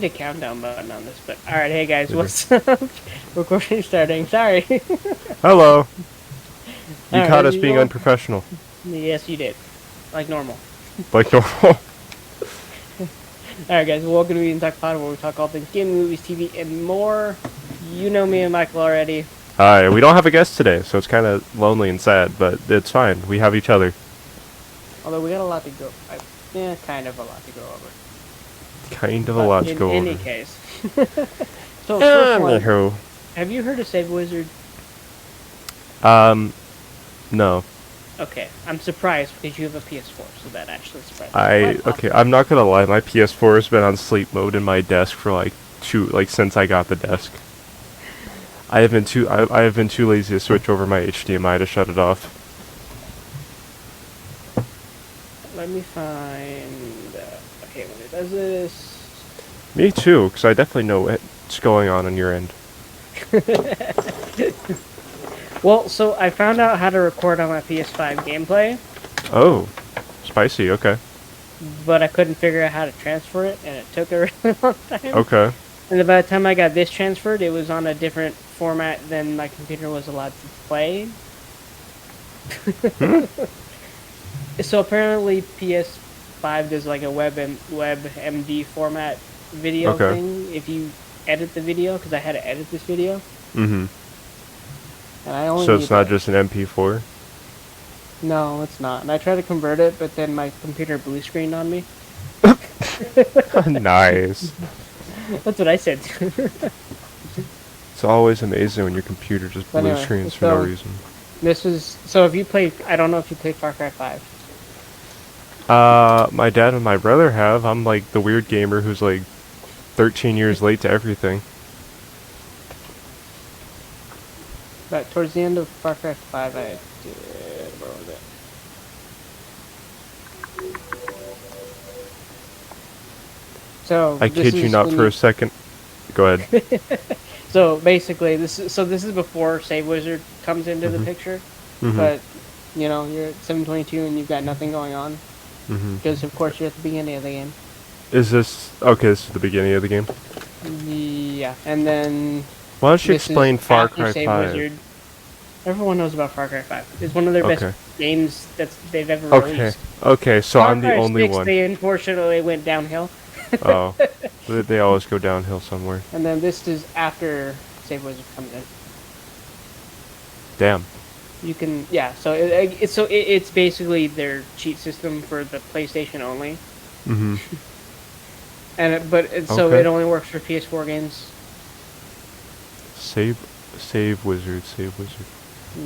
a countdown button on this, but alright, hey guys, what's up? Recording starting, sorry. Hello. You Alright, caught as us being usual. unprofessional. Yes, you did. Like normal. Like normal. Alright guys, welcome to Meet and Talk Pod, where we talk all things gaming, movies, TV, and more. You know me and Michael already. Hi, we don't have a guest today, so it's kind of lonely and sad, but it's fine. We have each other. Although we got a lot to go... yeah, kind of a lot to go over. Kind of a lot to go over. In any case. So, first one, Anywho. have you heard of Savewizard? No. Okay, I'm surprised because you have a PS4, so that actually surprised me. Okay, I'm not gonna lie, my PS4 has been on sleep mode in my desk for since I got the desk. I have been too lazy to switch over my HDMI to shut it off. Let me find... okay, when it does this... Me too, because I definitely know what's going on your end. Well, so I found out how to record on my PS5 gameplay, Oh, spicy, okay. but I couldn't figure out how to transfer it, and it took a really long time. Okay. And then by the time I got this transferred, it was on a different format than my computer was allowed to play. So apparently PS5 does like a WebMD format video thing if you edit the video, because I had to edit this video. Mm-hmm. And I only So it's not just an MP4? No, it's not. And I tried to convert it, but then my computer blue screened on me. Nice. That's what I said. It's always amazing when your computer just blue screens for no reason. This is... so if you play... I don't know if you play Far Cry 5. My dad and my brother have. I'm like the weird gamer who's like 13 years late to everything. But towards the end of Far Cry 5, I did... where was it? So... I kid you not for a second. Go ahead. So basically, this is before Savewizard comes into the picture. But, you know, you're at 722 and you've got nothing going on. Because, of course, you're at the beginning of the game. Is this... okay, this is the beginning of the game? Yeah, and then... why don't you explain Far Cry 5? Savewizard. Everyone knows about Far Cry 5. It's one of their best games they've ever released. Okay, so I'm the only Far Cry 6, one. they unfortunately went downhill. Oh. They always go downhill somewhere. And then this is after Savewizard comes in. Damn. You can... yeah, so it's basically their cheat system for the PlayStation only. And it only works for PS4 games. Savewizard.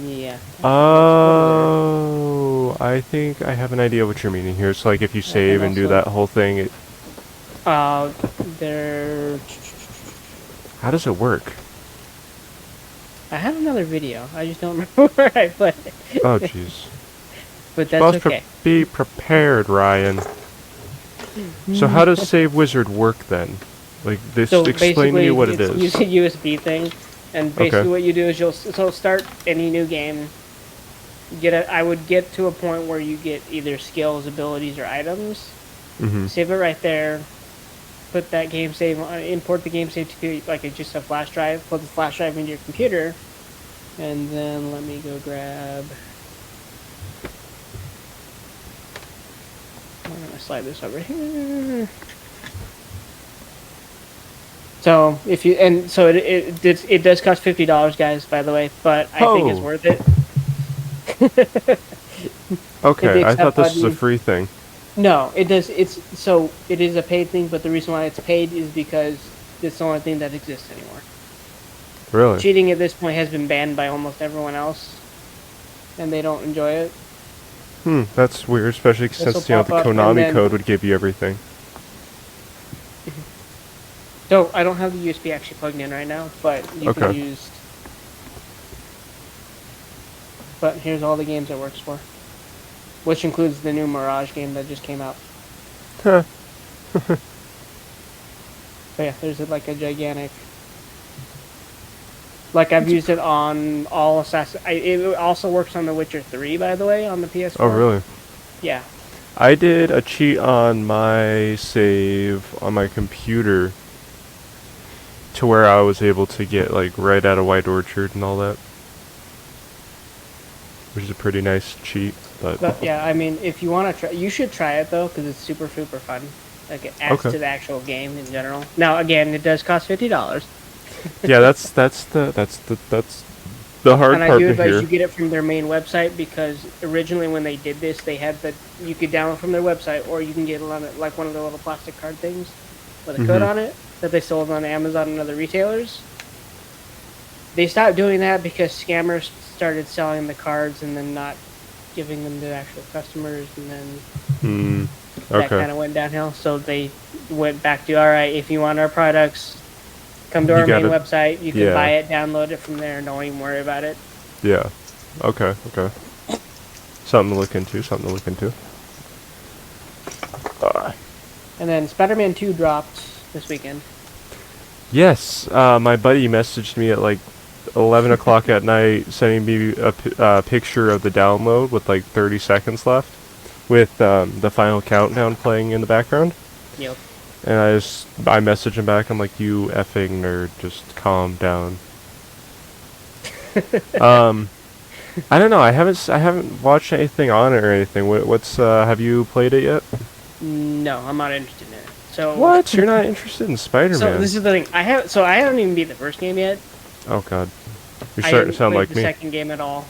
Yeah. Oh, I think I have an idea what you're meaning here. It's like if you save and do that whole thing, it... they're... how does it work? I have another video. I just don't remember where I put it. Oh, jeez. But that's okay. Be prepared, Ryan. So how does Savewizard work then? Like, this, So explain to me what it is. It's a USB thing, and basically what you do is you'll start any new game. I would get to a point where you get either skills, abilities, or items. Save it right there. Put that game save on, import the game save to just a flash drive. Put the flash drive into your computer, and then let me go grab. I'm gonna slide this over here. So if you it does cost $50, guys. By the way, but I think it's worth it. Okay, I thought this was a free thing. No, it does. It is a paid thing, but the reason why it's paid is because it's the only thing that exists anymore. Really? Cheating at this point has been banned by almost everyone else, and they don't enjoy it. That's weird, especially since the Konami code would give you everything. So I don't have the USB actually plugged in right now, but you can use. But here's all the games it works for, which includes the new Mirage game that just came out. Huh. But yeah, there's like a gigantic... like, I've used it on all Assassin... it also works on The Witcher 3, by the way, on the PS4. Oh, really? Yeah. I did a cheat on my save on my computer to where I was able to get like right out of White Orchard and all that, which is a pretty nice cheat. But yeah, I mean, if you want to try, you should try it though, because it's super fun. Like it adds to the actual game in general. Now, again, it does cost $50. Yeah, that's the hard and part. I do advise you get it from their main website, because originally when they did this, they had you could download from their website, or you can get it on it like one of the little plastic card things with a code on it that they sold on Amazon and other retailers. They stopped doing that because scammers started selling the cards and then not giving them to actual customers, and then that kind of went downhill. So they went back to, all right, if you want our products, come to our main website. You can buy it, download it from there, and don't even worry about it. Yeah. Okay. Something to look into. And then Spider-Man 2 dropped this weekend. Yes. My buddy messaged me at like 11 o'clock at night, sending me a picture of the download with like 30 seconds left, with the final countdown playing in the background. Yep. And I messaged him back. I'm like, you effing nerd, just calm down. I don't know. I haven't watched anything on it or anything. What's have you played it yet? No, I'm not interested in it. So what? You're not interested in Spider-Man? So this is the thing. I haven't even beat the first game yet. Oh God, you're starting to sound like me. I haven't played the second game at all.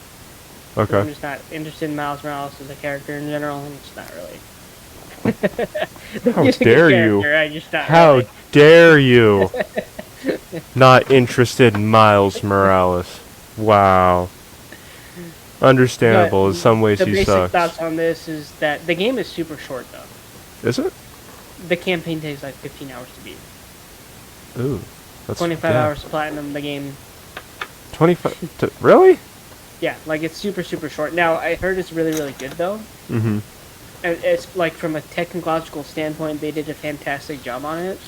Okay. I'm just not interested in Miles Morales as a character in general. I'm just not really. How dare you? How dare you? Not interested in Miles Morales. Wow. Understandable. In some ways, he sucks. The basic thoughts on this is that the game is super short, though. Is it? The campaign takes like 15 hours to beat. Ooh. That's 25 hours to platinum the game. 25? Really? Yeah, like it's super short. Now, I heard it's really good, though. Mm-hmm. And it's like, from a technological standpoint, they did a fantastic job on it.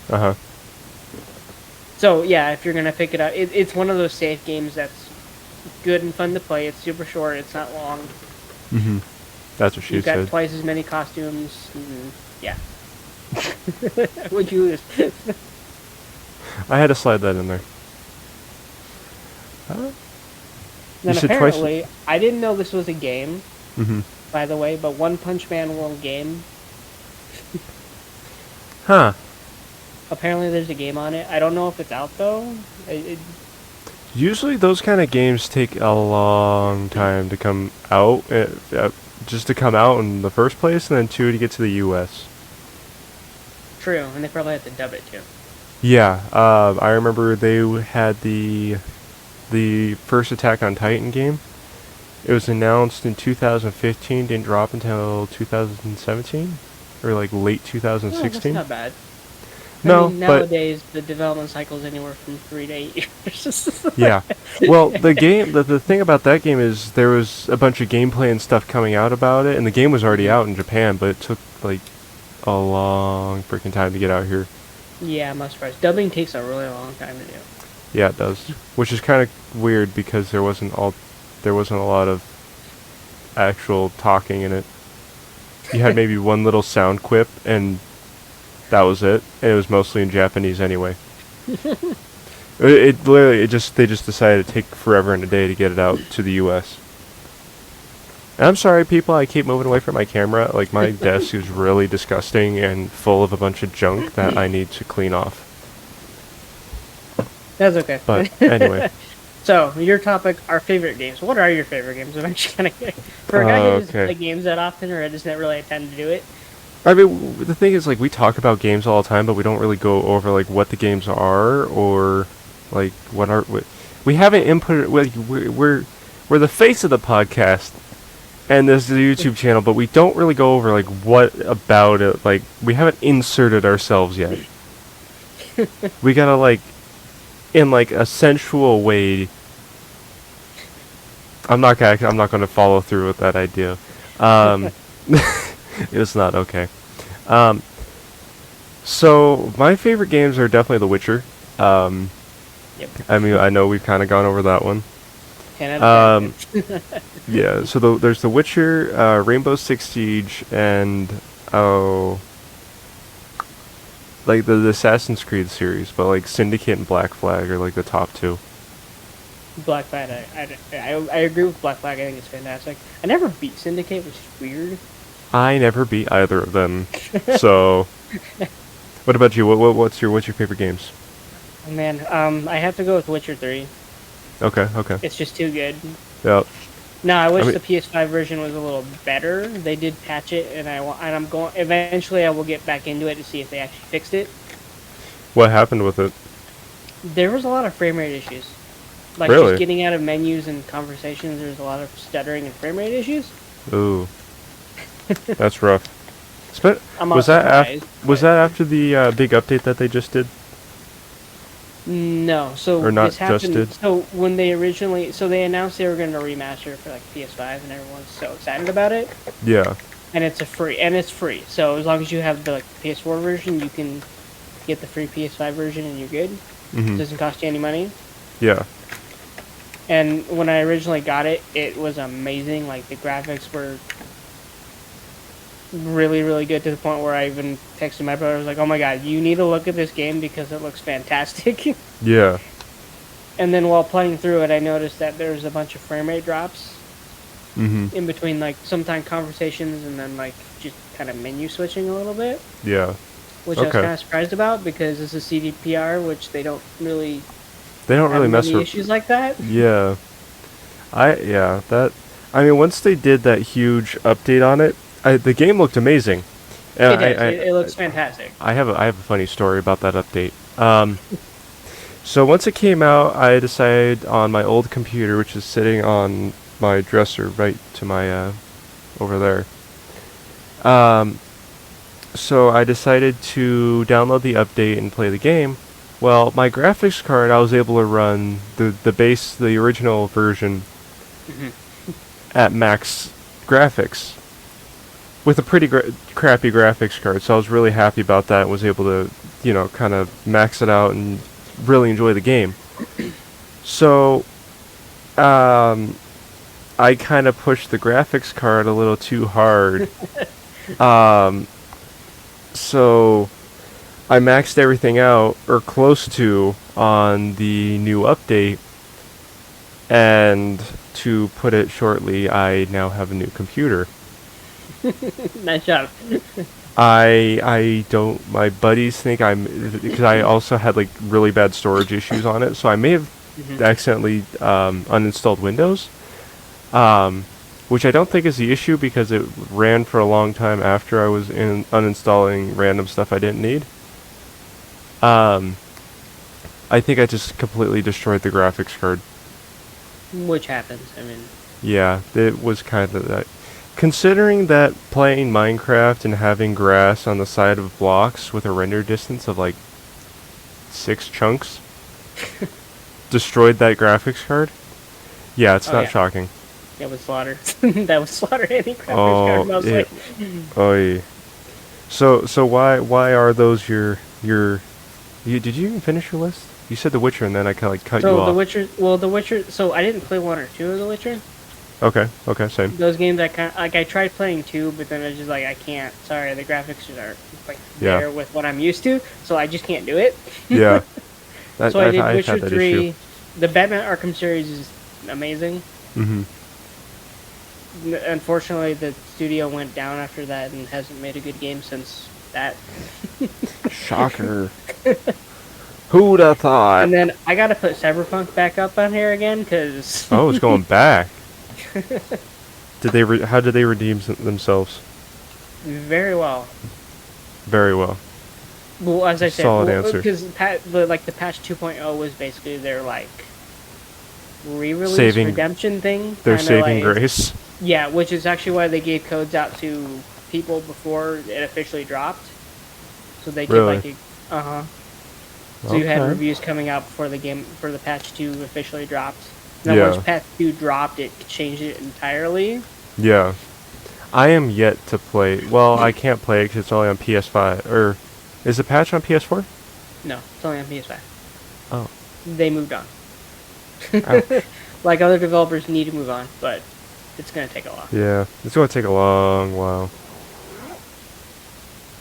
Uh-huh. So, yeah, if you're going to pick it up, it's one of those safe games that's good and fun to play. It's super short. It's not long. Mm-hmm. That's what she said. You've got twice as many costumes. Yeah. What'd you lose? I had to slide that in there. Then apparently, I didn't know this was a game, by the way, but One Punch Man World Game. Huh. Apparently there's a game on it. I don't know if it's out, though. Usually those kind of games take a long time to come out, just to come out in the first place, and then two, to get to the US. True, and they probably have to dub it, too. Yeah, I remember they had the first Attack on Titan game. It was announced in 2015, didn't drop until 2017, or like late 2016. Oh, that's not bad. No, I mean, nowadays the development cycle is anywhere from 3 to 8 years. Yeah. Well, the thing about that game is there was a bunch of gameplay and stuff coming out about it, and the game was already out in Japan, but it took like a long freaking time to get out here. Yeah, I'm not surprised. Dubbing takes a really long time to do. Yeah, it does. Which is kind of weird because there wasn't a lot of actual talking in it. You had maybe one little sound quip, and that was it. And it was mostly in Japanese anyway. They just decided to take forever and a day to get it out to the US. And I'm sorry, people, I keep moving away from my camera. Like, my desk is really disgusting and full of a bunch of junk that I need to clean off. That's okay. But anyway. So, your topic, our favorite games. What are your favorite games? I'm actually kind of... For a guy who doesn't play games that often, or doesn't really tend to do it. I mean, the thing is, like, we talk about games all the time, but we don't really go over, like, what the games are, or, like, what are... We haven't input... We're the face of the podcast, and there's the YouTube channel, but we don't really go over, like, what about it. Like, we haven't inserted ourselves yet. We gotta, like... in like a sensual way. I'm not gonna follow through with that idea. It's not okay. So my favorite games are definitely The Witcher. Yep. I mean, I know we've kind of gone over that one. Yeah. So there's The Witcher, Rainbow Six Siege, and like the Assassin's Creed series, but like Syndicate and Black Flag are like the top two. Black Flag, I agree with Black Flag. I think it's fantastic. I never beat Syndicate, which is weird. I never beat either of them. So, what about you? What's your favorite games? Man, I have to go with Witcher 3. Okay. It's just too good. Yeah. No, I wish the PS5 version was a little better. They did patch it, and I'm going. Eventually, I will get back into it to see if they actually fixed it. What happened with it? There was a lot of frame rate issues. Like Really? just getting out of menus and conversations, there's a lot of stuttering and frame rate issues. Ooh, that's rough. Was that after the big update that they just did? No, so Or not this happened. just did? So when they they announced they were going to remaster for like PS5, and everyone's so excited about it. Yeah. And it's free. So as long as you have the PS4 version, you can get the free PS5 version, and you're good. Mm-hmm. It doesn't cost you any money. Yeah. And when I originally got it, it was amazing. Like, the graphics were really, really good, to the point where I even texted my brother. I was like, oh my god, you need to look at this game because it looks fantastic. Yeah. And then while playing through it, I noticed that there's a bunch of frame rate drops in between, like, sometimes conversations and then, like, just kind of menu switching a little bit. Yeah. Which I was kind of surprised about, because this is CDPR, which they don't really mess with issues like that. Yeah. I mean, once they did that huge update on it, the game looked amazing. It looks fantastic. I have a funny story about that update. So once it came out, I decided on my old computer, which is sitting on my dresser right to my over there. So I decided to download the update and play the game. Well, my graphics card, I was able to run the original version at max graphics with a pretty crappy graphics card. So I was really happy about that and was able to, kind of max it out and really enjoy the game. So, I kind of pushed the graphics card a little too hard. So I maxed everything out, or close to, on the new update, and to put it shortly, I now have a new computer. Nice job. My buddies think because I also had like really bad storage issues on it, so I may have accidentally uninstalled Windows, which I don't think is the issue, because it ran for a long time after I was uninstalling random stuff I didn't need. I think I just completely destroyed the graphics card. Which happens, I mean. Yeah, it was kind of that. Considering that playing Minecraft and having grass on the side of blocks with a render distance of like 6 chunks destroyed that graphics card. Yeah, it's not shocking. That was slaughter. That was slaughter any graphics card mostly. Oh yeah. So why are those your did you even finish your list? You said The Witcher, and then I kind of like cut you off. The Witcher. So I didn't play 1 or 2 of The Witcher. Okay, same. Those games I tried playing 2, but then I was just like, I can't. Sorry, the graphics aren't there with what I'm used to, so I just can't do it. Yeah. So I did Witcher 3. Issue. The Batman Arkham series is amazing. Unfortunately, the studio went down after that and hasn't made a good game since that. Shocker. Who'd have thought? And then I gotta put Cyberpunk back up on here again, because... Oh, it's going back. How did they redeem themselves? Very well. Very well. Well, as I said, solid answer. Because the patch 2.0 was basically their re-release redemption thing. Their saving grace. Yeah, which is actually why they gave codes out to people before it officially dropped, so they could So you had reviews coming out before the patch 2 officially dropped. Now once patch 2 dropped, it changed it entirely. Yeah. I am yet to play. Well, I can't play it because it's only on PS5. Or is the patch on PS4? No, it's only on PS5. Oh. They moved on. Like other developers need to move on, but it's going to take a while. Yeah, it's going to take a long while.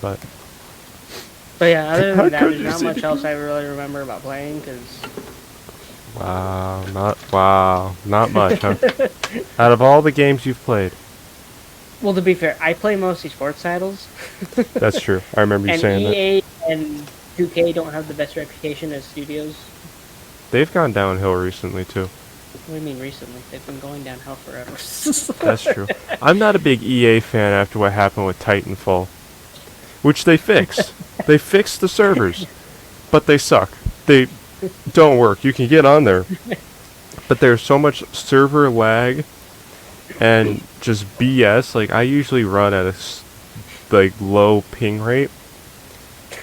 But But yeah, other How than that, could there's you not say much the else I really remember about playing, because... Not much, huh? Out of all the games you've played. Well, to be fair, I play mostly sports titles. That's true. I remember you And saying that. EA and 2K don't have the best reputation as studios. They've gone downhill recently, too. What do you mean recently? They've been going downhill forever. That's true. I'm not a big EA fan after what happened with Titanfall. Which they fixed. They fixed the servers. But they suck. They don't work. You can get on there. But there's so much server lag and just BS. Like, I usually run at a low ping rate.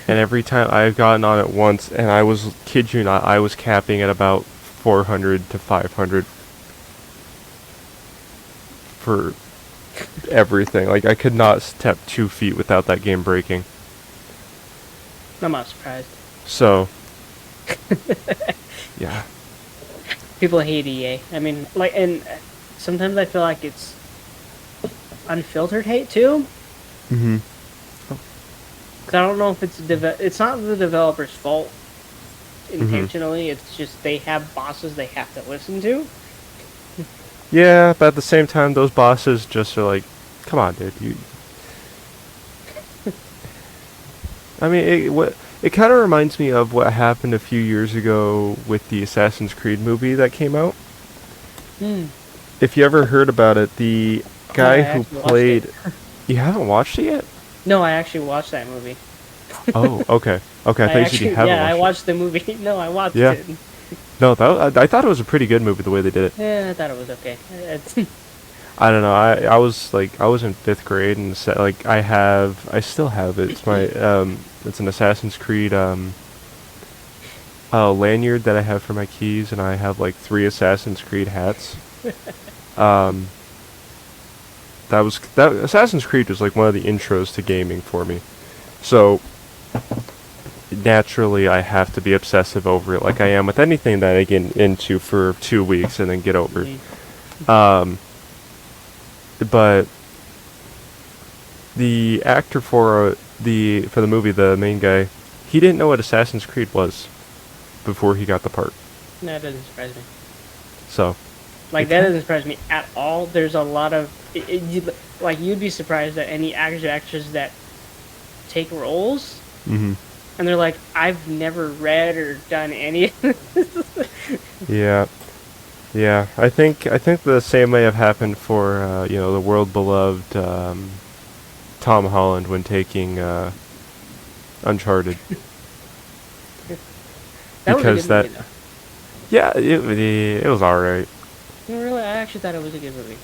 And every time I've gotten on it once, and I was, kid you not, I was capping at about 400 to 500 for everything. Like, I could not step 2 feet without that game breaking. I'm not surprised. So, yeah. People hate EA. I mean, like, and sometimes I feel like it's unfiltered hate too. Mm-hmm. Cause I don't know if it's not the developer's fault intentionally. It's just they have bosses they have to listen to. Yeah, but at the same time, those bosses just are like, come on, dude. I mean, it kind of reminds me of what happened a few years ago with the Assassin's Creed movie that came out. If you ever heard about it, the guy who played... You haven't watched it yet? No, I actually watched that movie. Oh, okay. Okay, I thought you said you haven't watched it. Yeah, I watched the movie. No, I watched it. No, I thought it was a pretty good movie the way they did it. Yeah, I thought it was okay. I don't know. I was in 5th grade and I still have it. It's my it's an Assassin's Creed lanyard that I have for my keys, and I have like 3 Assassin's Creed hats. That Assassin's Creed was like one of the intros to gaming for me. So naturally I have to be obsessive over it, like I am with anything that I get into for 2 weeks and then get over. But the actor for the movie, the main guy, he didn't know what Assassin's Creed was before he got the part. No, it doesn't surprise me. So, like, that doesn't surprise me at all. There's a lot of you'd be surprised at any actors or actresses that take roles, and they're like, I've never read or done any of this. Yeah. I think the same may have happened for the world beloved Tom Holland when taking Uncharted. Because that, yeah, it was alright. No, really, I actually thought it was a good movie.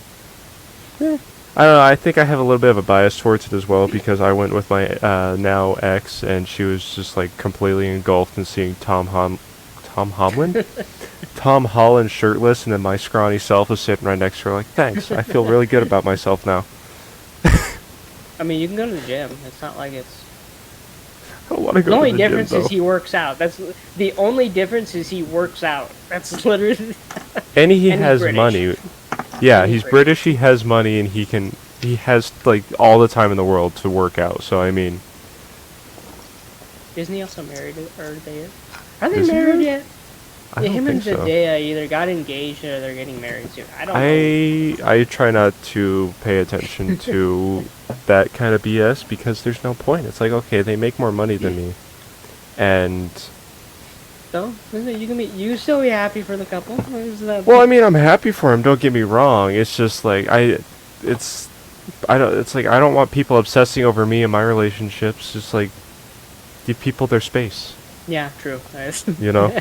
I don't know. I think I have a little bit of a bias towards it as well because I went with my now ex, and she was just like completely engulfed in seeing Tom Holland shirtless, and then my scrawny self was sitting right next to her. Like, thanks. I feel really good about myself now. I mean, you can go to the gym. It's not like it's. I don't want to go to the gym. The only difference is he works out. That's the only difference is he works out. That's literally. And he has money. Yeah, he's British. He has money, and he has like all the time in the world to work out. So I mean. Isn't he also married? Are they married yet? I don't him think and Zendaya either got engaged or they're getting married soon. I don't know. I try not to pay attention to that kind of BS because there's no point. It's like, okay, they make more money than me, and so you still be happy for the couple. Well, I mean, I'm happy for him. Don't get me wrong. It's just like I don't want people obsessing over me and my relationships. Just like give people their space. Yeah, true. You know.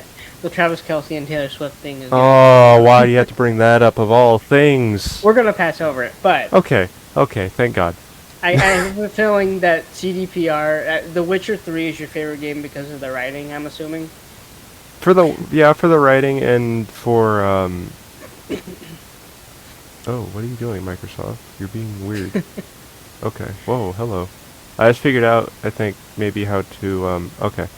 The Travis Kelce and Taylor Swift thing is. Oh, why do you have to bring that up of all things? We're gonna pass over it, but. Okay, thank God. I have a feeling that CDPR, The Witcher 3 is your favorite game because of the writing, I'm assuming. For the writing and for Oh, what are you doing, Microsoft? You're being weird. Okay. Whoa, hello. I just figured out, I think, maybe how to okay.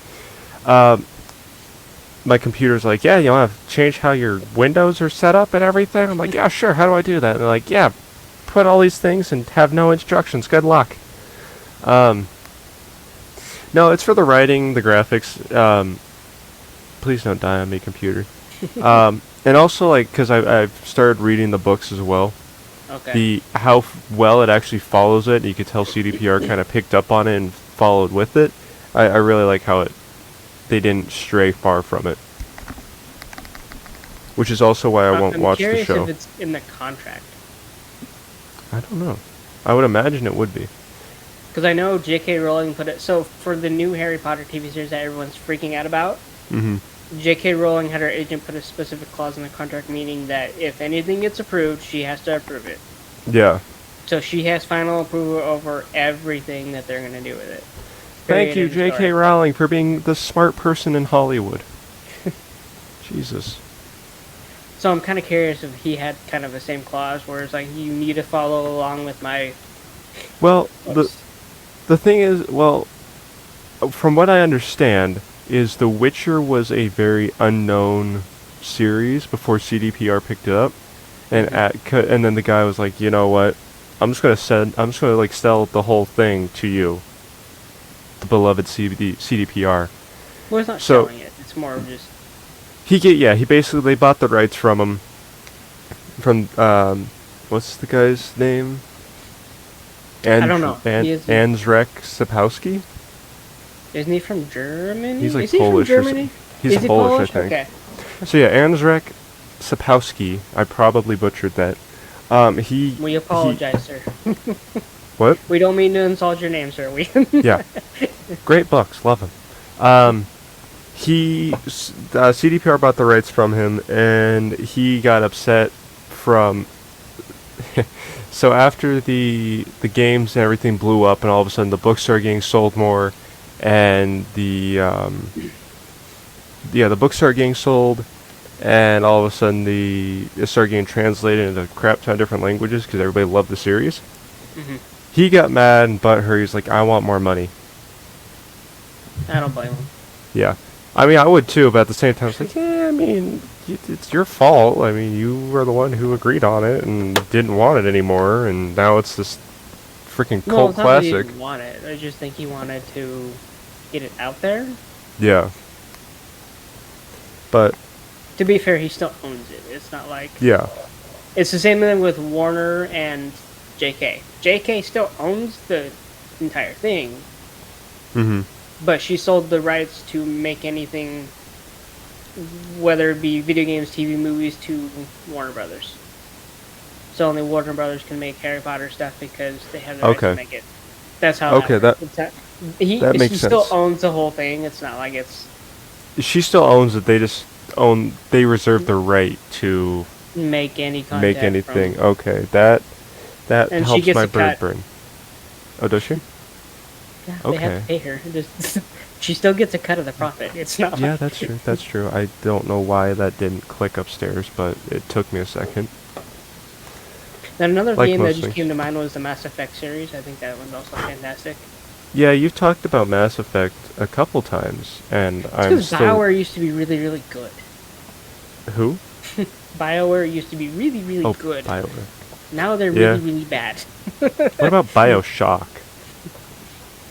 My computer's like, yeah, you want to change how your windows are set up and everything? I'm like, yeah, sure, how do I do that? And they're like, yeah, put all these things and have no instructions. Good luck. No, No, it's for the writing, the graphics. Please don't die on me, computer. And also, like, because I've started reading the books as well. Okay. How well it actually follows it. You could tell CDPR kind of picked up on it and followed with it. I really like how they didn't stray far from it. Which is also why I won't watch the I'm show. curious if it's in the contract. I don't know. I would imagine it would be. Because I know J.K. Rowling put it... So, for the new Harry Potter TV series that everyone's freaking out about, J.K. Rowling had her agent put a specific clause in the contract, meaning that if anything gets approved, she has to approve it. Yeah. So she has final approval over everything that they're going to do with it. Thank you, J.K. Rowling, for being the smart person in Hollywood. Jesus. So I'm kind of curious if he had kind of the same clause, where it's like, you need to follow along with my... Well, the thing is, well, from what I understand, is The Witcher was a very unknown series before CDPR picked it up, and and then the guy was like, you know what, I'm just gonna like sell the whole thing to you, the beloved CDPR. Well, it's not selling it. It's more of just... He basically, they bought the rights from him. From, what's the guy's name? I don't know. Andrzej Sapkowski? Isn't he from Germany? He's like Is he Polish from Germany? He's Polish, I think. Okay. So yeah, Andrzej Sapkowski. I probably butchered that. We apologize, sir. What? We don't mean to insult your name, sir. Yeah. Great books, love him. CDPR bought the rights from him, and he got upset from... So after the games and everything blew up, and all of a sudden the books started getting sold more, and the books started getting sold, and all of a sudden it started getting translated into a crap ton of different languages because everybody loved the series. He got mad and butthurt. He's like, I want more money. I don't blame him. Yeah. I mean, I would too, but at the same time, it's like, yeah, I mean, it's your fault. I mean, you were the one who agreed on it and didn't want it anymore, and now it's this freaking cult classic. Not that he didn't want it. I just think he wanted to get it out there. Yeah. But... To be fair, he still owns it. It's not like... Yeah. It's the same thing with Warner and JK. JK still owns the entire thing. But she sold the rights to make anything, whether it be video games, TV, movies, to Warner Brothers. So only Warner Brothers can make Harry Potter stuff because they have the rights to make it. That's how that works. He makes sense. He still owns the whole thing. It's not like it's... She still owns it. They reserve the right to... Make any content. Make anything. Okay, that and helps my bird brain. Oh, does she? Yeah, they have to pay her. She still gets a cut of the profit. It's not. Yeah, that's true. That's true. I don't know why that didn't click upstairs, but it took me a second. Then another game that just came to mind was the Mass Effect series. I think that one's also fantastic. Yeah, you've talked about Mass Effect a couple times, and I'm still... BioWare used to be really, really good. Who? BioWare used to be really, really good. BioWare. Now they're really, really bad. What about BioShock?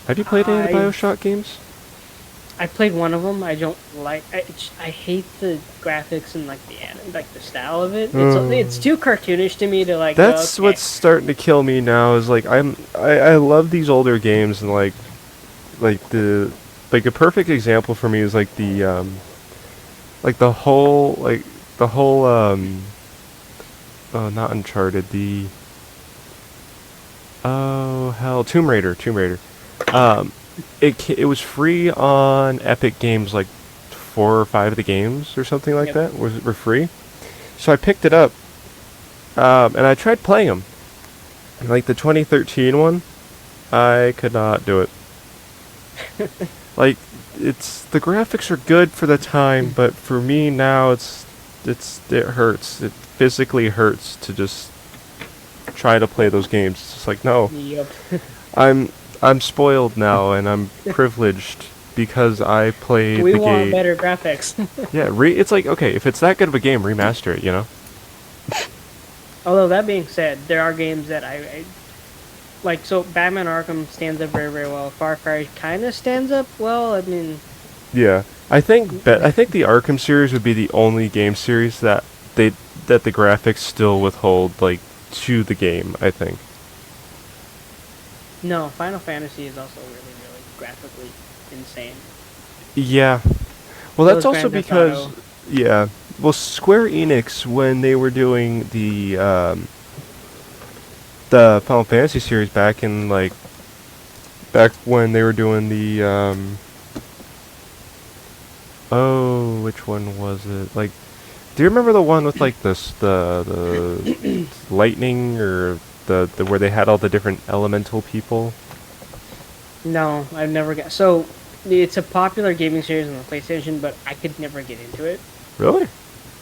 Have you played any of the BioShock games? I played one of them. I don't like... I hate the graphics and the style of it. It's too cartoonish to me to like... That's what's starting to kill me now, is like I love these older games, and like a perfect example for me is like the whole oh, not Uncharted, Tomb Raider. It was free on Epic Games, like 4 or 5 of the games or something like that were free. So I picked it up, and I tried playing them. Like the 2013 one, I could not do it. Like, the graphics are good for the time, but for me now it hurts. It physically hurts to just try to play those games. It's just like, no. Yep. I'm spoiled now, and I'm privileged because I played the game. We want better graphics. Yeah, it's like, okay, if it's that good of a game, remaster it, you know? Although, that being said, there are games that like, so Batman Arkham stands up very, very well. Far Cry kind of stands up well. I mean, Yeah, I think the Arkham series would be the only game series that the graphics still withhold like to the game. I think. no, Final Fantasy is also really, really graphically insane. Yeah. Well, So that's is also Grand Theft because Auto. yeah. Well, Square Enix when they were doing the Final Fantasy series back in like back when they were doing the oh, which one was it? Like, do you remember the one with like this the lightning or the where they had all the different elemental people? No, I've never got. So it's a popular gaming series on the PlayStation, but I could never get into it. Really?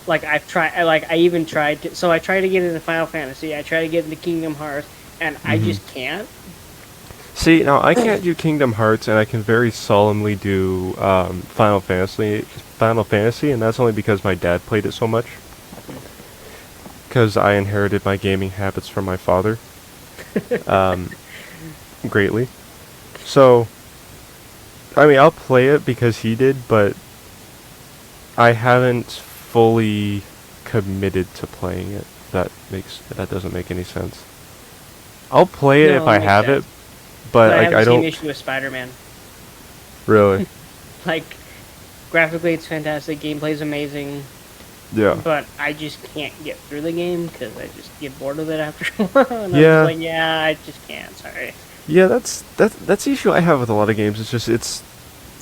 Like I've tried, I even tried to. So I tried to get into Final Fantasy. I tried to get into Kingdom Hearts, and I just can't. See, now I can't do Kingdom Hearts, and I can very solemnly do Final Fantasy, and that's only because my dad played it so much. Because I inherited my gaming habits from my father, greatly. So, I mean, I'll play it because he did, but I haven't fully committed to playing it. That doesn't make any sense. I'll play it No, if it I makes have sense. it, but I like have I the same don't issue with Spider-Man. really. Like, graphically, it's fantastic. Gameplay's amazing. Yeah. But I just can't get through the game because I just get bored of it after a while. And Yeah. I'm just like, yeah, I just can't. Sorry. Yeah, that's the issue I have with a lot of games. It's just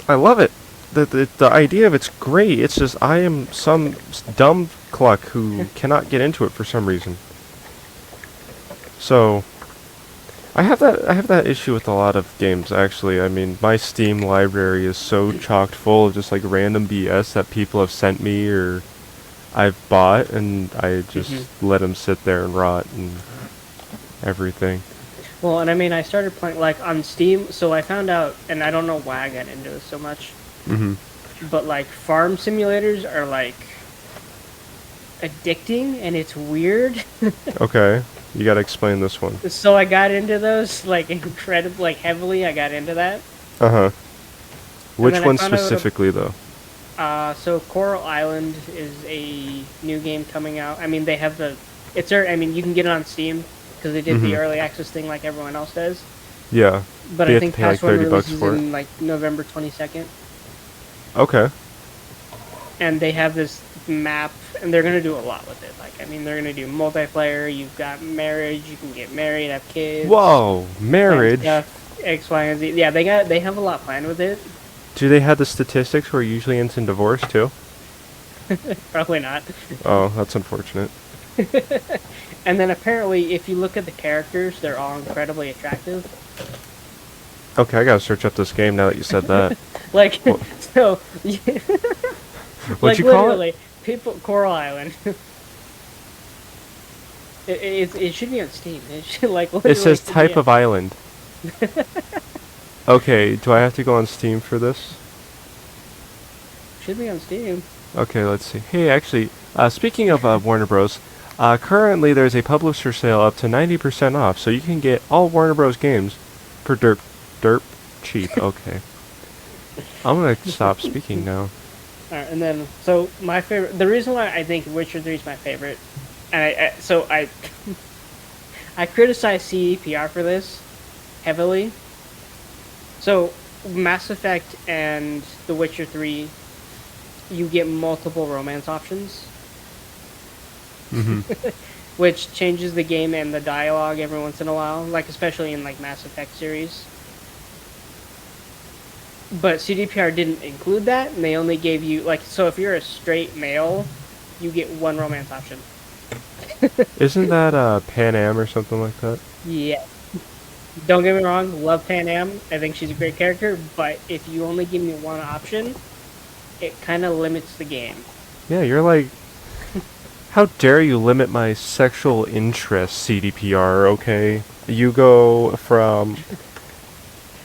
I love it. The idea of it's great. It's just I am some dumb cluck who cannot get into it for some reason. So I have that issue with a lot of games actually. I mean, my Steam library is so chocked full of just like random BS that people have sent me or I've bought, and I just let them sit there and rot and everything. Well, and I mean, I started playing, like, on Steam, so I found out, and I don't know why I got into this so much, but, like, farm simulators are, like, addicting, and it's weird. Okay, you gotta explain this one. So I got into those, like, incredibly, like, heavily, I got into that. Uh-huh. Which then I one found out specifically, though? So Coral Island is a new game coming out. I mean, they have I mean, you can get it on Steam, because they did the early access thing like everyone else does. Yeah. But You I have think to pay like Pass 1 $30 releases for it. in, like, November 22nd. Okay. And they have this map, and they're going to do a lot with it. Like, I mean, they're going to do multiplayer, you've got marriage, you can get married, have kids. Whoa, marriage? Stuff, X, Y, and Z. Yeah, they have a lot planned with it. Do they have the statistics where it usually ends in divorce, too? Probably not. Oh, that's unfortunate. And then apparently, if you look at the characters, they're all incredibly attractive. Okay, I gotta search up this game now that you said that. Like, so... What'd like, you call literally, it? people... Coral Island. It should be on Steam. It should, like, It says literally type of island. Okay, do I have to go on Steam for this? Should be on Steam. Okay, let's see. Hey, actually, speaking of Warner Bros., currently there's a publisher sale up to 90% off, so you can get all Warner Bros. Games for derp cheap. Okay. I'm gonna stop speaking now. Alright, and then, so, my favorite... The reason why I think Witcher 3 is my favorite, and I I criticize CDPR for this heavily. So, Mass Effect and The Witcher 3, you get multiple romance options. Which changes the game and the dialogue every once in a while, like especially in like Mass Effect series. But CDPR didn't include that, and they only gave you, like, so if you're a straight male, you get one romance option. Isn't that Pan Am or something like that? Yeah. Don't get me wrong, love Pan Am. I think she's a great character, but if you only give me one option, it kind of limits the game. Yeah, you're like... How dare you limit my sexual interests, CDPR, okay? You go from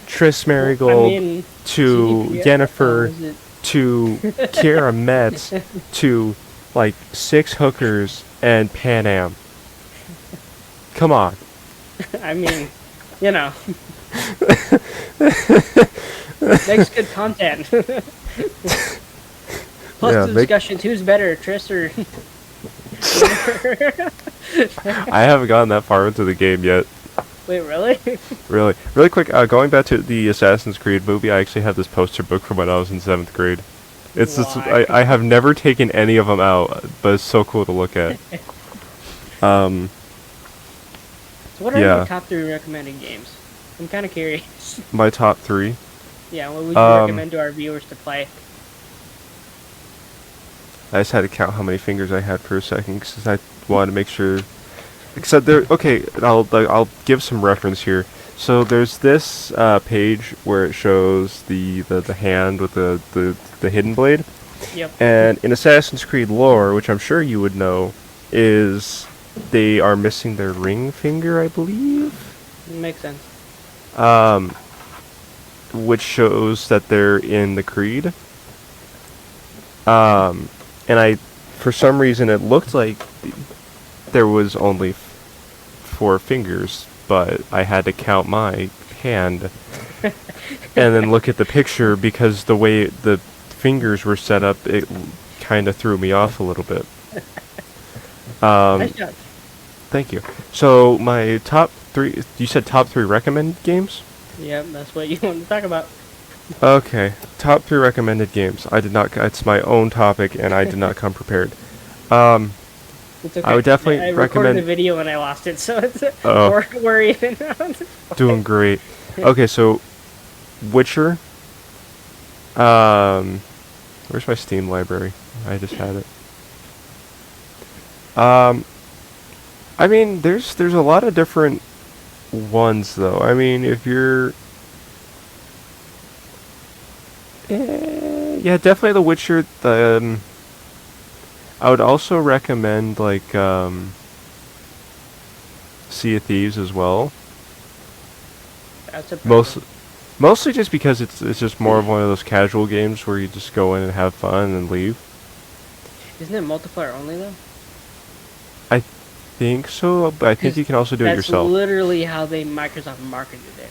Triss Marigold to CDPR, Yennefer to Kiera Metz to, like, 6 hookers and Pan Am. Come on. I mean, You know, makes good content. Plus Yeah, the discussion, who's better, Triss or... I haven't gotten that far into the game yet. Wait, really? Really quick, going back to the Assassin's Creed movie, I actually have this poster book from when I was in 7th grade. It's just, Why? I have never taken any of them out, but it's so cool to look at. So what are Yeah. your top 3 recommended games? I'm kind of curious. My top 3. Yeah, what would you recommend to our viewers to play? I just had to count how many fingers I had for a second because I wanted to make sure. Except there. Okay, I'll give some reference here. So there's this page where it shows the hand with the hidden blade. Yep. And in Assassin's Creed lore, which I'm sure you would know, is they are missing their ring finger, I believe. Makes sense. Which shows that they're in the Creed. And for some reason, it looked like there was only 4 fingers, but I had to count my hand and then look at the picture because the way the fingers were set up, it kind of threw me off a little bit. Nice job. Thank you. So my top 3, you said top 3 recommended games? Yep, that's what you want to talk about. Okay, top 3 recommended games. I did not. It's my own topic, and I did not come prepared. It's okay. I would definitely I recommend. recorded a video and I lost it, so it's Oh. we're even. Doing great. Okay, so Witcher. Where's my Steam library? I just had it. I mean, there's a lot of different ones though. I mean, if you're yeah, definitely The Witcher. I would also recommend like Sea of Thieves as well. That's a Mostly just because it's just more of one of those casual games where you just go in and have fun and leave. Isn't it multiplayer only though? I think so, but I think you can also do it yourself. That's literally how Microsoft marketed it.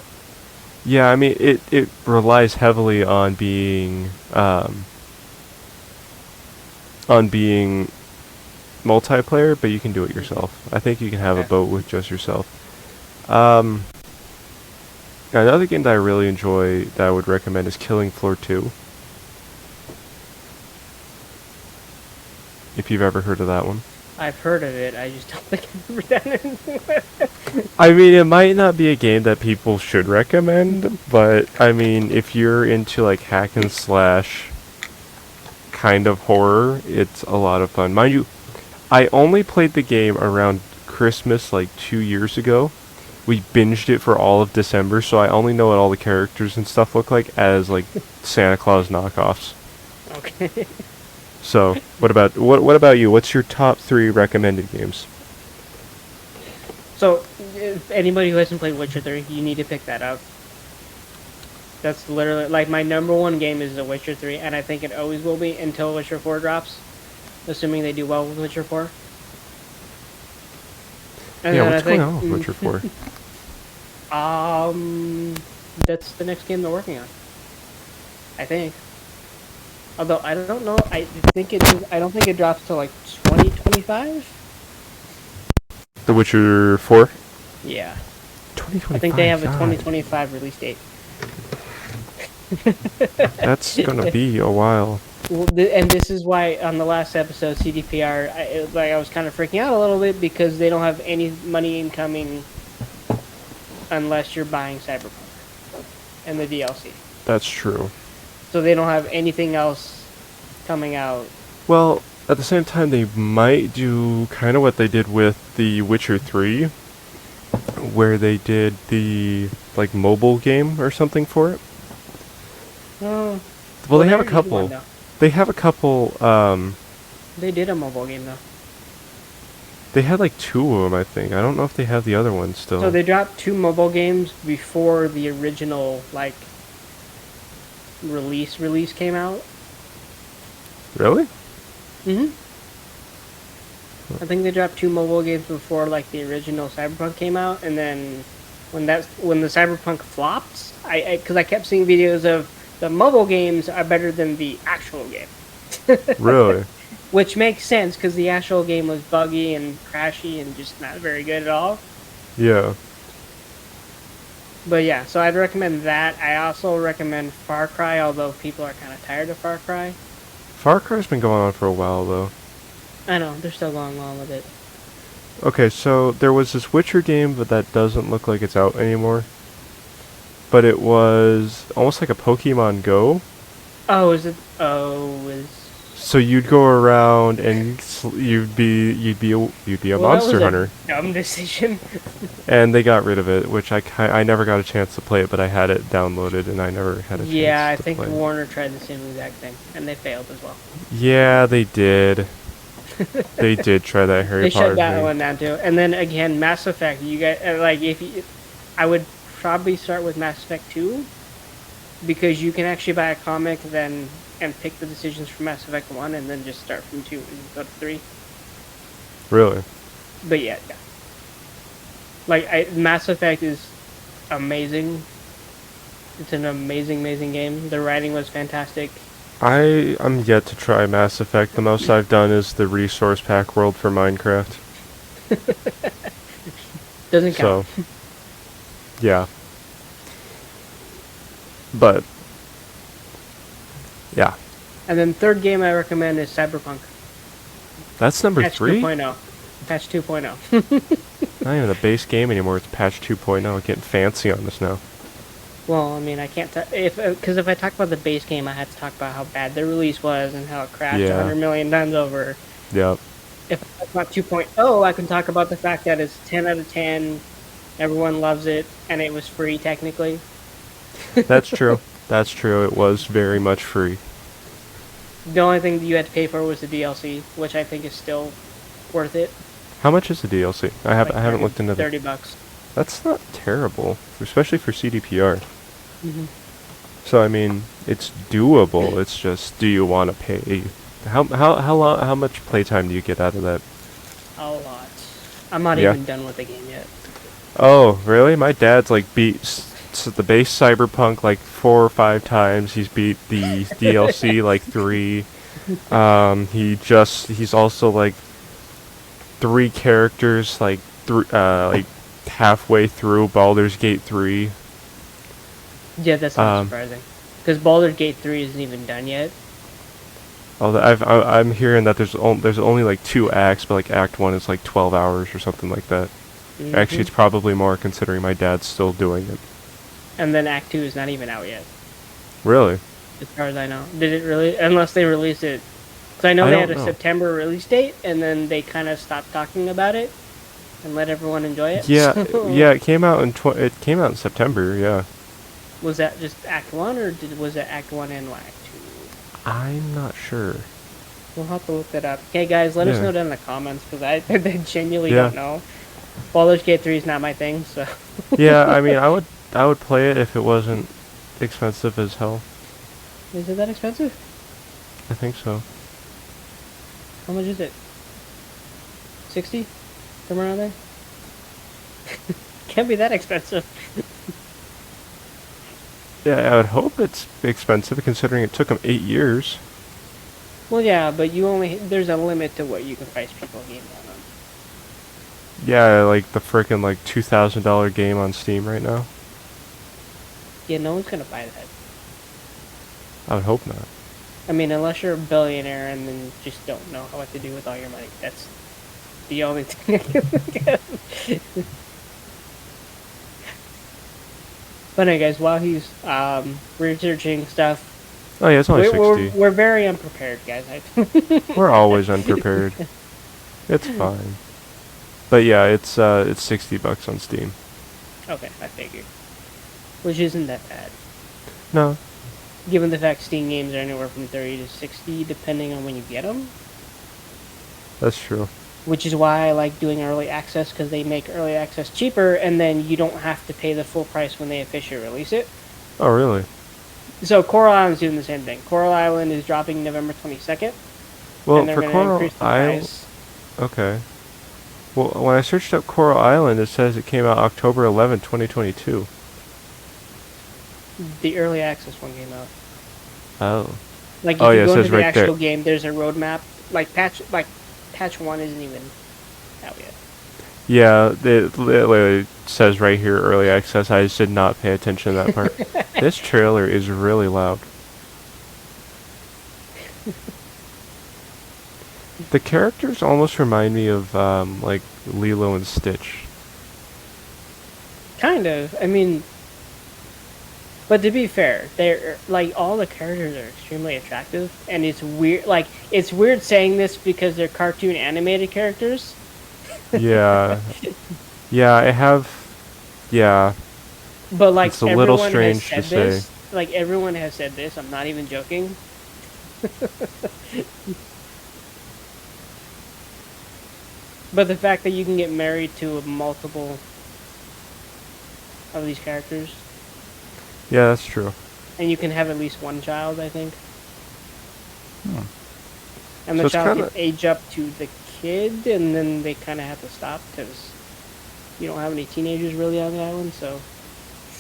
Yeah, I mean it relies heavily on being multiplayer, but you can do it yourself. I think you can have a boat with just yourself. Another game that I really enjoy that I would recommend is Killing Floor 2. If you've ever heard of that one. I've heard of it, I just don't think I've ever done it. I mean, it might not be a game that people should recommend, but I mean, if you're into like hack and slash kind of horror, it's a lot of fun. Mind you, I only played the game around Christmas like 2 years ago. We binged it for all of December, so I only know what all the characters and stuff look like as like Santa Claus knockoffs. Okay. So, what about you? What's your top 3 recommended games? So, if anybody who hasn't played Witcher 3, you need to pick that up. That's literally, like, my number 1 game is The Witcher 3, and I think it always will be until Witcher 4 drops. Assuming they do well with Witcher 4. And Yeah, then what's I think, going on with Witcher 4? That's the next game they're working on. I think. Although I don't know, I don't think it drops till like 2025. The Witcher 4? Yeah. 2025. I think they have a God. 2025 release date. That's gonna be a while. Well, and this is why on the last episode, CDPR, I was kind of freaking out a little bit because they don't have any money incoming unless you're buying Cyberpunk and the DLC. That's true. So they don't have anything else coming out. Well, at the same time, they might do kind of what they did with The Witcher 3, where they did the like mobile game or something for it. Oh. Well, they have a couple. They have a couple. They did a mobile game though. They had like 2 of them, I think. I don't know if they have the other one still. So they dropped 2 mobile games before the original like release came out. Really? Mhm. I think they dropped 2 mobile games before like the original Cyberpunk came out, and then when the Cyberpunk flopped, because I kept seeing videos of the mobile games are better than the actual game. Really? Which makes sense because the actual game was buggy and crashy and just not very good at all. Yeah. But yeah, so I'd recommend that. I also recommend Far Cry, although people are kind of tired of Far Cry. Far Cry's been going on for a while, though. I know, they're still going on with it. Okay, so there was this Witcher game, but that doesn't look like it's out anymore. But it was almost like a Pokemon Go. Oh, is it? Oh, is... So you'd go around and you'd be a monster hunter. Dumb decision. And they got rid of it, which I never got a chance to play it, but I had it downloaded and I never had a chance to play it. Yeah, I think Warner tried the same exact thing, and they failed as well. Yeah, they did. They did try that Harry Potter thing. They shut that thing. one down too. And then again, Mass Effect. You guys like I would probably start with Mass Effect 2 because you can actually buy a comic then and pick the decisions from Mass Effect 1 and then just start from 2 and go to 3. Really? But yeah. Like Mass Effect is amazing. It's an amazing game. The writing was fantastic. I'm yet to try Mass Effect. The most I've done is the resource pack world for Minecraft. Doesn't count. So, yeah. But, yeah. And then third game I recommend is Cyberpunk. That's number Patch 3? 2.0. Patch 2.0. Not even the base game anymore. It's patch 2.0. Getting fancy on this now. Well, I mean, I can't because if I talk about the base game, I had to talk about how bad the release was and how it crashed 100 million times over. Yep. If I talk about 2.0, I can talk about the fact that it's 10 out of 10. Everyone loves it, and it was free technically. That's true. That's true. It was very much free. The only thing that you had to pay for was the DLC, which I think is still worth it. How much is the DLC? I haven't looked into that. $30. That's not terrible, especially for CDPR. Mm-hmm. So I mean, it's doable. It's just, do you want to pay? How much playtime do you get out of that? A lot. I'm not even done with the game yet. Oh, really? My dad's like beat the base Cyberpunk like 4 or 5 times. He's beat the DLC like 3. He's also like 3 characters like halfway through Baldur's Gate 3. Yeah, that's not surprising. Because Baldur's Gate 3 isn't even done yet. I'm hearing that there's only like 2 acts, but like Act 1 is like 12 hours or something like that. Mm-hmm. Actually, it's probably more considering my dad's still doing it. And then Act 2 is not even out yet. Really? As far as I know. Did it really? Unless they released it. Because I know they had a September release date, and then they kind of stopped talking about it and let everyone enjoy it. Yeah, yeah. It came out in September. Yeah. Was that just Act 1, or was it Act 1 and Act 2? I'm not sure. We'll have to look that up. Okay, guys, let us know down in the comments, because I genuinely don't know. Baldur's Gate 3 is not my thing, so... Yeah, I mean, I would play it if it wasn't expensive as hell. Is it that expensive? I think so. How much is it? 60? Somewhere around there? Can't be that expensive. Yeah, I would hope it's expensive considering it took them 8 years. Well, yeah, but there's a limit to what you can price people games on. Yeah, like the frickin' like $2,000 game on Steam right now. Yeah, no one's gonna buy that. I would hope not. I mean, unless you're a billionaire and then just don't know what to do with all your money. That's the only thing I can think of. But anyway, guys, while he's researching stuff... Oh yeah, it's only 60. We're very unprepared, guys. We're always unprepared. It's fine. But yeah, it's $60 on Steam. Okay, I figured. Which isn't that bad. No. Given the fact Steam games are anywhere from 30 to 60, depending on when you get them. That's true. Which is why I like doing early access, because they make early access cheaper, and then you don't have to pay the full price when they officially release it. Oh, really? So Coral Island's doing the same thing. Coral Island is dropping November 22nd. Well, and they're for gonna Coral increase the Island... price. Okay. Well, when I searched up Coral Island, it says it came out October 11, 2022. The early access one came out. Oh. Like if Oh you yeah, it go says into the right there. actual game, there's a roadmap. Patch 1 isn't even out yet. Yeah, it literally says right here early access. I just did not pay attention to that part. This trailer is really loud. The characters almost remind me of like Lilo and Stitch. Kind of. I mean, but to be fair, they're like all the characters are extremely attractive, and it's weird. Like it's weird saying this because they're cartoon animated characters. Yeah, yeah, I have. Yeah, But like it's a little everyone has strange said to this. say. Like everyone has said this. I'm not even joking. But the fact that you can get married to multiple of these characters, Yeah, that's true. and you can have at least one child, I think. Hmm. And So the it's child kinda- can age up to the kid, and then they kind of have to stop because you don't have any teenagers really on the island. So,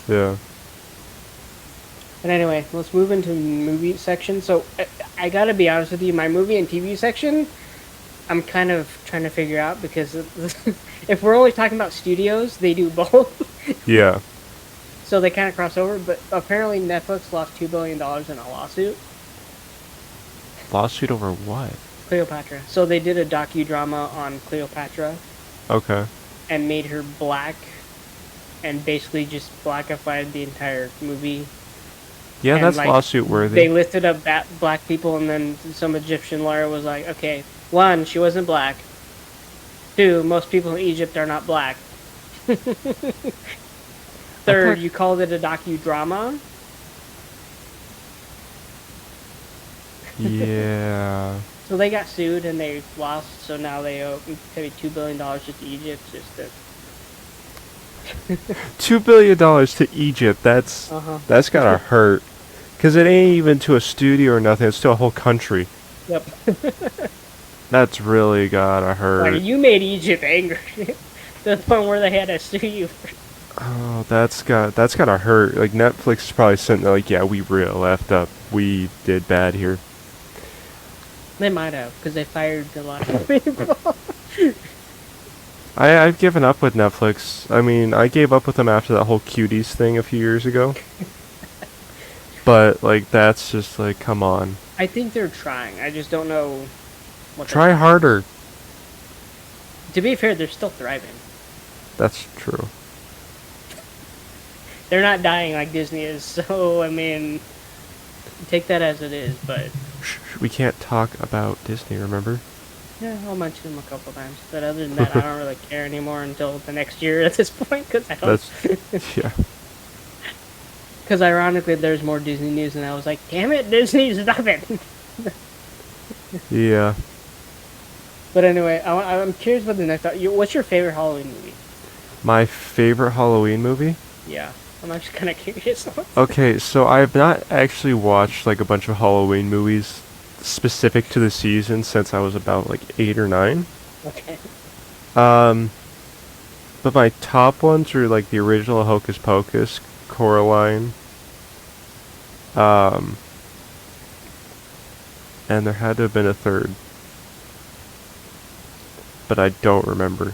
Yeah. but anyway, let's move into movie section. So, I gotta be honest with you, my movie and TV section, I'm kind of trying to figure out because if we're only talking about studios, they do both. Yeah. So they kind of cross over, but apparently Netflix lost $2 billion in a lawsuit. Lawsuit over what? Cleopatra. So they did a docudrama on Cleopatra Okay. and made her black and basically just blackified the entire movie. Yeah, And, that's like, lawsuit worthy. They listed up black people, and then some Egyptian lawyer was like, okay, 1, she wasn't black. 2, most people in Egypt are not black. 3rd, you called it a docudrama. Yeah. So they got sued and they lost, so now they owe maybe $2 billion just to Egypt. Just to... $2 billion to Egypt. That's gotta hurt. Cause it ain't even to a studio or nothing. It's to a whole country. Yep. That's really gotta hurt. Like, you made Egypt angry to the point where they had to sue you. Oh, that's gotta hurt. Like Netflix is probably sitting there like, yeah, we real effed up. We did bad here. They might have, because they fired a lot of people. I've given up with Netflix. I mean, I gave up with them after that whole cuties thing a few years ago. But like, that's just like, come on. I think they're trying. I just don't know what. Try harder. To be fair, they're still thriving. That's true. They're not dying like Disney is, so I mean, take that as it is. But We can't talk about Disney, remember? yeah, I'll mention them a couple times. But other than that, I don't really care anymore until the next year at this point, because I don't. That's yeah. Because ironically, there's more Disney news, and I was like, damn it, Disney, stop it. Yeah. But anyway, I'm curious about the next. What's your favorite Halloween movie? My favorite Halloween movie? Yeah, I'm actually kind of curious. Okay, so I have not actually watched like a bunch of Halloween movies specific to the season since I was about like 8 or 9. Okay. But my top ones are like the original Hocus Pocus, Coraline, and there had to have been a third, but I don't remember.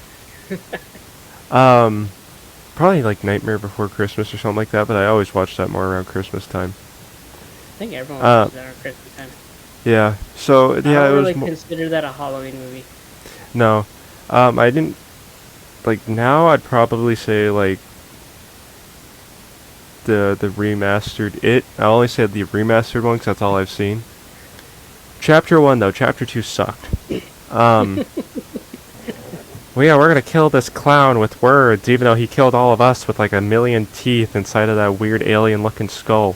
Probably like Nightmare Before Christmas or something like that, but I always watch that more around Christmas time. I think everyone watches that on Christmas time. Yeah, so I yeah, don't it really was consider that a Halloween movie. no, I didn't like now. I'd probably say like the remastered It. I only said the remastered one because that's all I've seen. Chapter 1 though, Chapter 2 sucked. Well, yeah, we're gonna kill this clown with words, even though he killed all of us with like 1,000,000 teeth inside of that weird alien-looking skull.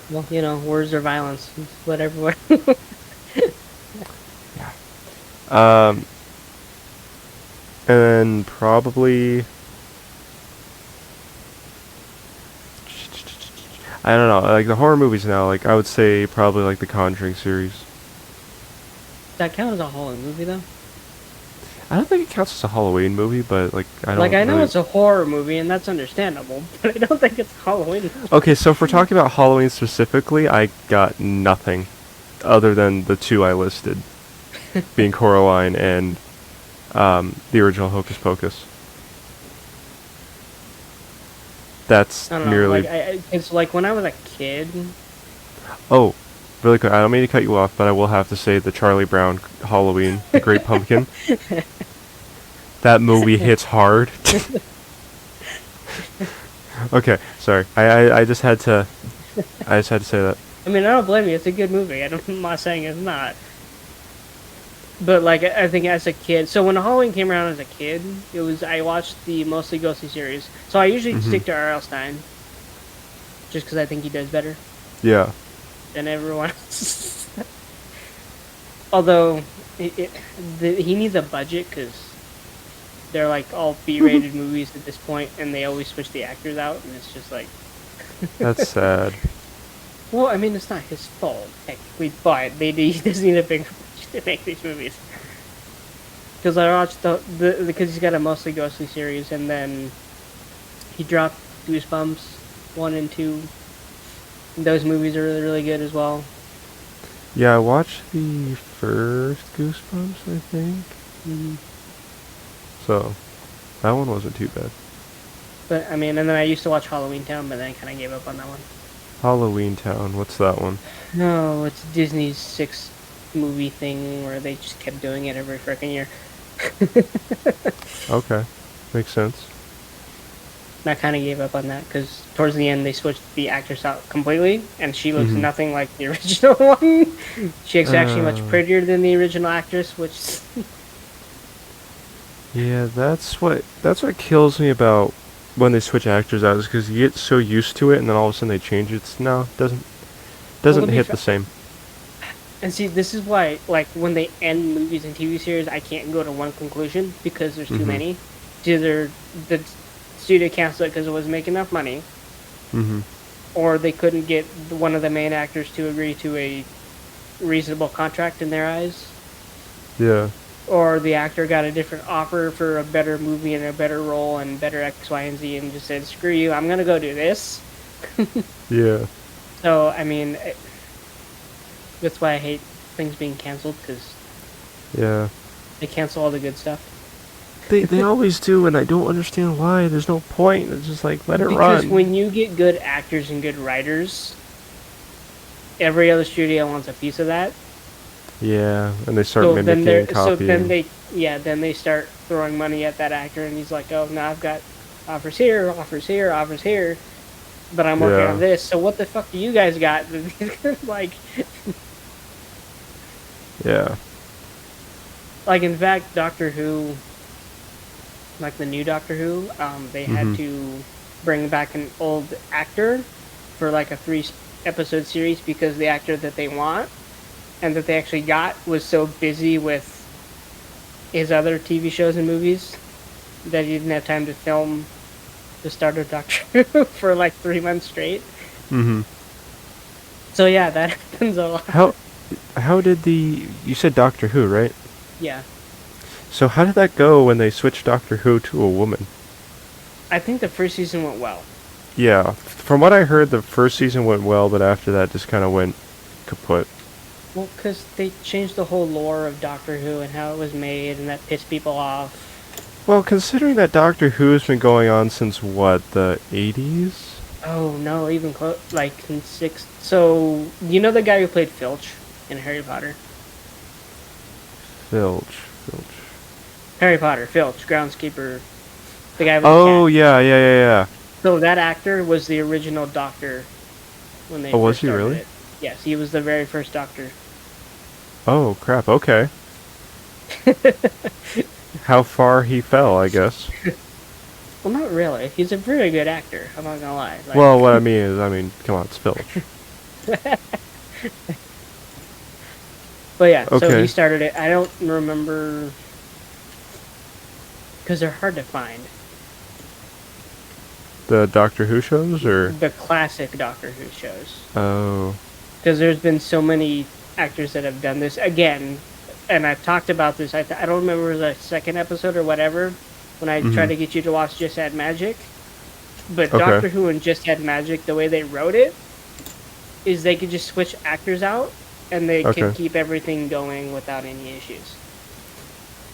Well, you know, words are violence. It's what everyone. And then probably I don't know, like the horror movies now, like I would say probably like the Conjuring series. That count as a Halloween movie, though? I don't think it counts as a Halloween movie, but like I don't. Like, I know really... it's a horror movie, and that's understandable, but I don't think it's a Halloween movie. Okay, so if we're talking about Halloween specifically, I got nothing other than the two I listed, being Coraline and the original Hocus Pocus. That's I don't know. nearly. Like, it's like when I was a kid. Oh, really quick. I don't mean to cut you off, but I will have to say the Charlie Brown Halloween, The Great Pumpkin. That movie hits hard. Okay, sorry. I just had to. I just had to say that. I mean, I don't blame you. It's a good movie. I'm not saying it's not. But like, I think as a kid, so when Halloween came around as a kid, I watched the mostly ghostly series. So I usually stick to R.L. Stine, just because I think he does better Yeah. than everyone else. Although he needs a budget because they're like all B-rated movies at this point, and they always switch the actors out, and it's just like. That's sad. Well, I mean, it's not his fault technically, but he does need a bigger budget to make these movies. Because I watched because he's got a mostly ghostly series, and then he dropped Goosebumps 1 and 2. Those movies are really, really good as well. Yeah, I watched the first Goosebumps, I think. Mm-hmm. So, that one wasn't too bad. But I mean, and then I used to watch Halloween Town, but then I kind of gave up on that one. Halloween Town, what's that one? No, it's Disney's 6th movie thing where they just kept doing it every freaking year. Okay, makes sense. I kind of gave up on that because towards the end they switched the actress out completely, and she looks nothing like the original one. She's actually much prettier than the original actress, which. Yeah, that's what kills me about when they switch actors out, is because you get so used to it, and then all of a sudden they change it. Doesn't hit the same. And see, this is why, like, when they end movies and TV series, I can't go to one conclusion because there's too many. Either the studio canceled it because it wasn't making enough money, or they couldn't get one of the main actors to agree to a reasonable contract in their eyes. Yeah. Or the actor got a different offer for a better movie and a better role and better X, Y, and Z, and just said, "Screw you, I'm gonna go do this." Yeah. So I mean, that's why I hate things being canceled, because they cancel all the good stuff. They always do, and I don't understand why. There's no point. It's just like, let it run. Because when you get good actors and good writers, every other studio wants a piece of that. Yeah, and they start mimicking and copying. So then they start throwing money at that actor, and he's like, "Oh, no, I've got offers here, offers here, offers here, but I'm working on this. So what the fuck do you guys got?" Like, yeah. Like, in fact, Doctor Who, like the new Doctor Who, they had to bring back an old actor for like a 3-episode series because the actor that they want and that they actually got was so busy with his other TV shows and movies that he didn't have time to film the start of Doctor Who for like 3 months straight. So yeah, that happens a lot. How did you said Doctor Who, right? Yeah. So how did that go when they switched Doctor Who to a woman? I think the first season went well. Yeah, from what I heard, the first season went well, but after that just kind of went kaput. Well, because they changed the whole lore of Doctor Who and how it was made, and that pissed people off. Well, considering that Doctor Who's been going on since, what, the 80s? Oh, no, even like in 6... So, you know the guy who played Filch in Harry Potter? Filch. Harry Potter, Filch, groundskeeper, the guy with the cat. Yeah. So that actor was the original Doctor when they was first he started really? it. Yes, he was the very first Doctor. Oh, crap, okay. How far he fell, I guess. Well, not really. He's a very good actor, I'm not gonna lie. Like, well, what I mean is, come on, it's Filch. But yeah, okay. So he started it. I don't remember... Because they're hard to find. The Doctor Who shows, or...? The classic Doctor Who shows. Oh. Because there's been so many actors that have done this. Again, and I've talked about this. I don't remember the second episode or whatever when I tried to get you to watch Just Add Magic. But Okay. Doctor Who and Just Add Magic, the way they wrote it, is they could just switch actors out, and they can keep everything going without any issues.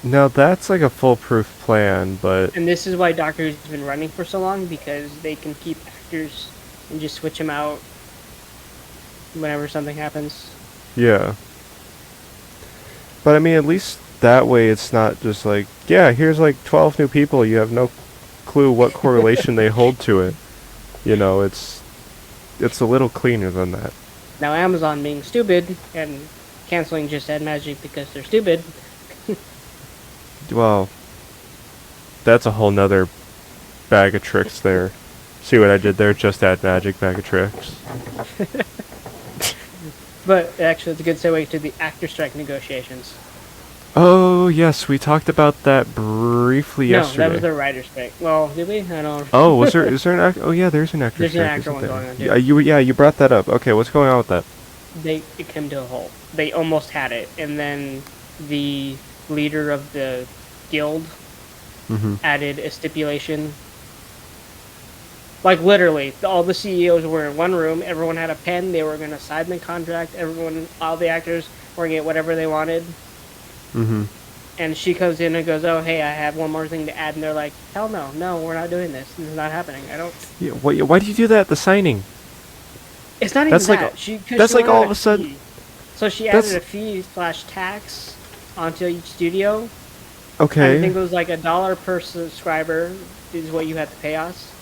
Now that's like a foolproof plan, but And this is why Doctor Who's been running for so long, because they can keep actors and just switch them out whenever something happens. yeah. But I mean, at least that way it's not just like, yeah, here's like 12 new people. You have no clue what correlation they hold to it. You know, it's a little cleaner than that. Now Amazon being stupid and canceling Just Add Magic because they're stupid. Well, that's a whole nother bag of tricks there. See what I did there? Just Add Magic, bag of tricks. But actually, it's a good segue to the actor strike negotiations. Oh, yes, we talked about that briefly yesterday. No, that was the writer's strike. Well, did we? I don't. Oh, is there an actor? Oh, yeah, there's an actor There's strike. an actor isn't one there? going on, too. You brought that up. Okay, what's going on with that? It came to a halt. They almost had it, and then the leader of the guild added a stipulation. Like, literally, all the CEOs were in one room, everyone had a pen, they were going to sign the contract, all the actors were going to get whatever they wanted. And she comes in and goes, oh, hey, I have one more thing to add, and they're like, hell no, we're not doing this. This is not happening. I don't... Yeah, why do you do that at the signing? It's not even That's that. like, that's like all of a sudden... Fee. So she added a fee/tax onto each studio. Okay. I think it was like $1 per subscriber is what you have to pay us.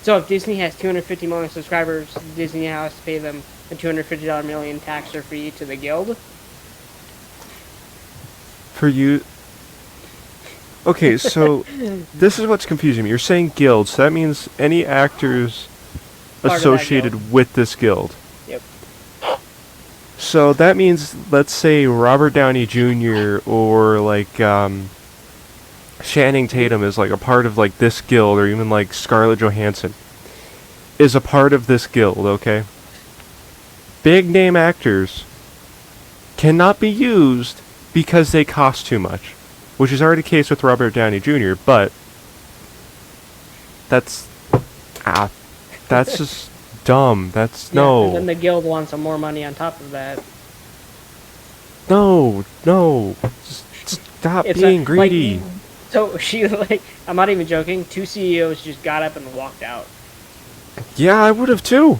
So if Disney has 250 million subscribers, Disney has to pay them a $250 million tax or fee to the guild. For you... Okay, so this is what's confusing me. You're saying guild, so that means any actors associated with this guild. Yep. So that means, let's say Robert Downey Jr. or like Channing Tatum is like a part of like this guild, or even like Scarlett Johansson is a part of this guild, okay? Big name actors cannot be used because they cost too much, which is already the case with Robert Downey Jr., but that's just dumb. That's no. And then the guild wants some more money on top of that. No. Just stop being greedy. So she, like, I'm not even joking, 2 CEOs just got up and walked out. Yeah, I would have too.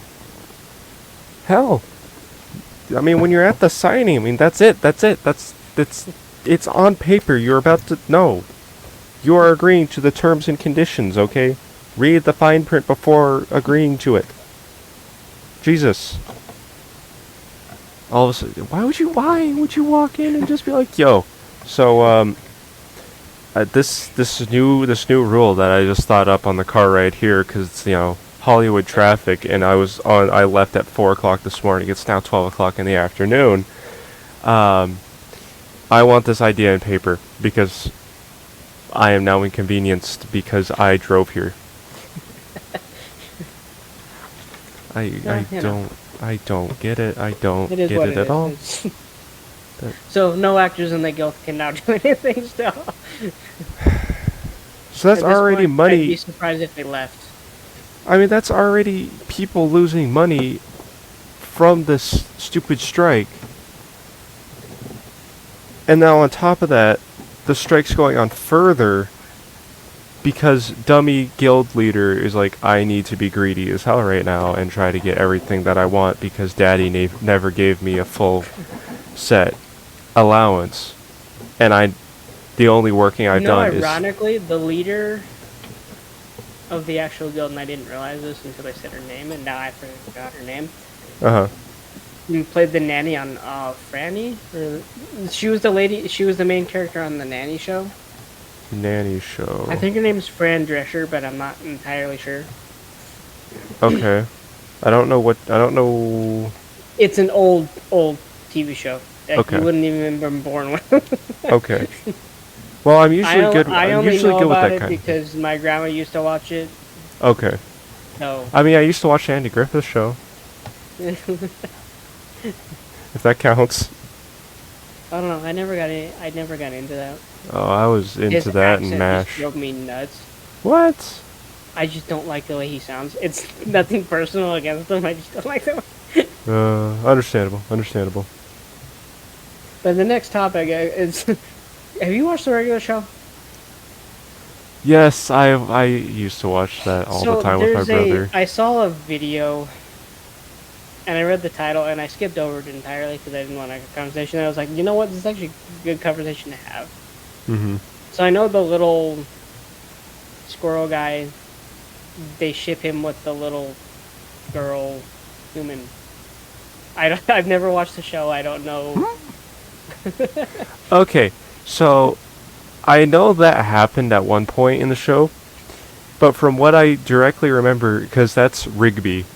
Hell. I mean, when you're at the signing, I mean, that's it. It's on paper. You're about to... No. You are agreeing to the terms and conditions, okay? Read the fine print before agreeing to it. Jesus. All of a sudden, why would you walk in and just be like, yo? So, this new rule that I just thought up on the car ride here, because it's, Hollywood traffic, and I left at 4 o'clock this morning. It's now 12 o'clock in the afternoon. I want this idea in paper, because I am now inconvenienced because I drove here. I don't get it. I don't get it at all. So no actors in the guild can now do anything still. So that's already money. I'd be surprised if they left. I mean, that's already people losing money from this stupid strike. And now on top of that, the strike's going on further because dummy guild leader is like, I need to be greedy as hell right now and try to get everything that I want because daddy never gave me a full set allowance. And the only working I've done is... Ironically, the leader of the actual guild, and I didn't realize this until I said her name, and now I forgot her name. Who played the nanny on Franny? She was the main character on the Nanny show. Nanny show. I think her name's Fran Drescher, but I'm not entirely sure. Okay. I don't know. It's an old TV show. Okay. You wouldn't even been born with. Okay. Well, I'm usually good. I I'm only usually know good with about that it kind. because my grandma used to watch it. Okay. So. I mean, I used to watch the Andy Griffith show. If that counts. I don't know. I never got into that. Oh, I was into His that and accent just MASH. drove me nuts. What? I just don't like the way he sounds. It's nothing personal against him. I just don't like the way. Understandable. Understandable. But the next topic is: have you watched the regular show? Yes, I used to watch that all the time with my brother. I saw a video, and I read the title, and I skipped over it entirely because I didn't want to have a conversation. I was like, you know what? This is actually a good conversation to have. Mm-hmm. So I know the little squirrel guy. They ship him with the little girl human. I've never watched the show. I don't know. Okay, so I know that happened at one point in the show, but from what I directly remember, because that's Rigby,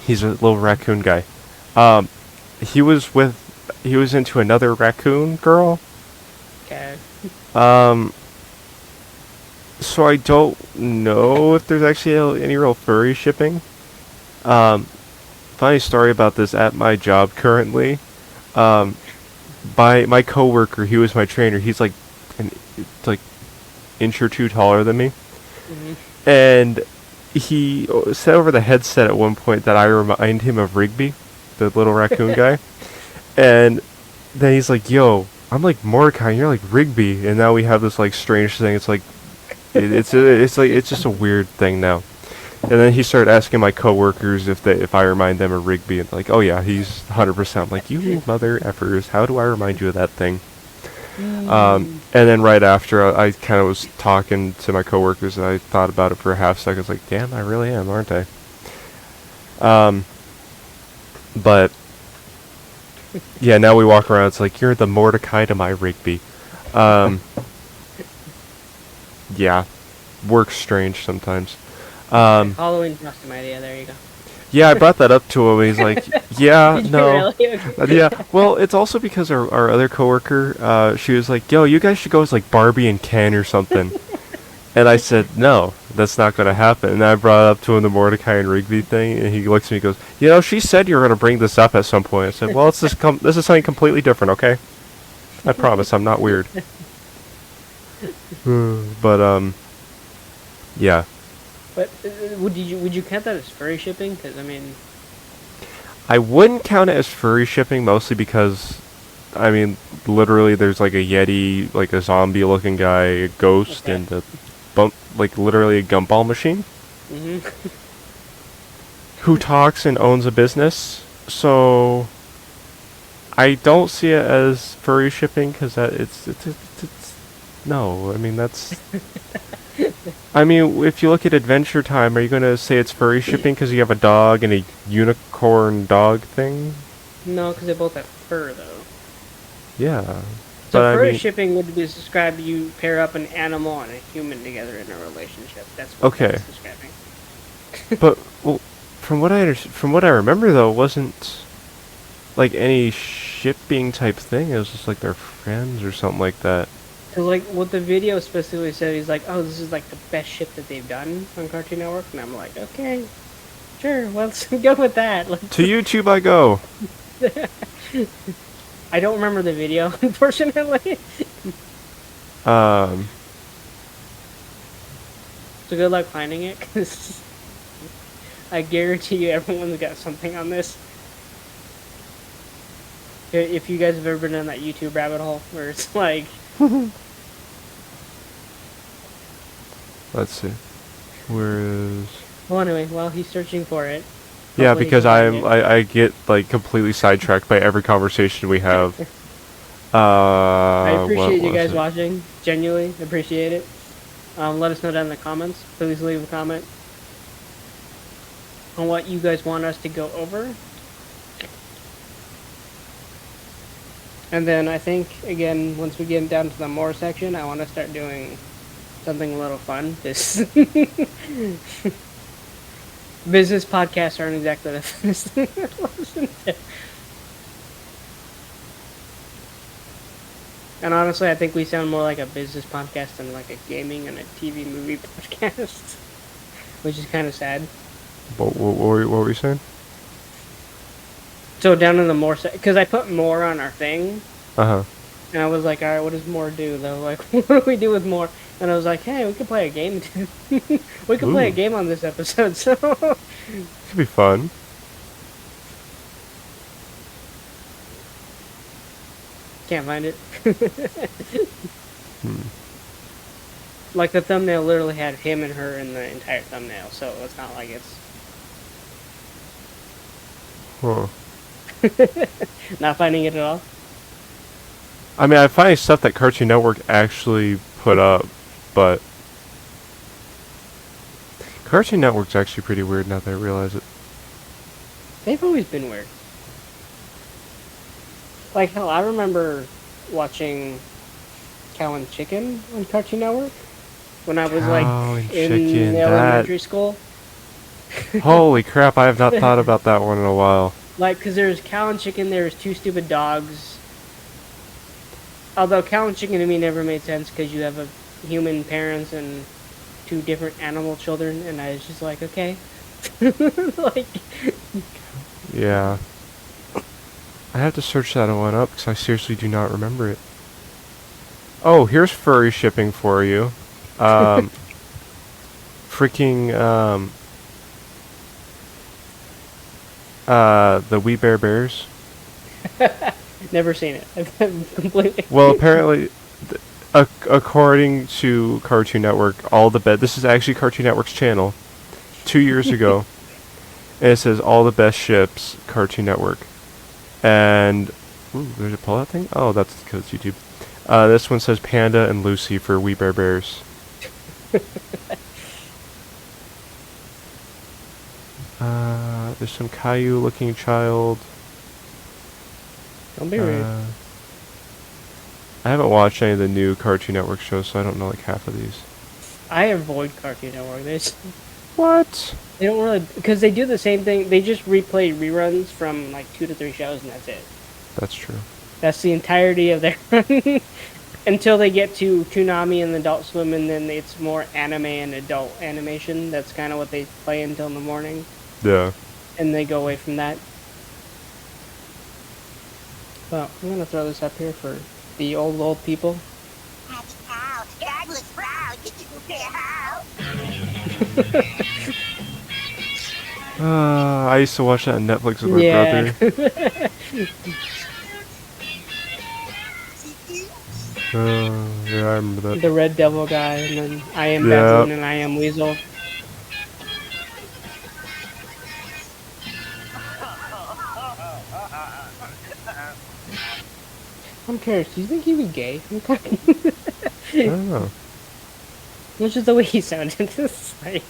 he's a little raccoon guy. He was into another raccoon girl. Okay. So I don't know if there's actually any real furry shipping. Funny story about this at my job currently. By my coworker, he was my trainer. He's like like inch or two taller than me, Mm-hmm. and he said over the headset at one point that I remind him of Rigby, the little raccoon guy. And then he's like, "Yo, I'm like Mordecai, and you're like Rigby," and now we have this like strange thing. It's like it's just a weird thing now. And then he started asking my coworkers if I remind them of Rigby, and like, oh yeah, he's 100%. I'm like, you mother effers, how do I remind you of that thing? And then right after, I kind of was talking to my coworkers, and I thought about it for a half second. I was like, damn, I really am, aren't I? But yeah, now we walk around. It's like you're the Mordecai to my Rigby. Yeah, works strange sometimes. Halloween costume idea. There you go. Yeah, I brought that up to him. He's like, "Yeah, Did you no, really? Okay. yeah." Well, it's also because our other coworker, she was like, "Yo, you guys should go as like Barbie and Ken or something." And I said, "No, that's not going to happen." And I brought up to him the Mordecai and Rigby thing, and he looks at me and goes, "You know, she said you were going to bring this up at some point." I said, "Well, this is something completely different, okay? I promise, I'm not weird." But yeah. But would you count that as furry shipping? Because I mean, I wouldn't count it as furry shipping, mostly because, I mean, literally there's like a yeti, like a zombie-looking guy, a ghost, okay. and like literally a gumball machine Mm-hmm. who talks and owns a business. So I don't see it as furry shipping because it's no. I mean that's. I mean, if you look at Adventure Time, are you going to say it's furry shipping because you have a dog and a unicorn dog thing? No, because they both have fur though. Yeah. So but furry I mean, shipping would be described you pair up an animal and a human together in a relationship. That's what okay. that's describing. But well, from what I remember though, it wasn't like any shipping type thing. It was just like they're friends or something like that. Cause like what the video specifically said, he's like, "Oh, this is like the best ship that they've done on Cartoon Network," and I'm like, "Okay, sure, let's go with that." To YouTube I go. I don't remember the video, unfortunately. Um. So good luck finding it, cause I guarantee you everyone's got something on this. If you guys have ever been in that YouTube rabbit hole where it's like. Let's see. Where is? Well, anyway, while he's searching for it. Yeah, hopefully because he'll find it. I get like completely sidetracked by every conversation we have. I What appreciate you was guys it? watching. Genuinely appreciate it. Let us know down in the comments. Please leave a comment on what you guys want us to go over. And then I think, again, once we get down to the more section, I want to start doing something a little fun. This business podcasts aren't exactly the funnest thing to listen to. And honestly, I think we sound more like a business podcast than like a gaming and a TV movie podcast, which is kind of sad. What were you saying? So down in the more, because I put more on our thing, Uh-huh. and I was like, all right, what does more do? Though, like, what do we do with more? And I was like, hey, we could play a game. We could play a Ooh. game on this episode. So Could be fun. can't find it. Hmm. Like the thumbnail literally had him and her in the entire thumbnail, so it's not like it's Huh. not finding it at all. I mean, I find stuff that Cartoon Network actually put up, but Cartoon Network's actually pretty weird now that I realize it. They've always been weird. Like hell, I remember watching Cow and Chicken on Cartoon Network when I was Cow like and in Chicken, elementary school. Holy crap, I have not thought about that one in a while. Like, cause there's Cow and Chicken, there's Two Stupid Dogs. Although Cow and Chicken to me never made sense because you have a human parents and two different animal children, and I was just like, okay. Like, Yeah. I have to search that one up because I seriously do not remember it. Oh, here's furry shipping for you. Freaking, the We Bare Bears. never seen it. I've completely. Well, apparently, according to Cartoon Network, this is actually Cartoon Network's channel, 2 years ago, and it says all the best ships, Cartoon Network. And, ooh, there's a pull-out thing? Oh, that's because it's YouTube. This one says Panda and Lucy for We Bare Bears. There's some Caillou-looking child. Don't be rude. I haven't watched any of the new Cartoon Network shows, so I don't know like half of these. I avoid Cartoon Network. What? They don't really, because they do the same thing. They just replay reruns from like 2 to 3 shows, and that's it. That's true. That's the entirety of their run. Until they get to Toonami and Adult Swim, and then it's more anime and adult animation. That's kind of what they play until in the morning. Yeah. And they go away from that. Well, I'm going to throw this up here for the old people. God was proud. I used to watch that on Netflix with my brother. Yeah, I remember that. The Red Devil guy, and then I Am Baboon and I Am Weasel. I'm curious, do you think he was gay? I don't know. Which is the way he sounded. It's like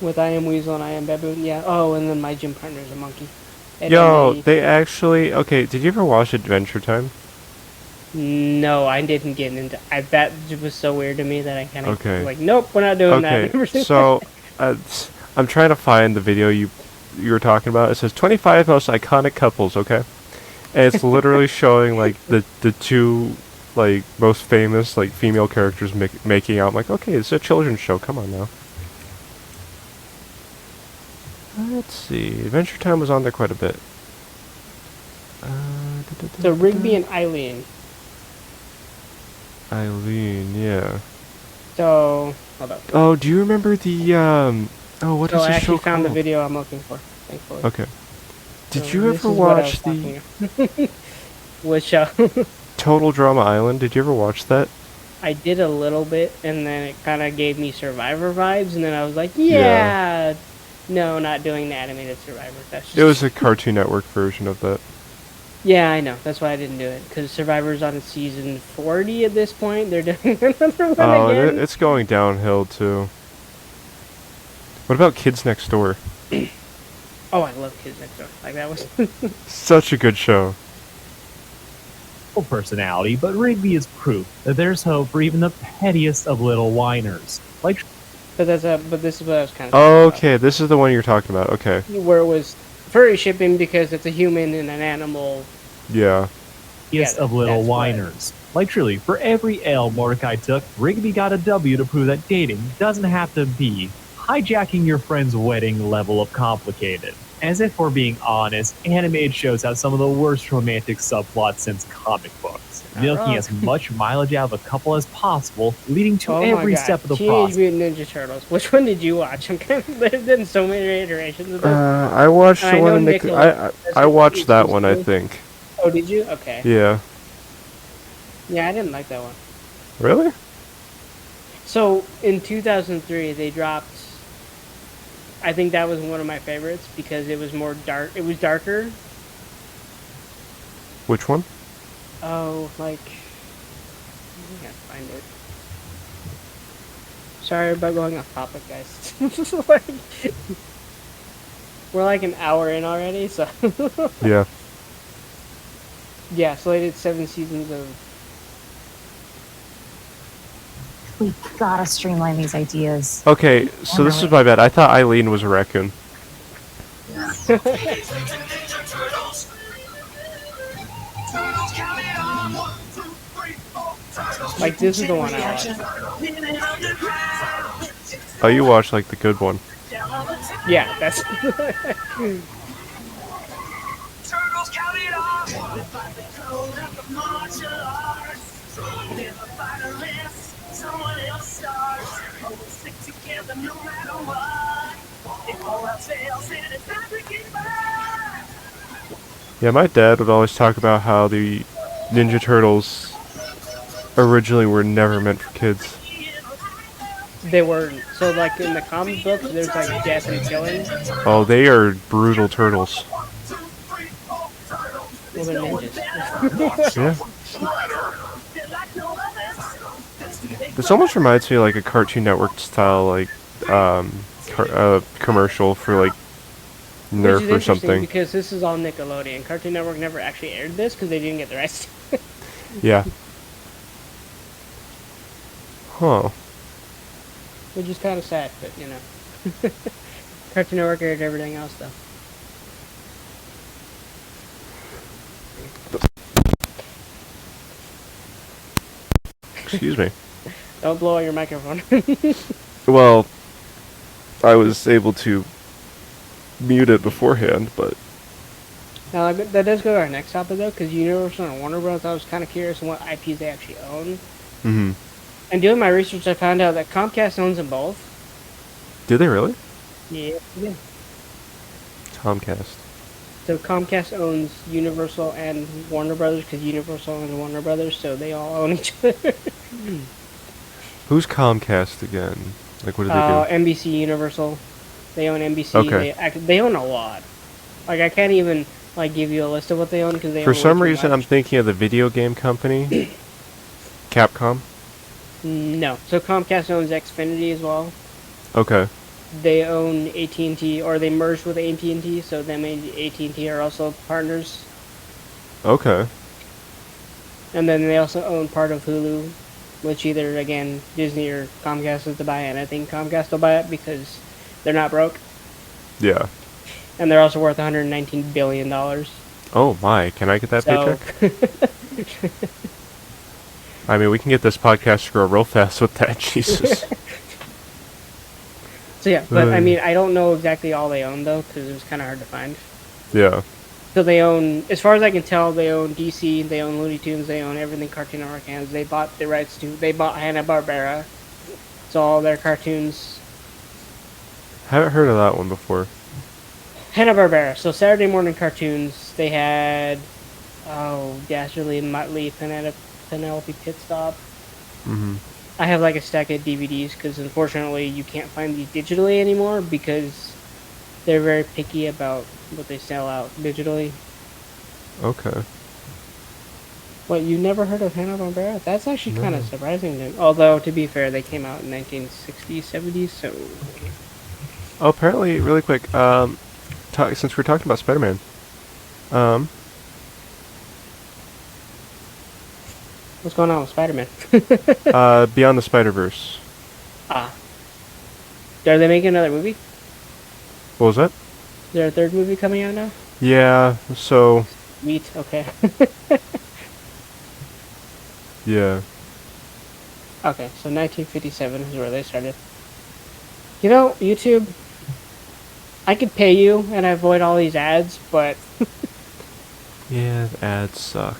with I Am Weasel and I Am Baboon, yeah. Oh, and then my gym partner is a monkey. Yo, they actually... Okay, did you ever watch Adventure Time? No, I didn't get into... that was so weird to me that I kind of... Like, nope, we're not doing that. Okay, so... I'm trying to find the video you were talking about. It says 25 most iconic couples, okay? And it's literally showing, like, the two, like, most famous, like, female characters making out. I'm like, okay, it's a children's show. Come on now. Let's see. Adventure Time was on there quite a bit. So Rigby and Eileen. Eileen, yeah. So, hold up. Oh, do you remember the, oh, what is I the show actually found the called? video I'm looking for, thankfully. Okay. Did So you this ever is what I watch was the talking about. Which show? Total Drama Island? Did you ever watch that? I did a little bit, and then it kind of gave me Survivor vibes, and then I was like, yeah. No, not doing the animated Survivor. That's just... It was a Cartoon Network version of that. Yeah, I know. That's why I didn't do it. Because Survivor's on season 40 at this point. They're doing another one again. It's going downhill, too. What about Kids Next Door? Oh, I love Kids Next Door. Like, that was... Such a good show. Personality, but Rigby is proof that there's hope for even the pettiest of little whiners. Like... But this is what I was kind of Okay, this is the one you're talking about. Okay. Where it was furry shipping because it's a human and an animal. Yeah. Of little whiners. Like truly, for every L Mordecai took, Rigby got a W to prove that dating doesn't have to be hijacking your friend's wedding level of complicated. As if we're being honest, animated shows have some of the worst romantic subplots since comic books, milking wrong. as much mileage out of a couple as possible, leading to Oh every my god, step of the Teenage process. Mutant Ninja Turtles. Which one did you watch? I'm kind of, there's been so many iterations of this. I watched I the one know in I watched that one, I think. Oh, did you? Okay. Yeah. Yeah, I didn't like that one. Really? So, in 2003, they dropped... I think that was one of my favorites because it was more dark. It was darker. Which one? Oh, like... I can't find it. Sorry about going off topic, guys. Like, we're like an hour in already, so... Yeah. Yeah, so they did 7 seasons of... We gotta streamline these ideas. Okay, so this is my bad. I thought Eileen was a raccoon. Like, this is the one I watched. Oh, you watched like the good one. Yeah, that's... Yeah, my dad would always talk about how the Ninja Turtles originally were never meant for kids. They weren't. So, like, in the comic books, there's, like, death and killing. Oh, they are brutal turtles. Well, they're ninjas. Yeah. This almost reminds me of like a Cartoon Network style, like, commercial for, like, Which is Nerf or interesting something. because this is all Nickelodeon. Cartoon Network never actually aired this because they didn't get the rights. Yeah. Huh. Which is kind of sad, but, you know. Cartoon Network aired everything else, though. Excuse me. Don't blow out your microphone. Well, I was able to mute it beforehand, but... Now, that does go to our next topic, though, because Universal and Warner Bros. I was kind of curious on what IPs they actually own. Mm-hmm. And doing my research, I found out that Comcast owns them both. Did they really? Yeah. Comcast. So Comcast owns Universal and Warner Brothers because Universal owns Warner Brothers, so they all own each other. Who's Comcast again? Like, what do they do? NBC Universal. They own NBC. Okay. They own a lot. Like, I can't even like give you a list of what they own because they. For own way some too reason, I'm much. thinking of the video game company. Capcom? No. So Comcast owns Xfinity as well. Okay. They own AT&T, or they merged with AT&T, so them and AT&T are also partners. Okay. And then they also own part of Hulu, which either, again, Disney or Comcast is to buy, and I think Comcast will buy it because they're not broke. Yeah. And they're also worth $119 billion. Oh my, can I get that So, paycheck? I mean, we can get this podcast to grow real fast with that, Jesus. so yeah, but I mean, I don't know exactly all they own, though, because it was kind of hard to find. Yeah. So they own, as far as I can tell, they own DC, they own Looney Tunes, they own everything Cartoon Network has. They bought the rights to, they bought Hanna-Barbera. So all their cartoons. Haven't heard of that one before. Hanna-Barbera. So Saturday morning cartoons, they had, Dastardly and Motley, Penelope Pitstop. Mm-hmm. I have like a stack of DVDs because unfortunately you can't find these digitally anymore because they're very picky about what they sell out digitally. Okay. What, you never heard of Hanna-Barbera? That's actually kind of surprising to me. Although, to be fair, they came out in 1960s, 70s, so... Oh, apparently, really quick, since we're talking about Spider-Man, What's going on with Spider-Man? Beyond the Spider-Verse. Are they making another movie? What was that? Is there a third movie coming out now? Yeah, so... Sweet, okay. Yeah. Okay, so 1957 is where they started. You know, YouTube, I could pay you and avoid all these ads, but Yeah, the ads suck.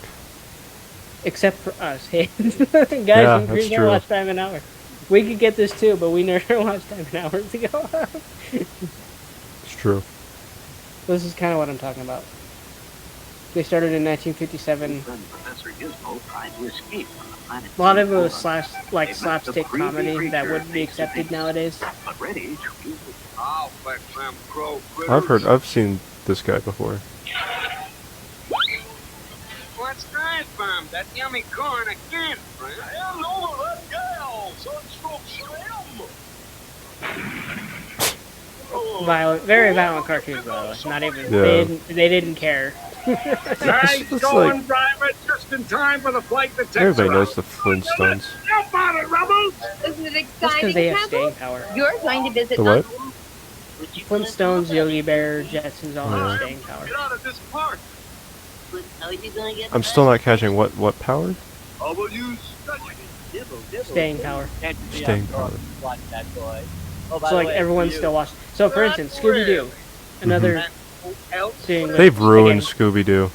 except for us, hey, guys, Yeah, increase that's our true. watch time an hour. We could get this too, but we never watch time an hour ago. It's true. This is kind of what I'm talking about. They started in 1957. A lot of it was slapstick comedy that wouldn't be accepted nowadays. I've seen this guy before. What's that, Mom? That yummy corn again, friend. Hello, that gal. Violent, very violent cartoons, by the way. Not even they didn't care. Nice It's going, like- driver. Just in time for the flight that takes Everybody her knows out. the Flintstones. How about it, Rebels? Isn't it That's because exciting, they have Pebble? staying power. You're going to visit The what? Flintstones, Yogi Bear, Jetsons all have staying power. Get out of this park. I'm still not catching what power? I will use Staying power. Staying power. Watch that boy. So like everyone still watches. So for instance, Scooby-Doo, another thing. that- They've ruined again, Scooby-Doo.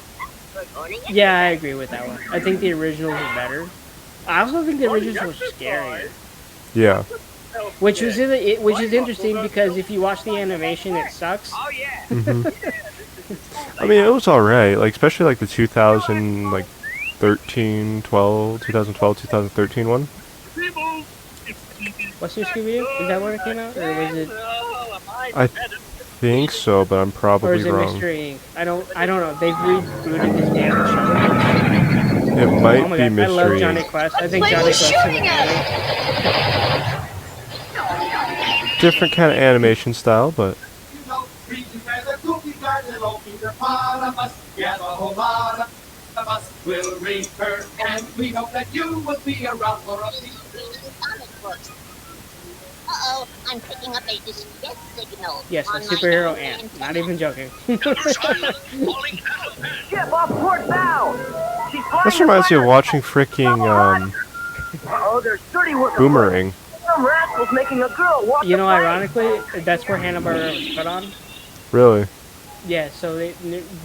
Yeah, I agree with that one. I think the originals were better. I also think the originals were scarier, Yeah. which is interesting because if you watch the animation, it sucks. Oh, yeah. hmm I mean, it was alright. Like, especially like the 2013, 2013 one. What's your Scooby-Doo? Is that where it came out, or was it, I think so, but I'm or probably is it wrong. Mystery Inc? I don't know. They've rebooted this damn show. It might Oh my be god, I love Mystery Johnny Inc. Quest. I think Play Johnny with Quest is shooting better. Different kind of animation style, but We'll return, and we hope that you will be around for us. Uh-oh, I'm picking up a distress signal. Yes, a on my superhero antenna. ant. Not even joking. Ship off port now. She's this reminds me of watching freaking Oh, there's 30 working. Boomerang. Some rascal's making a girl walk. You know, ironically, that's where Hanna-Barbera was put on. Really? Yeah, so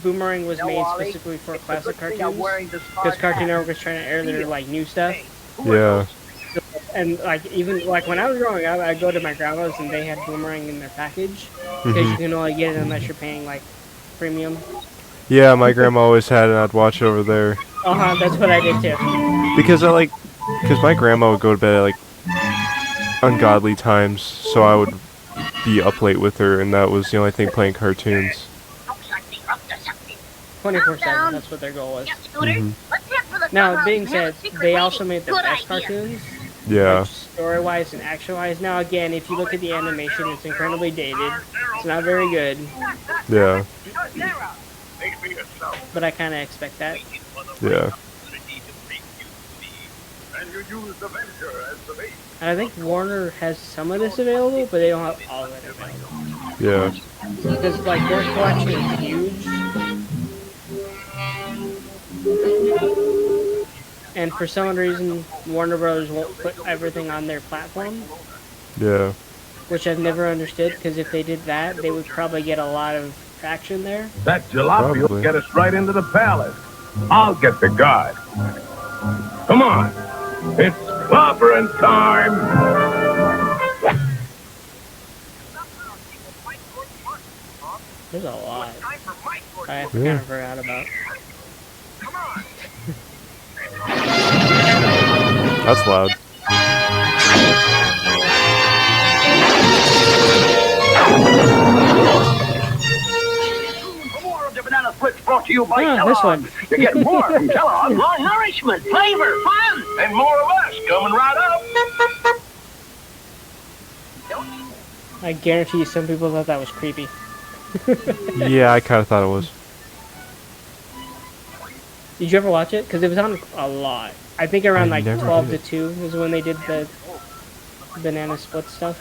Boomerang was made specifically for classic cartoons, because Cartoon Network was trying to air their like new stuff. Yeah. And like even like when I was growing up, I'd go to my grandma's and they had Boomerang in their package, because you can only get it unless you're paying like premium. Yeah, my grandma always had it. I'd watch it over there That's what I did too. because my grandma would go to bed at like ungodly times, so I would be up late with her, and that was the only thing playing cartoons. 24/7. That's what their goal was. Mhm. Now, being said, they also made the best cartoons. Yeah. Like, story-wise and action-wise. Now, again, if you look at the animation, it's incredibly dated. It's not very good, Yeah. but I kind of expect that. Yeah. And I think Warner has some of this available, but they don't have all of it available. Yeah. Because, like, their collection is huge. And for some reason, Warner Brothers won't put everything on their platform, Yeah. which I've never understood, because if they did that, they would probably get a lot of traction there. That jalopy will Probably. get us right into the palace. I'll get the guard. Come on. It's clobbering time. There's a lot. I Yeah. kind of forgot about. That's loud. More of the banana splits brought to you by Ah, Kellogg's. this one. You get more from Kellogg's. More nourishment, flavor, fun, and more of us coming right up. I guarantee you some people thought that was creepy. Yeah, I kind of thought it was. Did you ever watch it? Because it was on a lot. I think around I like never 12 did. to 2 is when they did the banana split stuff.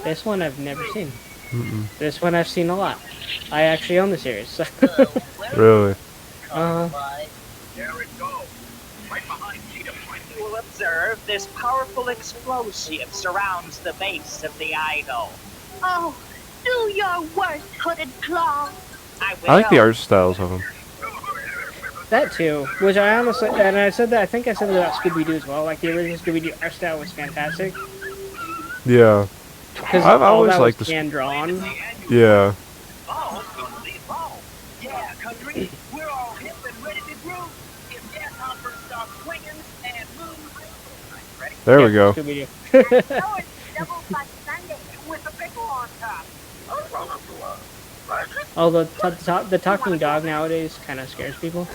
This one I've never seen. Mm-mm. This one I've seen a lot. I actually own the series. So. Really? uh, There it goes. Right behind Cheetah Point. observe, this powerful explosive surrounds the base of the idol. Oh, do your worst, hooded claw. I I like the will. art styles of them. That too, which I honestly, and I said that, I think I said that about Scooby-Doo as well. Like the original Scooby-Doo art style was fantastic Yeah. because I've all always that liked was the hand drawn. Yeah. Yeah, country, we're all hip and ready to groove. If Gas Hopper starts swinging and moves. Ready? There we go. Scooby-Doo. Oh, it's double Black Sunday. With a pickle on top. Although the talking dog nowadays kind of scares people.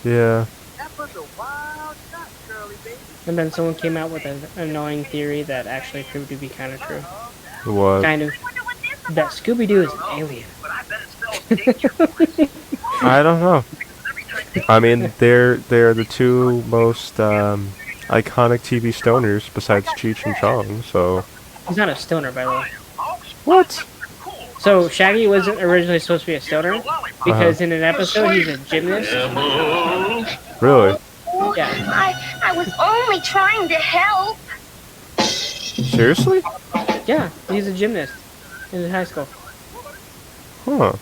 Yeah. That was a wild shot, Curly baby. And then someone came out with an annoying theory that actually proved to be kind of true. What? Kind of. That Scooby-Doo is an alien. I don't know. I mean, they're the two most iconic TV stoners besides Cheech and Chong. So. He's not a stoner, by the way. What? So Shaggy wasn't originally supposed to be a stoner because in an episode he's a gymnast. Really? Yeah. I was only trying to help. Seriously? Yeah, he's a gymnast in high school. Huh.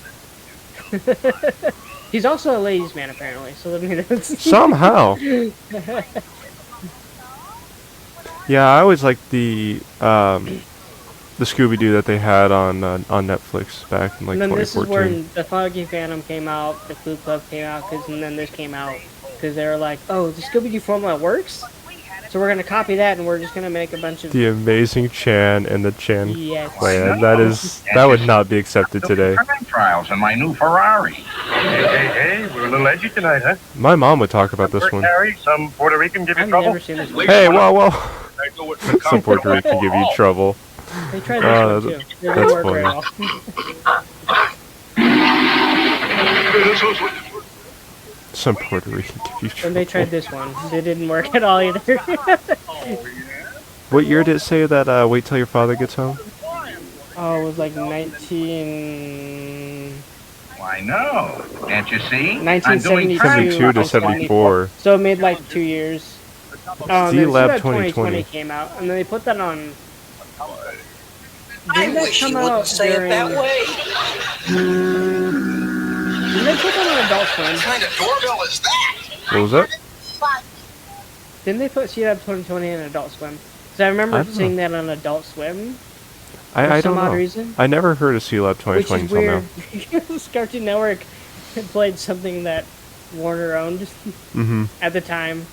He's also a ladies' man apparently. So I mean, that's Somehow. Yeah, I always liked the Scooby-Doo that they had on Netflix back in like and then 2014. this is where the Foggy Phantom came out, the Clue Club came out, and then this came out because they were like, oh, the Scooby-Doo formula works, so we're gonna copy that and we're just gonna make a bunch of The Amazing Chan and the Chan Yes. Clan. That would not be accepted today. Time trials in my new Ferrari. Hey, we're a little edgy tonight, huh? My mom would talk about this one. Harry, some Puerto Rican give you I've trouble? never seen this. Hey, whoa. Some Puerto Rican give you trouble. They tried this one too. It didn't that's work very funny. well. Some Puerto Rican give you trouble. And they tried this one. It didn't work at all either. What year did it say that Wait Till Your Father Gets Home? Oh, it was like 19... Why, no. Can't you see? 1972 72 to 74. So it made like 2 years. Oh, D-Lab Lab 2020 came out, and then they put that on... I wish you wouldn't say it that way. Didn't they put that on Adult Swim? What kind of doorbell is that? What was that? Didn't they put C-Lab 2020 on Adult Swim? Because I remember I don't seeing that on Adult Swim. I For don't some odd know. reason. I never heard of C-Lab 2020 Which is until now. weird, because Cartoon Network played something that Warner owned Mm-hmm. at the time.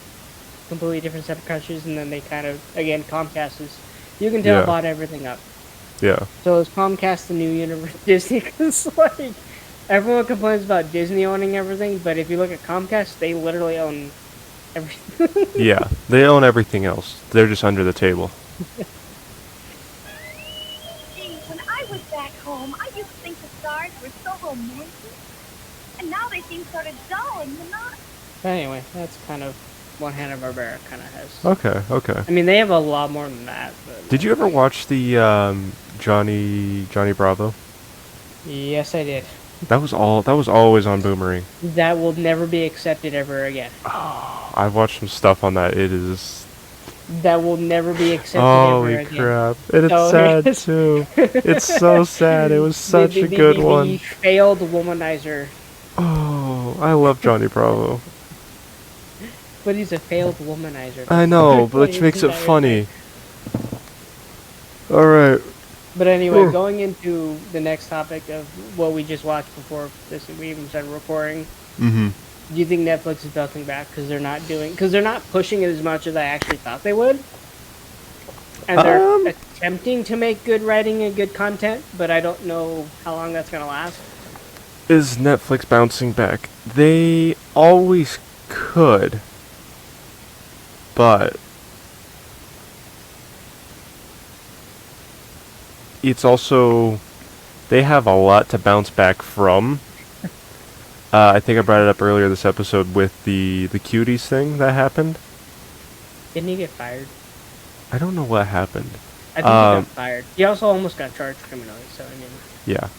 Completely different set of countries, and then they kind of, again, Comcast is, you can tell, Yeah. bought everything up. Yeah. So is Comcast the new universe Disney? Because, like, everyone complains about Disney owning everything, but if you look at Comcast, they literally own everything. Yeah. They own everything else. They're just under the table. Gee, when I was back home, I used to think the stars were so romantic. And now they seem sort of dull and monotonous. But anyway, that's kind of what Hanna-Barbera kind of has. Okay. I mean, they have a lot more than that. But Did you ever watch the Johnny Bravo? yes, I did. That was always on Boomerang. That will never be accepted ever again. I've watched some stuff on that. It is. That will never be accepted Holy ever again. crap! And it's So sad here's- too. It's so sad. It was such a good The one. failed womanizer. Oh, I love Johnny Bravo. But he's a failed womanizer. I know, but which He's makes it not funny. All right. But anyway, Ooh. going into the next topic of what we just watched before we even started recording. Mm-hmm. Do you think Netflix is bouncing back because they're not pushing it as much as I actually thought they would? And they're attempting to make good writing and good content, but I don't know how long that's gonna last. Is Netflix bouncing back? They always could, but it's also they have a lot to bounce back from. I think I brought it up earlier this episode with the cuties thing that happened. Didn't he get fired? I don't know what happened. I think he got fired. He also almost got charged criminally, so I mean... Yeah.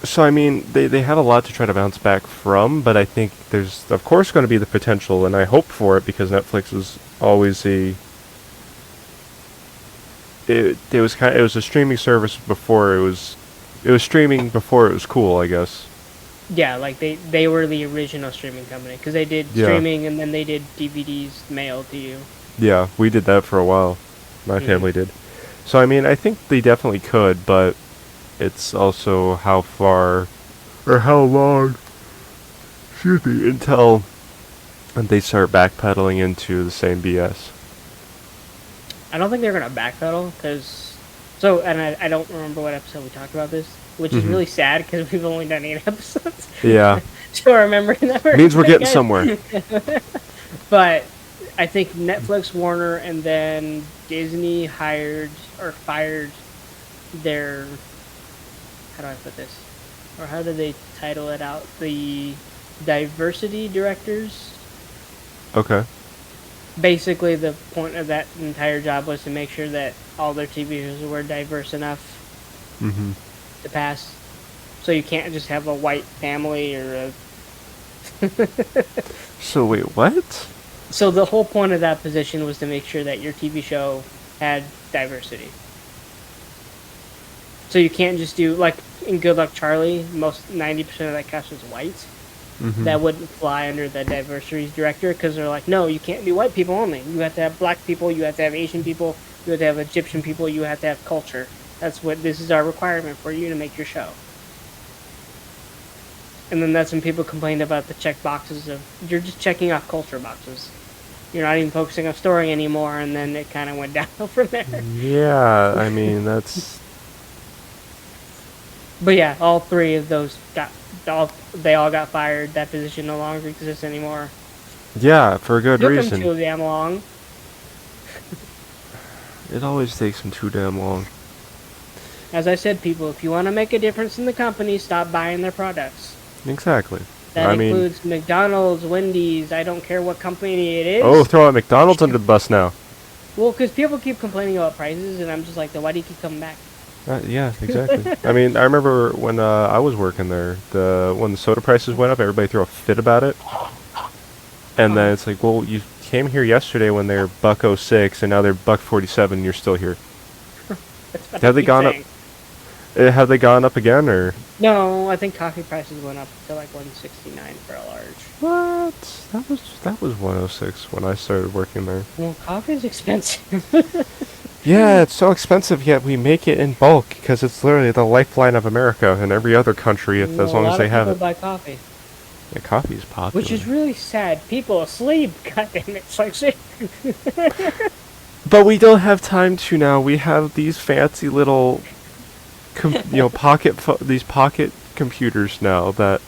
So I mean, they have a lot to try to bounce back from, but I think there's of course going to be the potential, and I hope for it because Netflix is always it was a streaming service before it was streaming before it was cool, I guess. Yeah, like they were the original streaming company because they did streaming and then they did DVDs mailed to you. Yeah, we did that for a while. My family did. So I mean, I think they definitely could, but it's also how far or how long, excuse me, until they start backpedaling into the same BS. I don't think they're gonna backpedal because. So, and I don't remember what episode we talked about this, which is really sad because we've only done 8 episodes. Yeah. So our memory never means we're getting somewhere. But I think Netflix, Warner, and then Disney hired or fired their. How do I put this? Or how do they title it out? The diversity directors. Okay. Basically, the point of that entire job was to make sure that all their TV shows were diverse enough to pass. So you can't just have a white family or a... So wait, what? So the whole point of that position was to make sure that your TV show had diversity. So you can't just do, like, in Good Luck Charlie, 90% of that cast was white. That wouldn't fly under the diversity director because they're like, no, you can't do white people only. You have to have black people, you have to have Asian people, you have to have Egyptian people, you have to have culture. This is our requirement for you to make your show. And then that's when people complained about the check boxes of, you're just checking off culture boxes. You're not even focusing on story anymore, and then it kind of went downhill from there. Yeah, I mean, that's... But yeah, all three of those they all got fired. That position no longer exists anymore. Yeah, for a good reason. Took them too damn long. It always takes them too damn long. As I said, people, if you want to make a difference in the company, stop buying their products. Exactly. That includes McDonald's, Wendy's, I don't care what company it is. Oh, throw out McDonald's under the bus now. Well, because people keep complaining about prices, and I'm just like, then why do you keep coming back? Yeah, exactly. I mean, I remember when I was working there, when the soda prices went up, everybody threw a fit about it. And then it's like, well, you came here yesterday when they're $1.06, and now they're $1.47, and you're still here. Have they gone up? Have they gone up again, or? No, I think coffee prices went up to like $1.69 for a large. What? That was $1.06 when I started working there. Well, coffee's expensive. Yeah, it's so expensive, yet we make it in bulk because it's literally the lifeline of America and every other country, as long as they have it. Buy coffee. Yeah, coffee's popular. Which is really sad. People asleep. God damn it! It's like shit. But we don't have time to now. We have these fancy little, these pocket computers now that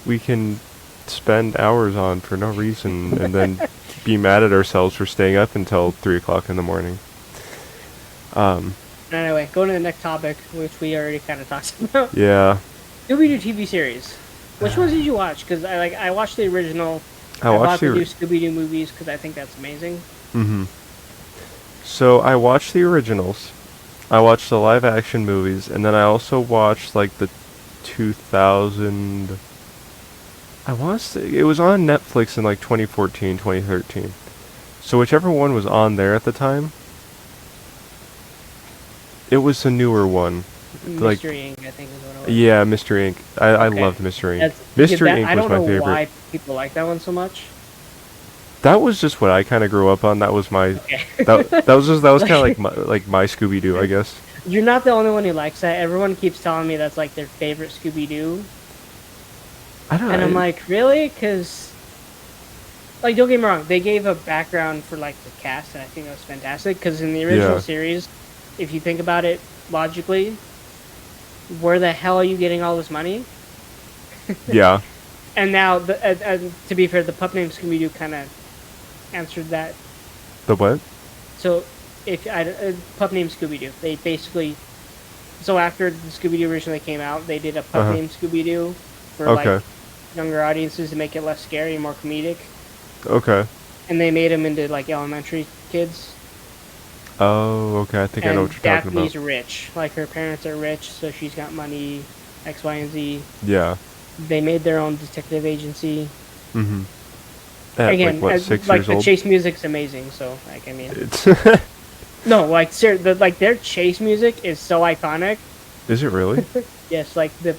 we can spend hours on for no reason, and then be mad at ourselves for staying up until 3 o'clock in the morning. Anyway, going to the next topic, which we already kind of talked about. Yeah. Scooby-Doo TV series. Which ones did you watch? Because I watched the original. I watched the new Scooby-Doo movies because I think that's amazing. So I watched the originals. I watched the live-action movies, and then I also watched like the 2000. I want to say it was on Netflix in like 2014, 2013. So whichever one was on there at the time, it was a newer one. Mystery Inc. I think is what it was. Yeah, Mystery Inc. I loved Mystery Inc. Mystery Inc. was my favorite. I don't know why people like that one so much. That was just what I kind of grew up on. That was my. Okay. that was kind of like my Scooby-Doo, I guess. You're not the only one who likes that. Everyone keeps telling me that's like their favorite Scooby-Doo. I'm like, really? Because, like, don't get me wrong, they gave a background for, like, the cast, and I think that was fantastic, because in the original series, if you think about it logically, where the hell are you getting all this money? Yeah. And now, to be fair, the pup named Scooby-Doo kind of answered that. The what? So, pup named Scooby-Doo, they basically, so after the Scooby-Doo originally came out, they did a pup named Scooby-Doo for, like, younger audiences to make it less scary, more comedic. Okay. And they made them into like elementary kids. Oh, okay. I think I know what you're talking about. Daphne's rich. Like her parents are rich, so she's got money. X, Y, and Z. Yeah. They made their own detective agency. Mm-hmm. At, Again, like, what, 6 like years the old? chase music's amazing. So, like, I mean, It's no, like, like their chase music is so iconic. Is it really? Yes, like the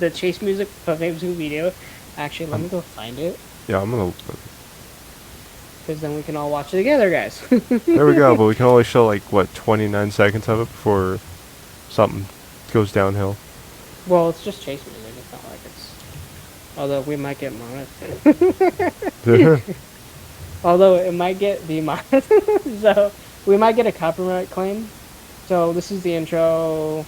the chase music, Pup Named Scooby-Doo. Actually, let me go find it, Yeah, I'm gonna. because then we can all watch it together, guys. There we go. But we can only show like what 29 seconds of it before something goes downhill. Well, it's just chase music. It's not like it's. Although we might get monetized. Although it might get demonetized. So we might get a copyright claim. So this is the intro.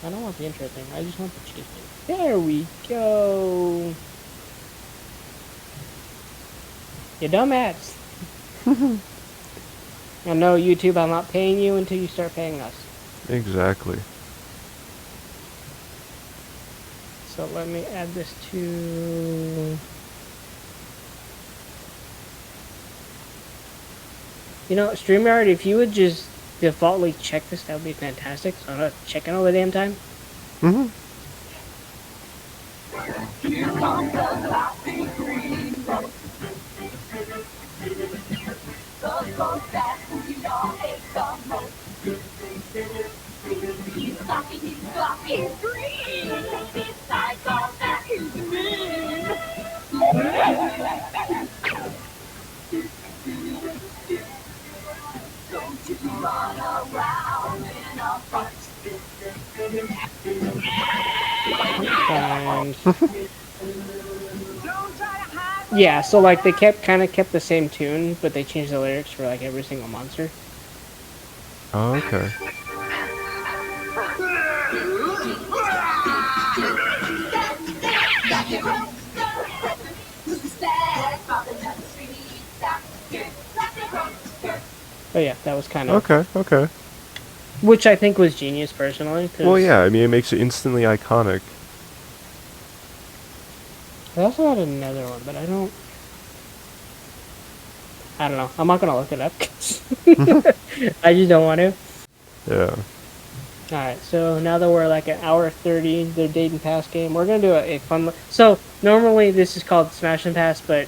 I don't want the intro thing. I just want the chase music. There we go. You dumbass. I know, YouTube, I'm not paying you until you start paying us. Exactly. So let me add this to... You know, StreamYard, if you would just defaultly check this, that would be fantastic. So I'm not checking all the damn time. Mm-hmm. Here comes the laughing green. The ghost that we all hate the most. He's blocking green. Besides all that he's mean. Don't you run around in a bunch. Yeah, so like they kind of kept the same tune, but they changed the lyrics for like every single monster. Oh, okay. Oh yeah, that was kind of... Okay, okay. Which I think was genius, personally. Well, yeah, I mean, it makes it instantly iconic. I also had another one, but I don't know. I'm not gonna look it up. I just don't want to. Yeah. Alright, so now that we're like an hour 30, the date and pass game, we're gonna do a fun... So, normally this is called Smash and Pass, but...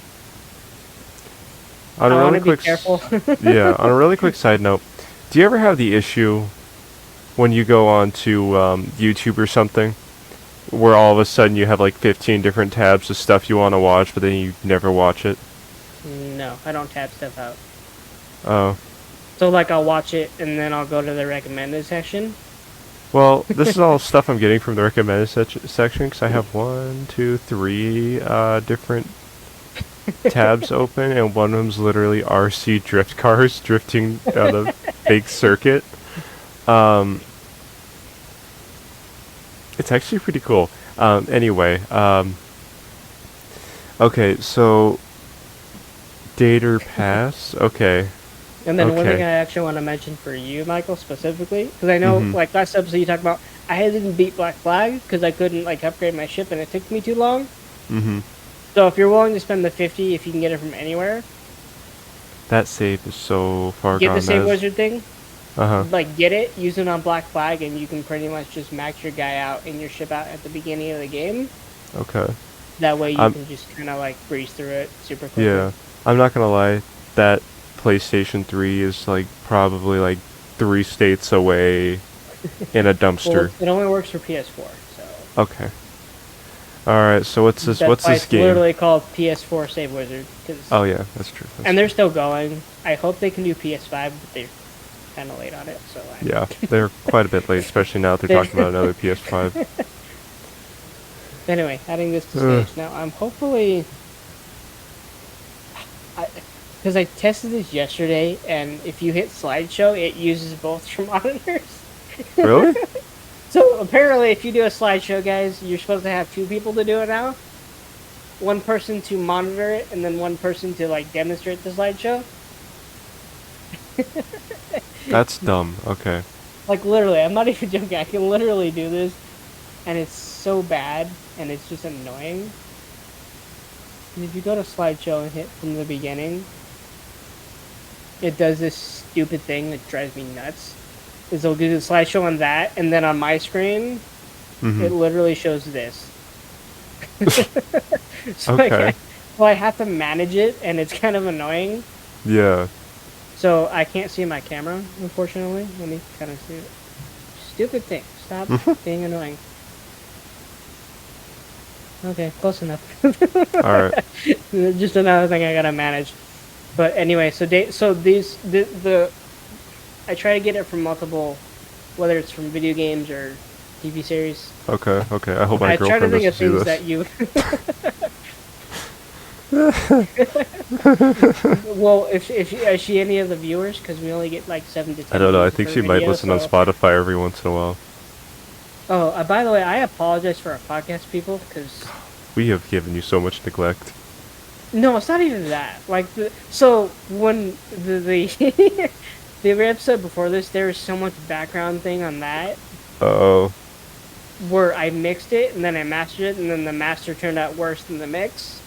On a really quick... be careful. Yeah, on a really quick side note, do you ever have the issue when you go on to YouTube or something, where all of a sudden you have like 15 different tabs of stuff you want to watch, but then you never watch it? No, I don't tab stuff out. Oh. So like I'll watch it and then I'll go to the recommended section. Well, this is all stuff I'm getting from the recommended section, because I have 1, 2, 3 different tabs open, and one of them's literally RC drift cars drifting down a big circuit. It's actually pretty cool. Anyway, okay, so Dater Pass, okay. And then one thing I actually want to mention for you, Michael, specifically, because I know, like last episode you talked about, I didn't beat Black Flag because I couldn't like upgrade my ship and it took me too long. Mm-hmm. So if you're willing to spend the 50, if you can get it from anywhere, that save is so far get gone. the Savewizard thing. Like get it, use it on Black Flag, and you can pretty much just max your guy out and your ship out at the beginning of the game. Okay. That way you can just kind of like breeze through it super quickly. Yeah, I'm not gonna lie, that PlayStation 3 is like probably like 3 states away in a dumpster. Well, it only works for PS4, so. Okay. Alright, so what's this game? It's literally called PS4 Savewizard. Oh yeah, that's true. And they're still going. I hope they can do PS5, but they're kind of late on it, so. Yeah, they're quite a bit late, especially now that they're talking about another PS5. Anyway, adding this to stage. Now, I'm hopefully... Because I tested this yesterday, and if you hit slideshow, it uses both your monitors. Really? So, apparently, if you do a slideshow, guys, you're supposed to have 2 people to do it now. One person to monitor it, and then one person to, like, demonstrate the slideshow. That's dumb. Okay. Like, literally, I'm not even joking. I can literally do this, and it's so bad, and it's just annoying. And if you go to slideshow and hit from the beginning, it does this stupid thing that drives me nuts. Is it'll do the slideshow on that, and then on my screen, It literally shows this. So Okay. I have to manage it, and it's kind of annoying. Yeah. So I can't see my camera, unfortunately. Let me kind of see it. Stupid thing. Stop being annoying. Okay, close enough. All right. Just another thing I gotta manage. But anyway, so I try to get it from multiple, whether it's from video games or TV series. Okay. I hope my I try to girlfriend think doesn't of see things this. that you. Well, if is she any of the viewers? Because we only get like 7 to 10. I don't know. I views think per she might video, listen on so- Spotify every once in a while. Oh, by the way, I apologize for our podcast people because We have given you so much neglect. no, it's not even that. Like, so when the the episode before this, there was so much background thing on that Oh. where I mixed it and then I mastered it, and then the master turned out worse than the mix.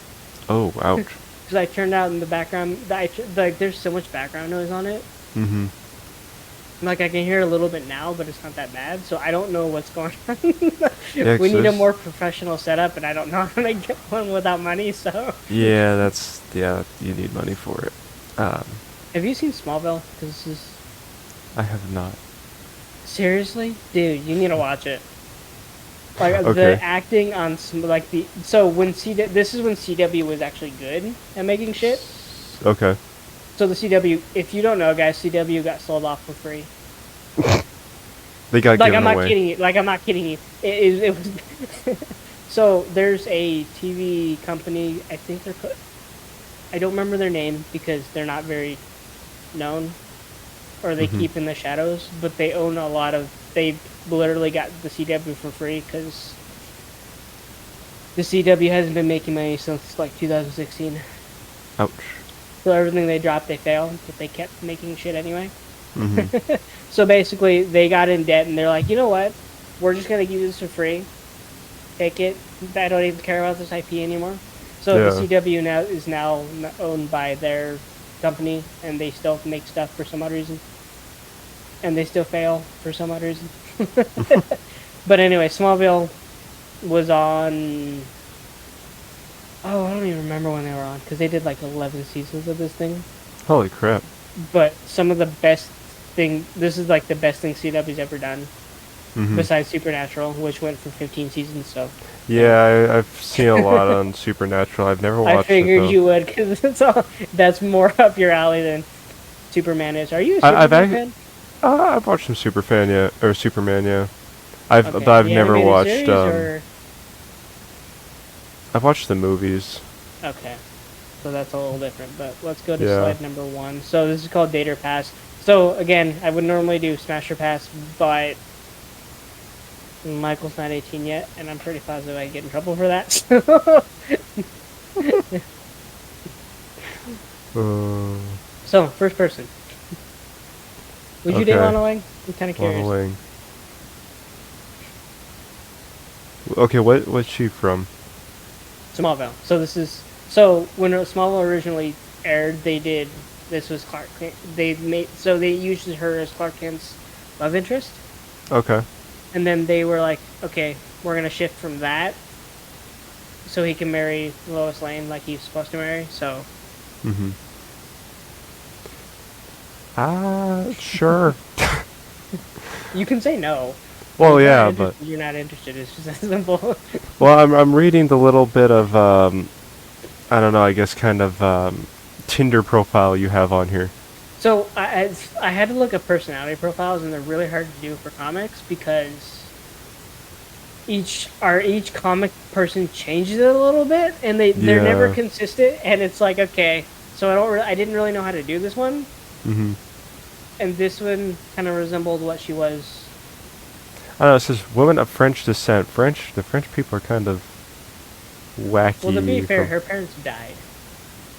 Oh, ouch. Because I turned out in the background, like there's so much background noise on it. Mm-hmm. Like I can hear a little bit now, but it's not that bad. So I don't know what's going on. Yeah, We need a there's- more professional setup, and I don't know how to get one without money. So Yeah, you need money for it. have you seen Smallville? Because this is I have not. seriously, dude, you need to watch it. Like Okay. the acting on this is when CW was actually good at making shit. Okay. So the CW, if you don't know, guys, CW got sold off for free. They got Like given I'm not away. kidding you. Like I'm not kidding you. It was. So there's a TV company. I think they're. I don't remember their name because they're not very known, or they keep in the shadows. But they own a lot of. They literally got the CW for free because the CW hasn't been making money since like 2016. Ouch. So everything they dropped, they failed, but they kept making shit anyway. Mm-hmm. So basically, they got in debt, and they're like, you know what? We're just gonna give you this for free. Take it. I don't even care about this IP anymore. So the CW now is now owned by their company, and they still make stuff for some odd reason, and they still fail for some odd reason. But anyway, Smallville was on. Oh, I don't even remember when they were on because they did like 11 seasons of this thing. Holy crap. But some of the best thing. This is like the best thing CW's ever done. Besides Supernatural, which went for 15 seasons, so... Yeah, I've seen a lot on Supernatural. I've never watched it, I figured though. you would, because that's more up your alley than Superman is. Are you a Superman fan? I've watched some Superman, yeah. But Okay. I've The never animated watched, series, or- I've watched the movies. Okay. So that's a little different, but let's go to Yeah. slide number 1. So this is called Date or Pass. So, again, I would normally do Smash or Pass, but... Michael's not 18 yet, and I'm pretty positive I get in trouble for that. So, first person. Would you date Okay. Lana Lang? I'm kind of curious. Lana Lang. Okay, what's she from? Smallville. When Smallville originally aired, this was Clark Kent. They used her as Clark Kent's love interest. Okay. And then they were like, okay, we're going to shift from that so he can marry Lois Lane like he's supposed to marry, so... Mm-hmm. Sure. You can say no. Well, If you're yeah, not but... interested, You're not interested, it's just that simple. Well, I'm reading the little bit of, I don't know, I guess kind of, Tinder profile you have on here. So, I had to look at personality profiles, and they're really hard to do for comics, because each comic person changes it a little bit, and they're never Yeah. consistent, and it's like, okay, so I didn't really know how to do this one, Mm-hmm. and this one kind of resembled what she was. I don't know, it says woman of French descent. The French people are kind of wacky. Well, to be fair, from- her parents died.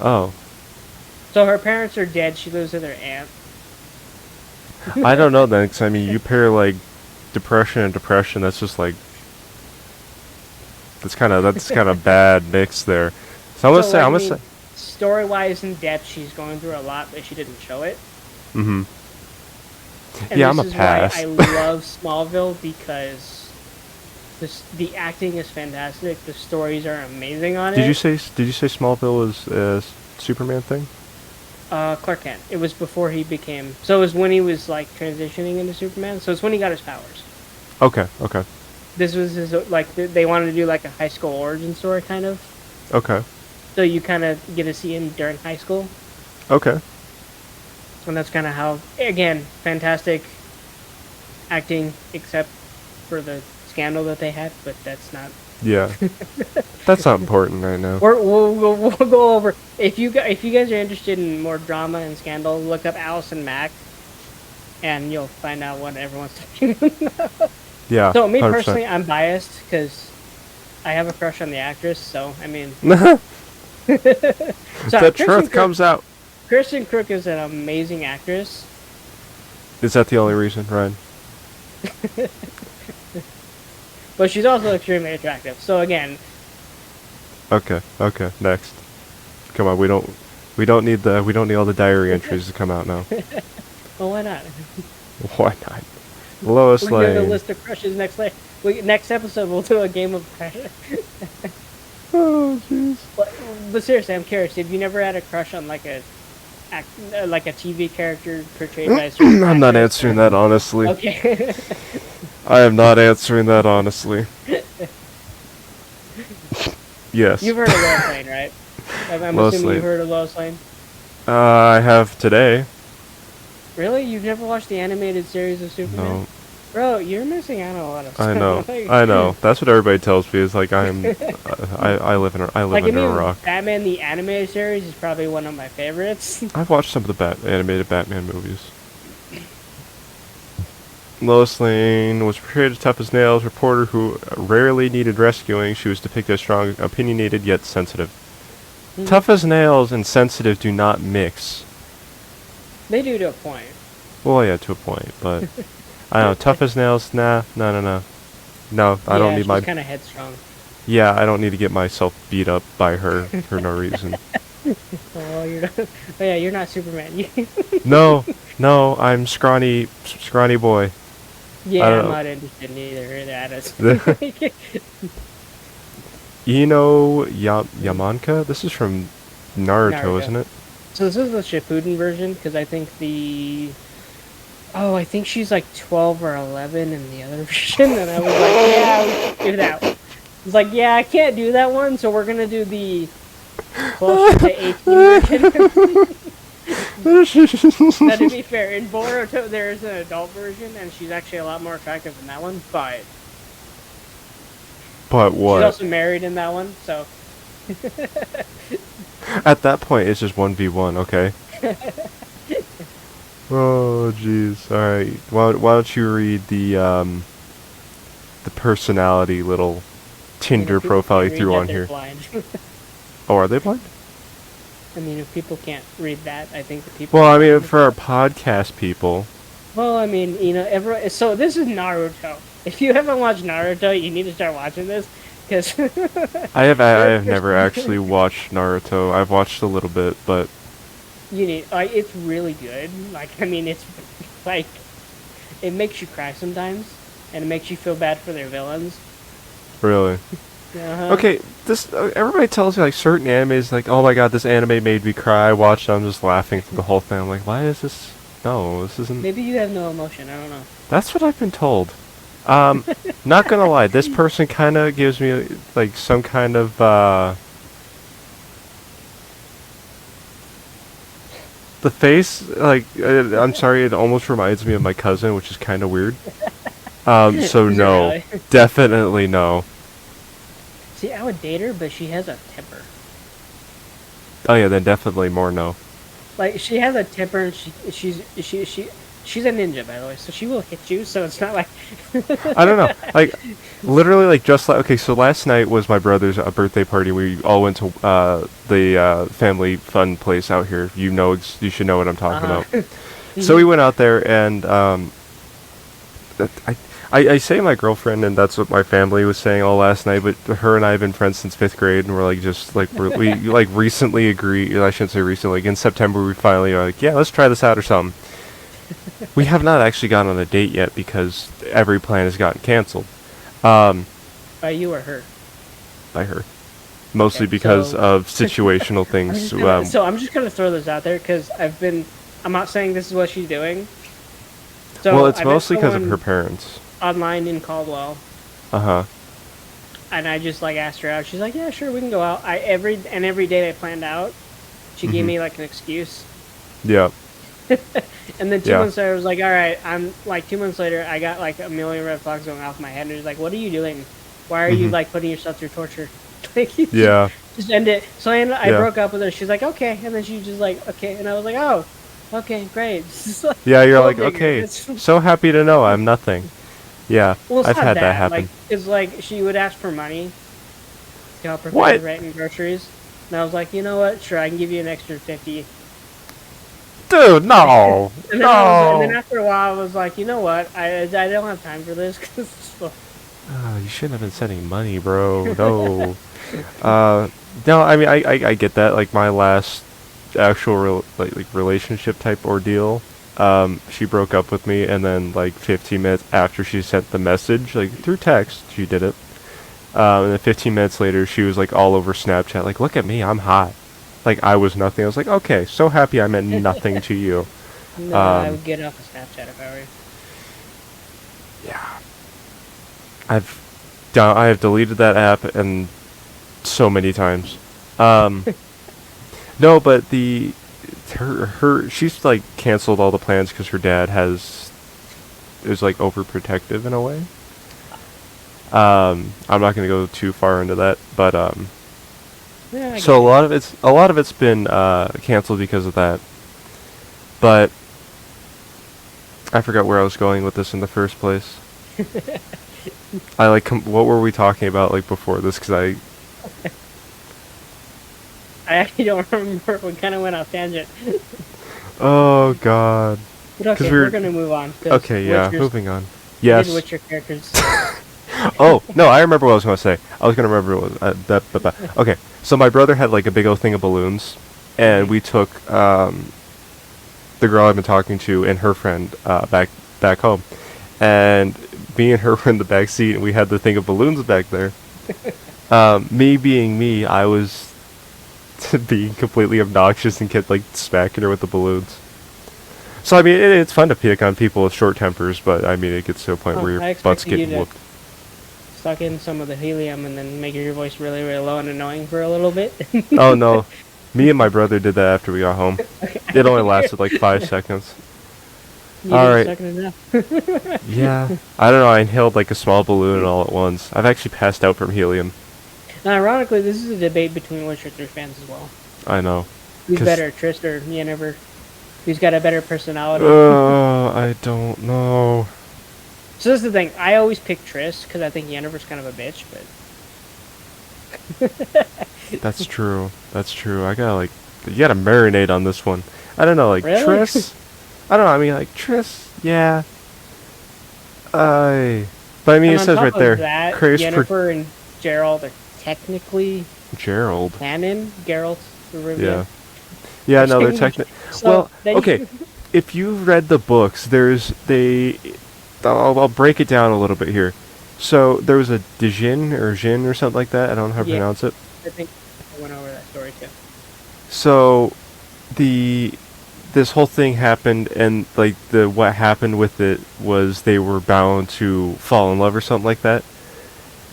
Oh. So her parents are dead, she lives with her aunt. I don't know then, 'cause I mean, you pair, like, depression and depression, that's just, like... That's kind of bad mix there. So I'm gonna say... Story-wise, in depth, she's going through a lot, but she didn't show it. Mm-hmm. And Yeah, this I'm a is pass. why I love Smallville, because The acting is fantastic. The stories are amazing on Did it. you say Smallville was a Superman thing? Clark Kent. It was before he became. So it was when he was like transitioning into Superman. So it's when he got his powers. Okay. Okay. This was his like they wanted to do like a high school origin story kind of. Okay. So you kind of get to see him during high school. Okay. And that's kind of how, again, fantastic acting, except for the scandal that they had, but that's not. Yeah. That's not important right now. We'll go over if you guys are interested in more drama and scandal, look up Allison Mack, and you'll find out what everyone's talking about. Yeah. So me 100%. personally, I'm biased because I have a crush on the actress. So I mean, The truth comes out. Kristen Crook is an amazing actress. Is that the only reason, Ryan? But she's also extremely attractive. So again, Okay. Okay. Next. Come on. We don't need all the diary entries to come out now. well, why not? Why not? Lois We're doing a Lane. list of crushes next episode. We'll do a game of crush. Oh jeez. But seriously, I'm curious. Have you never had a crush on like a TV character portrayed by a certain I'm not actress? answering that honestly. Okay. I am not answering that honestly. Yes. You've heard of Lois Lane, right? I'm Lois assuming Lane. you've heard of Lois Lane. I have today. Really? You've never watched the animated series of Superman? No. Bro, you're missing out on a lot of stuff. I know. Like- I know. That's what everybody tells me. Is like I live in Like, under a rock. Batman the animated series is probably one of my favorites. I've watched some of the animated Batman movies. Lois Lane was portrayed as tough as nails, reporter who rarely needed rescuing. She was depicted as strong, opinionated, yet sensitive. Mhm. Tough as nails and sensitive do not mix. They do to a point. Well, yeah, to a point, but I don't know. Tough as nails, nah, no. No, I don't need she's my. kind of headstrong. Yeah, I don't need to get myself beat up by her for no reason. Oh, you're not. Oh, yeah, you're not Superman. No, I'm scrawny boy. Yeah, I don't I'm know. not interested in either. That is. Yamanka? This is from Naruto, isn't it? So this is the Shippuden version because I think I think she's like 12 or 11 in the other version, and I was like, yeah, we can do that one. It's like, yeah, I can't do that one, so we're gonna do the closer to 18 version. Now, to be fair, in Boruto there is an adult version, and she's actually a lot more attractive than that one, but But what? she's also married in that one, so. At that point, it's just 1v1, okay? Oh, jeez. Alright, why don't you read the personality little Tinder People profile you can't threw read on that, they're here. blind. Oh, are they blind? I mean, if people can't read that, I think the people. Well, I mean, for our podcast people. Well, I mean, so this is Naruto. If you haven't watched Naruto, you need to start watching this, because. I have never actually watched Naruto. I've watched a little bit, but You need. It's really good. Like, I mean, it's like it makes you cry sometimes, and it makes you feel bad for their villains. really. Uh-huh. Okay, this everybody tells me like certain animes like, oh my god, this anime made me cry. I watched it, I'm just laughing through the whole thing. I'm like, why is this? No, this isn't. Maybe you have no emotion. I don't know. That's what I've been told. Not gonna lie, this person kind of gives me like some kind of the face. Like, I'm sorry, it almost reminds me of my cousin, which is kind of weird. So Is it no, really? definitely no. See, I would date her, but she has a temper. Oh yeah, then definitely more no. Like, she has a temper, and she's a ninja, by the way, so she will hit you. So it's not like. I don't know. Like, literally, like, just like, okay, so last night was my brother's birthday party. We all went to the family fun place out here. You should know what I'm talking about. So we went out there, and I say my girlfriend, and that's what my family was saying all last night, but her and I have been friends since 5th grade, and we're like, we like recently agreed, I shouldn't say recently, like in September we finally are like, yeah, let's try this out or something. We have not actually gone on a date yet because every plan has gotten canceled. By you or her? By her. Mostly Okay, because so- of situational things. So I'm just gonna throw this out there because I'm not saying this is what she's doing. So well, it's I met mostly because of her someone parents. online in Caldwell, Uh-huh. and I just like asked her out. She's like, "Yeah, sure, we can go out." Every day I planned out, she gave me like an excuse. Yeah. And then 2 Yeah. months later, I was like, "All right." I'm like 2 months later, I got like a million red flags going off my head, and she's like, "What are you doing? Why are you like putting yourself through torture?" Like, Yeah. just end it. So I Yeah. broke up with her. She's like, "Okay," and then she just like, "Okay," and I was like, "Oh, okay, great." Yeah, you're Gold like, digger. okay, It's- so happy to know I'm nothing. Yeah, Well, it's I've not had that happen. Like, it's like she would ask for money to help her pay What? the rent and groceries, and I was like, "You know what? Sure, I can give you an extra 50." Dude, no! And then, and then after a while, I was like, "You know what? I don't have time for this." Oh, you shouldn't have been sending money, bro. No. No, I mean, I get that. Like, my last actual like relationship type ordeal, she broke up with me, and then like 15 minutes after she sent the message, like through text, she did it. And then 15 minutes later, she was like all over Snapchat, like, "Look at me, I'm hot." Like, I was nothing. I was like, okay, so happy I meant nothing to you. No, I would get off of Snapchat if I were you. Yeah. I have deleted that app and so many times. No, but she's like canceled all the plans because her dad is like overprotective in a way. I'm not gonna go too far into that, but Yeah, so a lot of it's been canceled because of that. But I forgot where I was going with this in the first place. I like what were we talking about like before this? Because I actually don't remember. We kind of went off tangent. oh god. But okay, we're gonna move on. 'cause Okay, yeah, moving on. Did Yes. Witcher characters. Oh no, I remember what I was going to say. I was going to remember what was okay. So my brother had like a big old thing of balloons, and we took the girl I've been talking to and her friend back home, and me and her were in the back seat, and we had the thing of balloons back there. Me being me, I was being completely obnoxious and kept like smacking her with the balloons. So I mean, it's fun to pick on people with short tempers, but I mean, it gets to a point where your butt's getting whooped. Suck in some of the helium and then make your voice really, really low and annoying for a little bit. Oh no, me and my brother did that after we got home. It only lasted like 5 seconds. Alright. Yeah, I don't know, I inhaled like a small balloon all at once. I've actually passed out from helium. And ironically, this is a debate between Witcher 3 fans as well. I know. Who's better, Triss or Yennefer? Who's got a better personality? I don't know. So this is the thing. I always pick Triss because I think Yennefer's kind of a bitch, but... That's true. That's true. You gotta marinate on this one. I don't know, like, really? Triss? I don't know, I mean, like, Triss, yeah. But I mean, it says right there. That, Yennefer and Geralt are technically... Gerald. Canon? Geralt? Yeah. Yeah, no, they're technically... So well, okay, if you've read the books, I'll break it down a little bit here. So, there was a Jin or something like that. I don't know how to pronounce it. I think I went over that story too. So, this whole thing happened, and like what happened with it was they were bound to fall in love or something like that,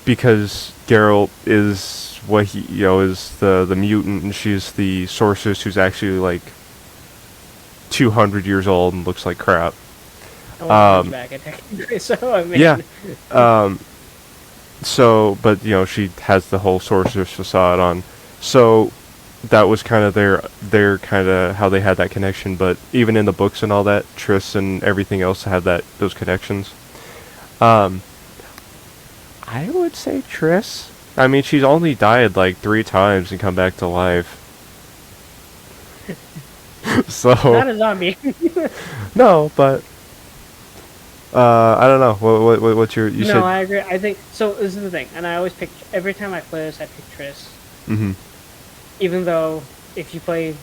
because Geralt is what he is the mutant, and she's the sorceress who's actually like 200 years old and looks like crap. Back so I mean. Yeah. So, but she has the whole sorceress facade on. So that was kind of their kind of how they had that connection. But even in the books and all that, Triss and everything else had those connections. I would say Triss. I mean, she's only died like 3 times and come back to life. So not a zombie. No, but I don't know. What's your? You said. No, I agree. I think so. This is the thing, and I always pick every time I play this. I pick Triss. Mm-hmm. Even though if you play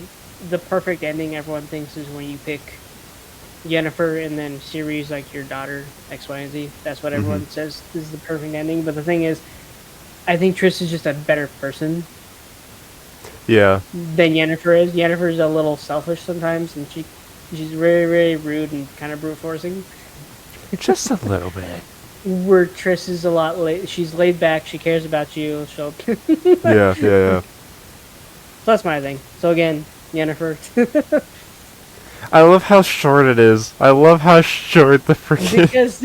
the perfect ending, everyone thinks is when you pick Yennefer and then Ciri's like your daughter X, Y, and Z. That's what everyone says is the perfect ending. But the thing is, I think Triss is just a better person Yeah. than Yennefer is. Yennefer's a little selfish sometimes, and she's very, very rude and kind of brute forcing. Just a little bit. Where Triss is a lot she's laid back, she cares about you, she'll Yeah. So that's my thing. So again, Yennefer. I love how short it is. I love how short the freaking... Because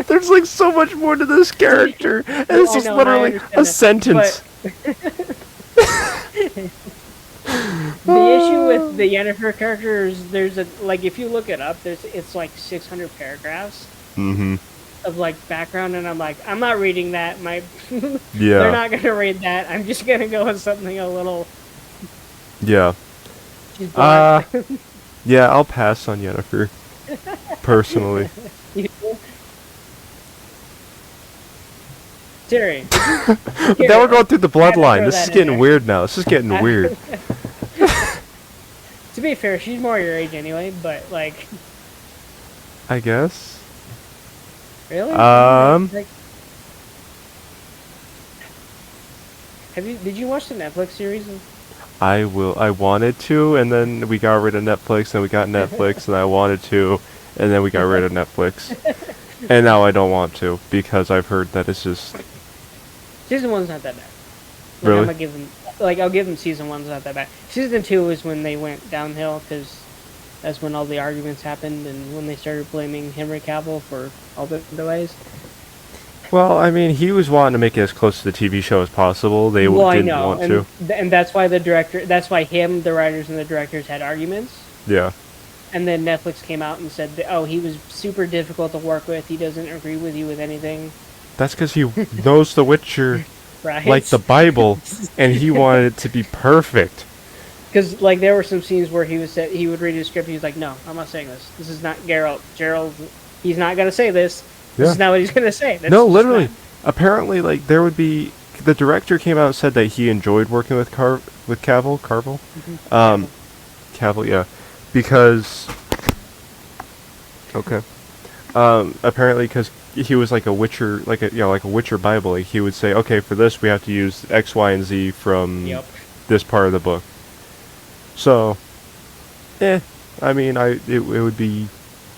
there's like so much more to this character. And it's just literally a sentence. The issue with the Yennefer character is there's like, if you look it up, it's like 600 paragraphs of like background, and I'm like, I'm not reading that. They're not gonna read that. I'm just gonna go with something a little. Yeah. Yeah, I'll pass on Yennefer. Personally. Terry. Now we're going through the bloodline. This is getting weird now. This is getting weird. To be fair, she's more your age anyway, but like. I guess. Really? Did you watch the Netflix series? I wanted to, and then we got rid of Netflix, and we got Netflix, and I wanted to, and then we got rid of Netflix. And now I don't want to, because I've heard that it's just... Season 1's not that bad. Like, Really? I'm gonna give them, I'll give them season 1's not that bad. Season 2 is when they went downhill, because that's when all the arguments happened, and when they started blaming Henry Cavill for all the delays. Well, I mean, he was wanting to make it as close to the TV show as possible. They didn't want to. And that's why the writers and the directors had arguments. Yeah. And then Netflix came out and said that, he was super difficult to work with. He doesn't agree with you with anything. That's because he knows The Witcher Right. like the Bible, and he wanted it to be perfect. Because like there were some scenes where he would read his script. He was like, "No, I'm not saying this. This is not Geralt. Gerald, he's not gonna say this. This is not what he's gonna say." No, literally. Apparently, like there would be the director came out and said that he enjoyed working with Cavill. Cavill, yeah, because apparently because he was like a Witcher, like a Witcher Bible. Like, he would say, okay, for this we have to use X, Y, and Z from this part of the book. So, I mean, it would be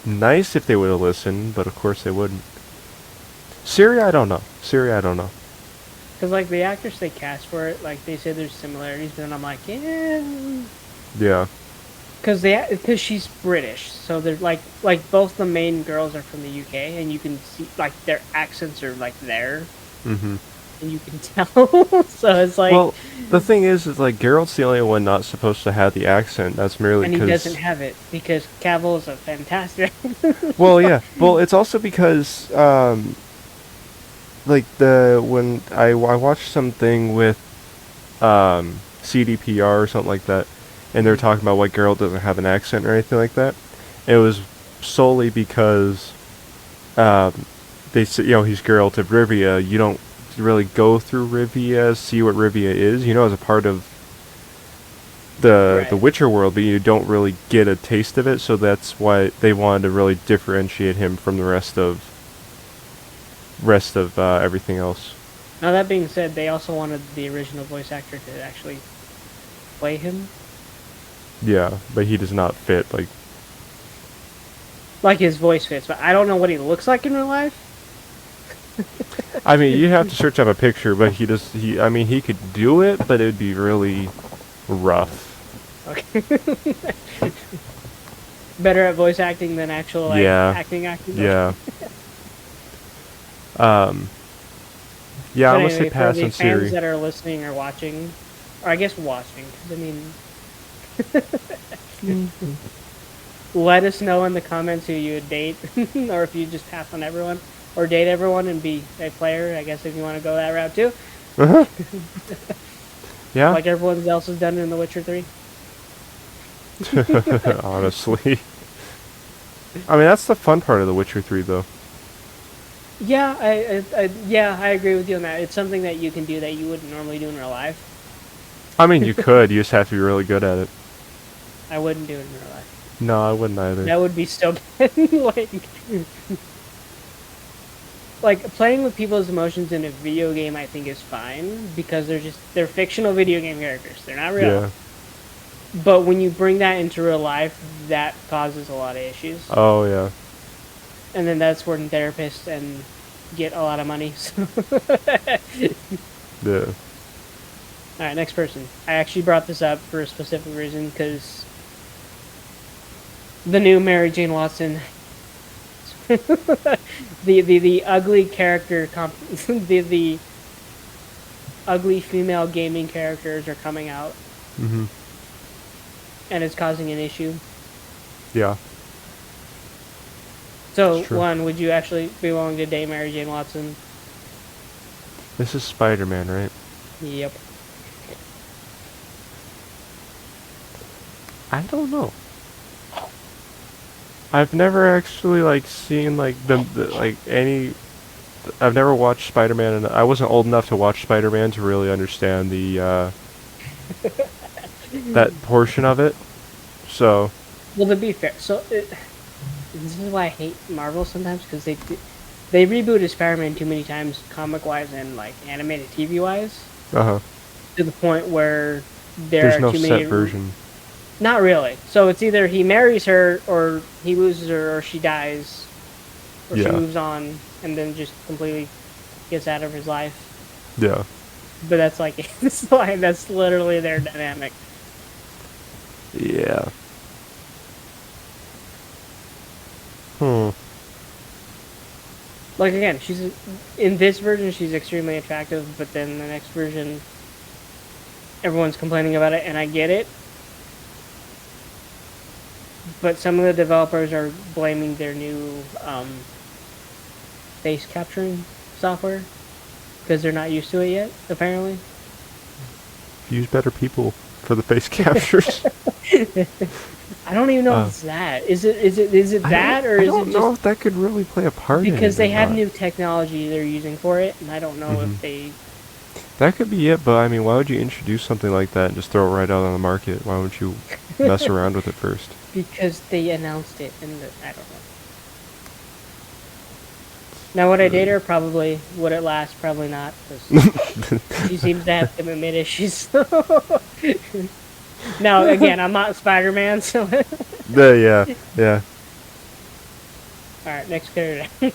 nice if they would have listened, but of course they wouldn't. Syria, I don't know. Because like the actors they cast for it, like they say there's similarities, but then I'm like, yeah. Because she's British, so they're like both the main girls are from the UK, and you can see like their accents are like there, and you can tell. So it's like, well, the thing is like Geralt's the only one not supposed to have the accent. That's merely because he doesn't have it because Cavill is a fantastic. Well, yeah. Well, it's also because like when I watched something with CDPR or something like that. And they're talking about why Geralt doesn't have an accent or anything like that. It was solely because they said, he's Geralt of Rivia. You don't really go through Rivia, see what Rivia is, as a part of the Witcher world, but you don't really get a taste of it. So that's why they wanted to really differentiate him from the rest of everything else. Now that being said, they also wanted the original voice actor to actually play him. Yeah, but he does not fit, like his voice fits, but I don't know what he looks like in real life. I mean, you have to search up a picture, but he could do it, but it would be really rough. Okay. Better at voice acting than actual acting. Yeah. Yeah, I'm gonna say pass on Siri. For the fans that are listening or watching, or I guess watching, because I mean. Let us know in the comments who you would date, or if you just pass on everyone, or date everyone and be a player. I guess if you want to go that route too. Yeah. Like everyone else has done in The Witcher 3. Honestly, I mean that's the fun part of The Witcher 3, though. Yeah, I agree with you on that. It's something that you can do that you wouldn't normally do in real life. I mean, you could. You just have to be really good at it. I wouldn't do it in real life. No, I wouldn't either. That would be so bad. Like, like playing with people's emotions in a video game, I think is fine because they're fictional video game characters. They're not real. Yeah. But when you bring that into real life, that causes a lot of issues. Oh yeah. And then that's where therapists and get a lot of money. So. Yeah. All right, next person. I actually brought this up for a specific reason because the new Mary Jane Watson, the ugly character, the ugly female gaming characters are coming out, Mhm. and it's causing an issue. Yeah. So, That's true. one, would you actually be willing to date Mary Jane Watson? This is Spider-Man, right? Yep. I don't know. I've never actually like seen like the like any. I've never watched Spider-Man, and I wasn't old enough to watch Spider-Man to really understand the that portion of it. So. Well, to be fair, this is why I hate Marvel sometimes because they rebooted Spider-Man too many times, comic-wise and like animated TV-wise. Uh huh. To the point where There's are no too set many version. Not really. So it's either he marries her, or he loses her, or she dies, or she Yeah. moves on, and then just completely gets out of his life. Yeah. But that's like that's literally their dynamic. Yeah. Hmm. Like again, in this version she's extremely attractive, but then the next version, everyone's complaining about it, and I get it. But some of the developers are blaming their new face capturing software because they're not used to it yet, apparently. Use better people for the face captures. I don't even know if it's that. Is it that, or is it just... I don't know if that could really play a part in it. Because they have not. new technology they're using for it, and I don't know if they... That could be it, but I mean, why would you introduce something like that and just throw it right out on the market? Why wouldn't you mess around with it first? Because they announced it, and I don't know. Now, would I date her? Probably. Would it last? Probably not. Cause she seems to have commitment issues. Now, again, I'm not Spider-Man, so... Yeah. Alright, next character.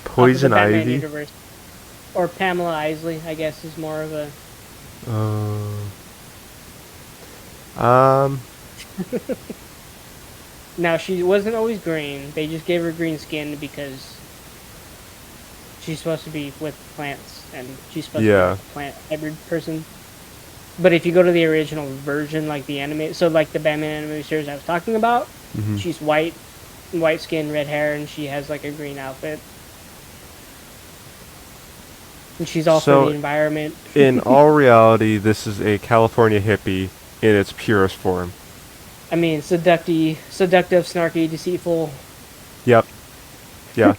Poison Batman Ivy? universe. Or Pamela Isley, I guess, is more of a... Now, she wasn't always green. They just gave her green skin because she's supposed to be with plants, and she's supposed to be like a plant hybrid person. But if you go to the original version, like the anime, so like the Batman animated series I was talking about, she's white skin, red hair, and she has like a green outfit. And she's all for the environment. In all reality, this is a California hippie in its purest form. I mean, seductive, snarky, deceitful. Yep. Yeah.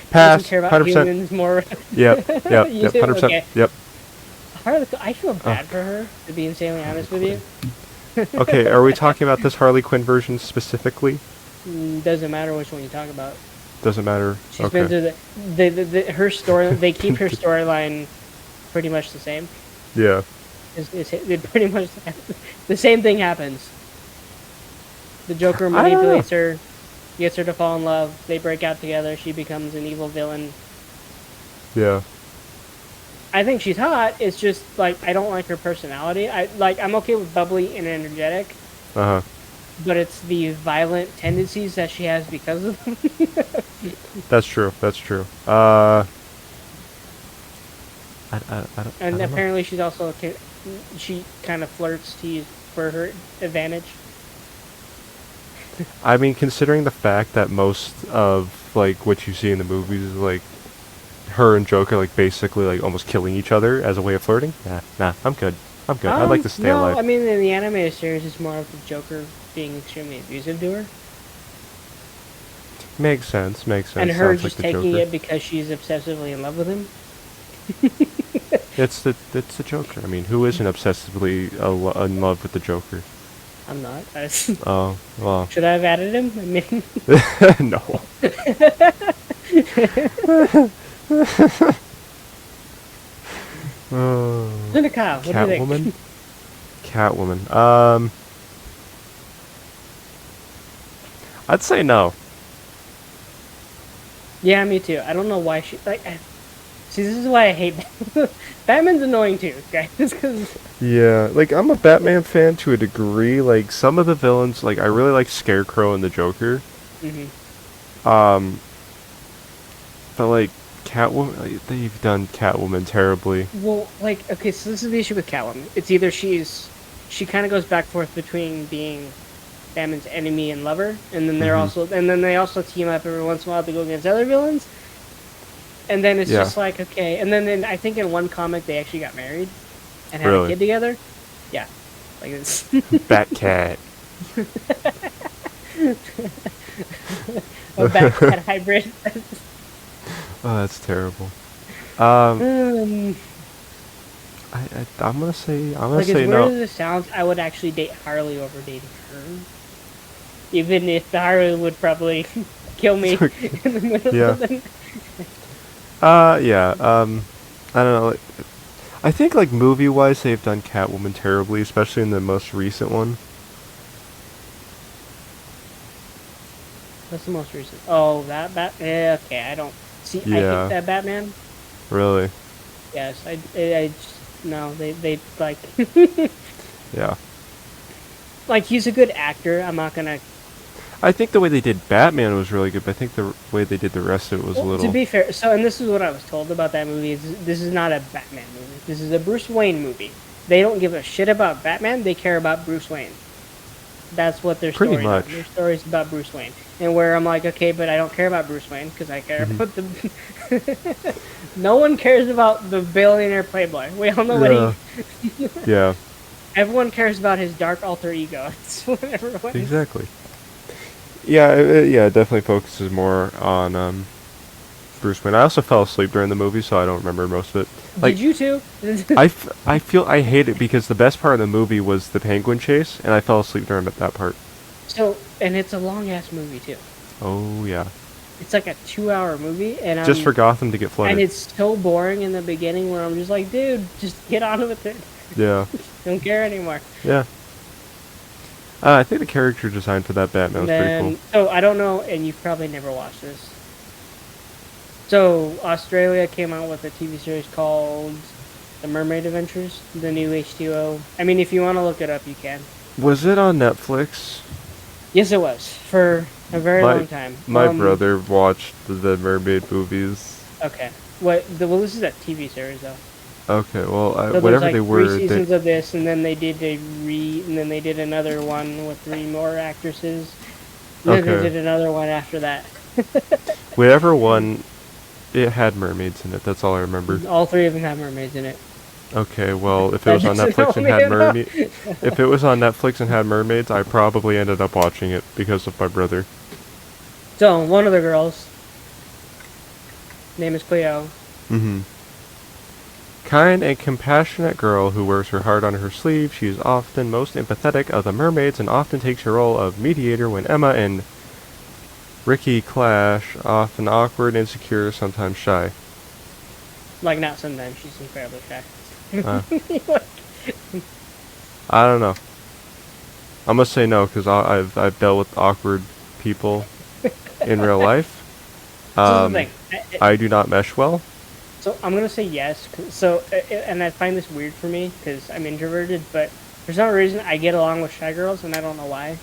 Pass. Care about 100%. humans more. Yep. 100%. Okay. Yep. I feel bad for her, to be insanely honest with you. Okay, are we talking about this Harley Quinn version specifically? Doesn't matter which one you talk about. Doesn't matter. She's been through her story. They keep her storyline pretty much the same. Yeah. It pretty much the same thing happens. The Joker manipulates her, gets her to fall in love. They break out together. She becomes an evil villain. Yeah. I think she's hot. It's just like I don't like her personality. I'm okay with bubbly and energetic. Uh huh. But it's the violent tendencies that she has because of them. That's true. I don't apparently she's also she kind of flirts to use for her advantage. I mean, considering the fact that most of like what you see in the movies is like her and Joker like basically like almost killing each other as a way of flirting. Nah, I'm good. I'd like to stay alive. I mean, in the animated series, it's more of the Joker being extremely abusive to her. Makes sense. And her just taking it because she's obsessively in love with him. It's the Joker. I mean, who isn't obsessively in love with the Joker? I'm not. Oh, well. Should I have added him? I mean... No. Oh. Kyle, what do you think? Catwoman? Catwoman. I'd say no. Yeah, me too. I don't know why she see, this is why I hate Batman. Batman's annoying too, guys. Because Yeah, like, I'm a Batman fan to a degree. Like, some of the villains, like, I really like Scarecrow and the Joker. But, like, Catwoman, like, they've done Catwoman terribly. well, like, okay, so this is the issue with Catwoman. It's either she kind of goes back and forth between being Batman's enemy and lover, and then they also team up every once in a while to go against other villains. And then it's just like, okay, and then I think in one comic they actually got married and had a kid together. Yeah, like this. Batcat. A Batcat hybrid. Oh, that's terrible. I'm gonna say Like, as say weird no. as it sounds, I would actually date Harley over dating her. Even if Harley would probably kill me in the middle Yeah. of the Yeah. I don't know. Like, I think, like, movie-wise, they've done Catwoman terribly, especially in the most recent one. What's the most recent? Oh, yeah, okay, I don't see. I Yeah. hate that Batman. Really? Yes, I just no. They like. Yeah. Like, he's a good actor. I'm not gonna. I think the way they did Batman was really good, but I think the way they did the rest of it was a little. To be fair, so, and this is what I was told about that movie, is this is not a Batman movie. This is a Bruce Wayne movie. They don't give a shit about Batman. They care about Bruce Wayne. That's what their Pretty story much. is. Their story is about Bruce Wayne. And where I'm like, okay, but I don't care about Bruce Wayne because I care about the. No one cares about the billionaire playboy. We all know what he. Yeah. Everyone cares about his dark alter ego. It's what everyone. Exactly. Yeah, it definitely focuses more on Bruce Wayne. I also fell asleep during the movie, so I don't remember most of it. Like, Did you too? I feel I hate it because the best part of the movie was the penguin chase, and I fell asleep during that part. So, and it's a long ass movie too. Oh yeah. It's like a 2-hour movie, and Just for Gotham to get flooded. And it's so boring in the beginning where I'm just like, dude, just get on with it. Yeah. Don't care anymore. Yeah. I think the character design for that Batman was pretty cool. So I don't know, and you've probably never watched this. So Australia came out with a TV series called The Mermaid Adventures, the new H2O. I mean, if you want to look it up, you can. Was it on Netflix? Yes, it was for a very long time. My brother watched the Mermaid movies. Okay. Well, this is a TV series though. Okay, well, So whatever like they were, 3 seasons of this, and then they did and then they did another one with 3 more actresses. And then they did another one after that. Whatever one, it had mermaids in it. That's all I remember. All 3 of them have mermaids in it. Okay, well, if it was on Netflix and had if it was on Netflix and had mermaids, I probably ended up watching it because of my brother. So one of the girls, name is Cleo. Mm-hmm. Kind and compassionate girl who wears her heart on her sleeve, she is often most empathetic of the mermaids and often takes her role of mediator when Emma and Ricky clash, often awkward, insecure, sometimes shy. Like, not sometimes, she's incredibly shy. I don't know. I'm gonna say no because I've dealt with awkward people in real life. I do not mesh well. So I'm gonna say yes. And I find this weird for me because I'm introverted, but for some reason I get along with shy girls, and I don't know why.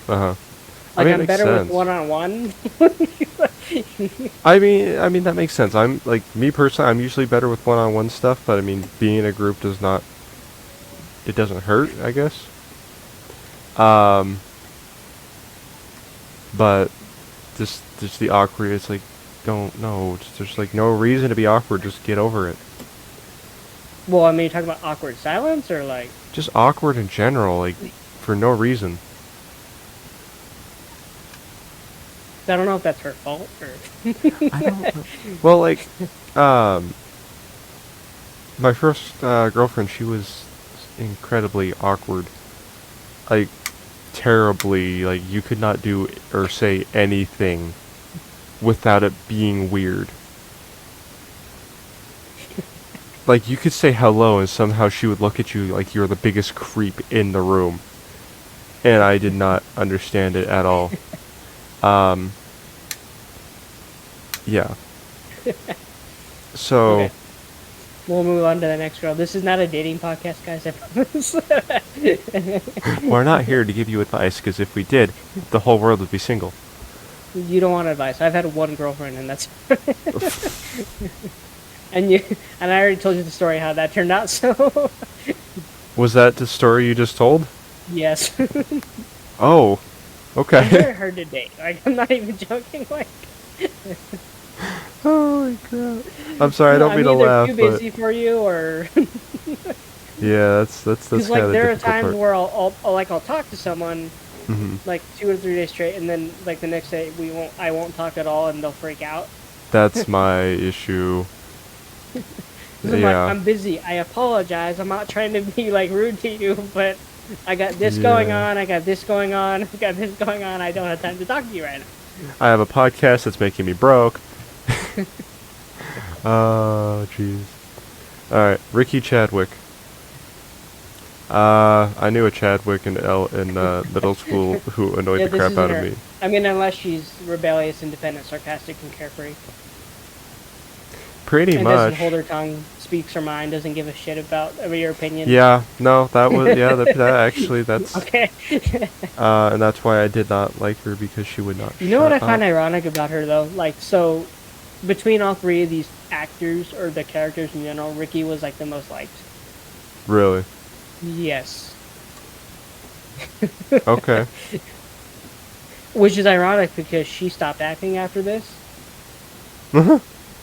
Like, I'm better with one-on-one. I mean that makes sense. I'm like, me personally, I'm usually better with one-on-one stuff, but I mean being in a group doesn't hurt, I guess. But just the awkward, it's like, there's like no reason to be awkward, just get over it. Well, I mean, you're talking about awkward silence, or like just awkward in general, like for no reason. I don't know if that's her fault or. I don't know. Well, like, my first girlfriend, she was incredibly awkward. Like, terribly. Like, you could not do or say anything without it being weird. like, you could say hello and somehow she would look at you like you're the biggest creep in the room. And I did not understand it at all. Yeah. So... Okay. We'll move on to the next girl. This is not a dating podcast, guys, I promise. We're not here to give you advice, because if we did, the whole world would be single. You don't want advice. I've had one girlfriend, and that's... and I already told you the story how that turned out, so... Was that the story you just told? Yes. Oh, okay. It's very hard to date. Like, I'm not even joking, like... Holy crap. I'm sorry, I don't mean to laugh, I'm either too busy for you, or... Yeah, that's kind of the like, there are difficult times part. where I'll talk to someone, Mhm. like 2 or 3 days straight, and then like the next day I won't talk at all, and they'll freak out. That's my issue. 'Cause I'm like, I'm busy. I apologize. I'm not trying to be like rude to you, but I got this going on. I got this going on. I got this going on. I don't have time to talk to you right now. I have a podcast that's making me broke. Oh, jeez. Alright, Ricky Chadwick. I knew a Chadwick in middle school who annoyed the crap out of me. I mean, unless she's rebellious, independent, sarcastic, and carefree. Pretty and much. Doesn't hold her tongue, speaks her mind, doesn't give a shit about your opinion. Yeah, no, that was, yeah, that actually, that's... Okay. And that's why I did not like her, because she would not You know what I shut find up. ironic about her, though? Like, so, between all 3 of these actors, or the characters in general, Ricky was, like, the most liked. Really? Yes. Okay. Which is ironic, because she stopped acting after this.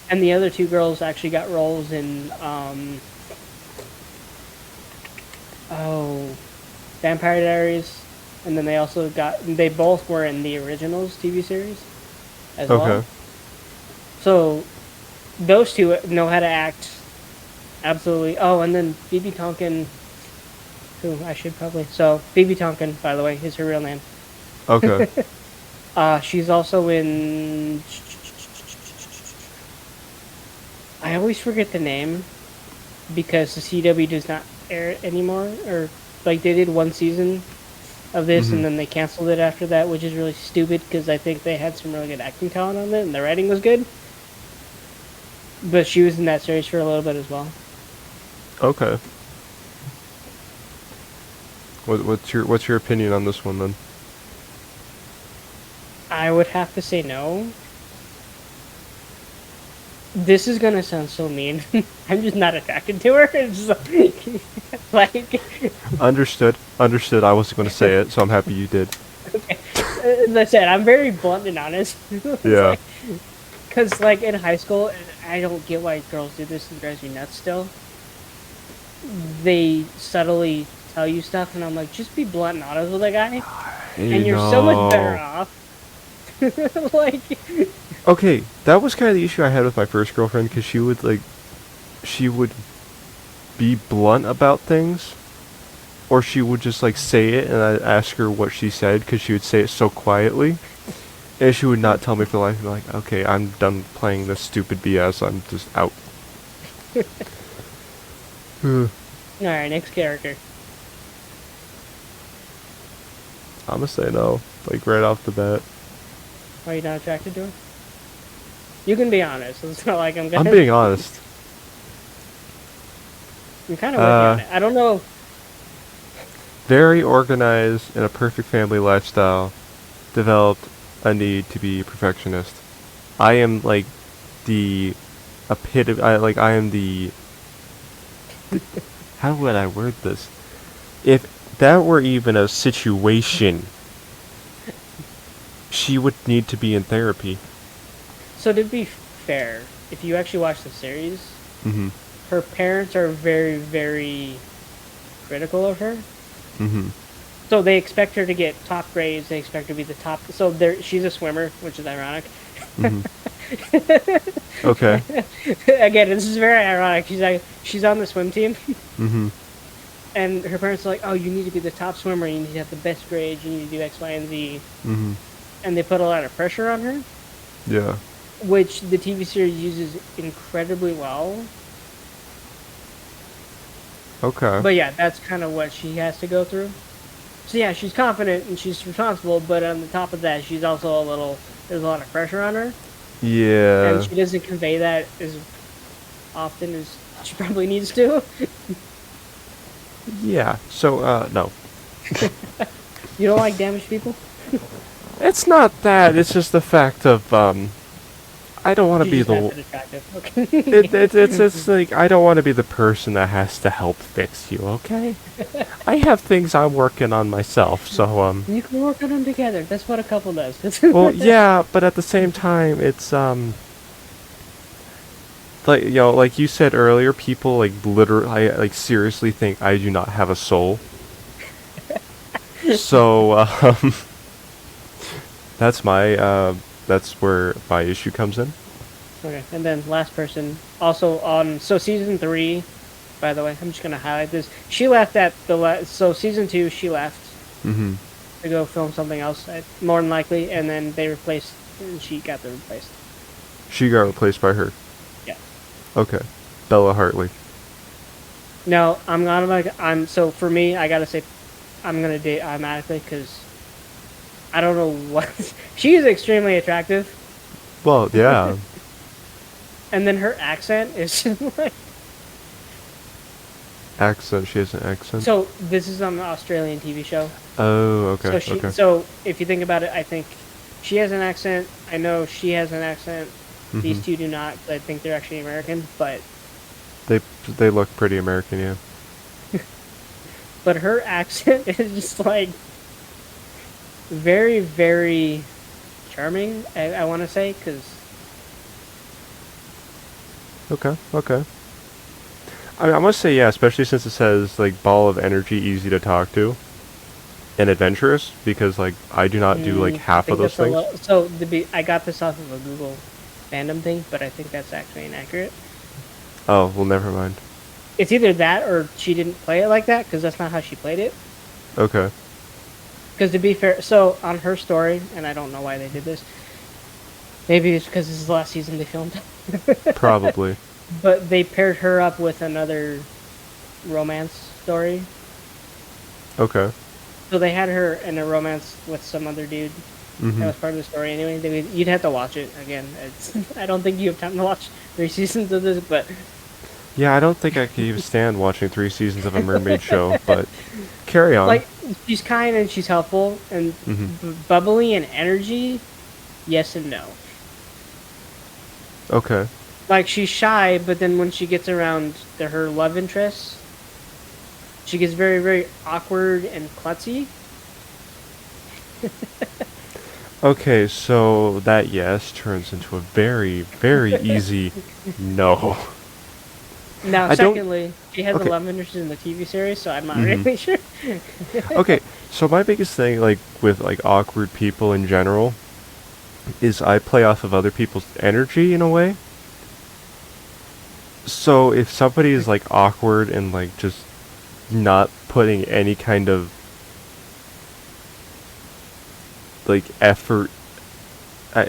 And the other 2 girls actually got roles in, Vampire Diaries, and then they both were in the Originals TV series as well. Okay. So, those 2 know how to act absolutely. Oh, and then Phoebe Tonkin, who I should probably... So, Phoebe Tonkin, by the way, is her real name. Okay. She's also in... I always forget the name because the CW does not air it anymore. Or, like, they did 1 season of this and then they canceled it after that, which is really stupid because I think they had some really good acting talent on it and the writing was good. But she was in that series for a little bit as well. Okay. What's your opinion on this one, then? I would have to say no. This is gonna sound so mean. I'm just not attracted to her. It's like Understood. I wasn't going to say it, so I'm happy you did. Okay. As I said, I'm very blunt and honest. Yeah. Because, like, in high school, and I don't get why girls do this, it drives me nuts still. They subtly tell you stuff, and I'm like, just be blunt and honest with a guy, and you're so much better off. Like... Okay, that was kind of the issue I had with my first girlfriend, because she would be blunt about things, or she would just, like, say it, and I'd ask her what she said, because she would say it so quietly, and she would not tell me for life. I'd be like, okay, I'm done playing this stupid BS, I'm just out. Alright, next character. I'm gonna say no, like, right off the bat. Are you not attracted to her? You can be honest. It's not like I'm gonna... I'm being honest. I'm kind of with you on it. I don't know... Very organized in a perfect family lifestyle, developed a need to be a perfectionist. I am like the epitome. I am the. How would I word this? If that were even a situation, she would need to be in therapy. So to be fair, if you actually watch the series, her parents are very, very critical of her. So they expect her to get top grades. They expect her to be the top. So she's a swimmer, which is ironic. Okay. Again, this is very ironic. She's on the swim team. And her parents are like, oh, you need to be the top swimmer. You need to have the best grades. You need to do X, Y, and Z. And they put a lot of pressure on her. Yeah. Which the TV series uses incredibly well. Okay. But yeah, that's kind of what she has to go through. So yeah, she's confident and she's responsible, but on the top of that, she's also there's a lot of pressure on her, Yeah. and she doesn't convey that as often as she probably needs to. Yeah. So, no. You don't like damaged people? It's not that. It's just the fact of, I don't want to be She's the... not that attractive. Okay. It's like, I don't want to be the person that has to help fix you, okay? I have things I'm working on myself, so, You can work on them together. That's what a couple does. Well, yeah, but at the same time, it's, like, you know, like you said earlier, people, like, literally, like, seriously think I do not have a soul. So, that's where my issue comes in. Okay, and then last person, also on, so season 3, by the way, I'm just gonna highlight this. She left at so season 2, she left Mm-hmm. to go film something else, more than likely, and then they replaced, and she got the replaced. She got replaced by her. Yeah. Okay. Bella Hartley. No, so for me, I gotta say, I'm gonna date automatically, because I don't know what, she's extremely attractive. Well, yeah. And then her accent is just like... Accent, she has an accent? So, this is on an Australian TV show. Oh, okay, okay. So, if you think about it, I think she has an accent. I know she has an accent. Mm-hmm. These two do not. I think they're actually American, but... They look pretty American, yeah. But her accent is just, like, very, very charming, I want to say, because... Okay, okay. I mean, I must say, yeah, especially since it says, like, ball of energy, easy to talk to, and adventurous, because, like, I do not do, like, half of those things. So, I got this off of a Google fandom thing, but I think that's actually inaccurate. Oh, well, never mind. It's either that or she didn't play it like that, because that's not how she played it. Okay. Because to be fair, so on her story, and I don't know why they did this, maybe it's because this is the last season they filmed. Probably. But they paired her up with another romance story. Okay. So they had her in a romance with some other dude. Mm-hmm. That was part of the story anyway. You'd have to watch it again. I don't think you have time to watch 3 seasons of this, but... Yeah, I don't think I could even stand watching 3 seasons of a mermaid show, but carry on. Like, she's kind and she's helpful, and bubbly and energy, yes and no. Okay. Like, she's shy, but then when she gets around her love interests, she gets very, very awkward and klutzy. Okay, so that yes turns into a very, very easy no. Now, secondly, she has okay. a love interest in the TV series, so I'm not really sure. Okay, so my biggest thing, like, with, like, awkward people in general, is I play off of other people's energy in a way. So if somebody is, like, awkward and, like, just not putting any kind of, like, effort, I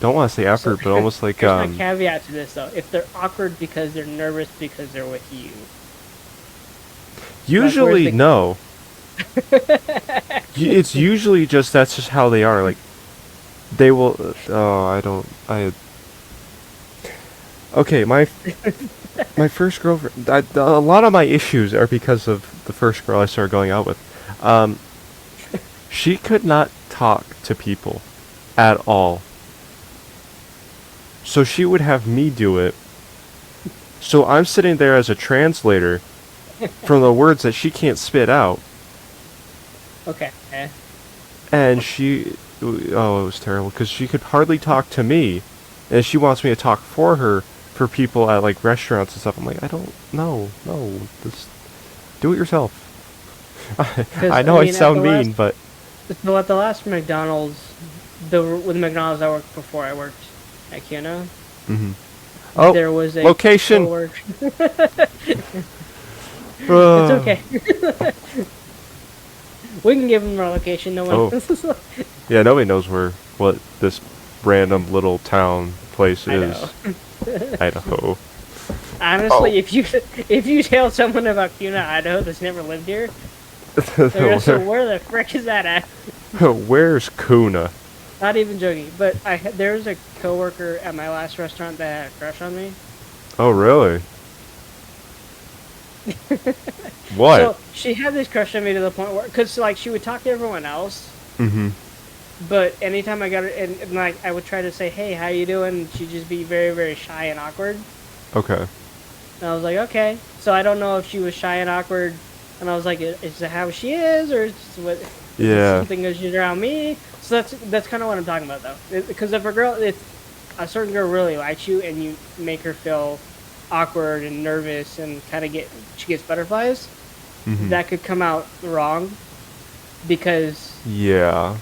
don't want to say effort, but almost like, Here's my caveat to this, though. If they're awkward because they're nervous because they're with you. Usually, no. It's usually just, that's just how they are, like, they will, okay, my first girlfriend, a lot of my issues are because of the first girl I started going out with. She could not talk to people at all. So she would have me do it. So I'm sitting there as a translator from the words that she can't spit out. Okay. And she, it was terrible, because she could hardly talk to me, and she wants me to talk for her, for people at, like, restaurants and stuff. I'm like, I don't, no, just do it yourself. I know I sound mean, but... So at the last McDonald's, with McDonald's I worked before I worked at Kiona, oh, there was a location! It's okay. We can give them our location, no one knows. Yeah, nobody knows what this random little town place is. Idaho. Honestly, if you tell someone about Kuna, Idaho that's never lived here, they're gonna say, where the frick is that at? Where's Kuna? Not even joking, but there's a coworker at my last restaurant that had a crush on me. Oh, really? What? So she had this crush on me to the point where, cause like she would talk to everyone else. Mm-hmm. But anytime I got her, and like I would try to say, "Hey, how you doing?" She'd just be very, very shy and awkward. Okay. And I was like, okay. So I don't know if she was shy and awkward, and I was like, is that how she is, or is what? Yeah. Something that she's around me. So that's kind of what I'm talking about, though. Because if a certain girl really likes you, and you make her feel awkward and nervous, and kind of she gets butterflies, that could come out wrong. Because yeah.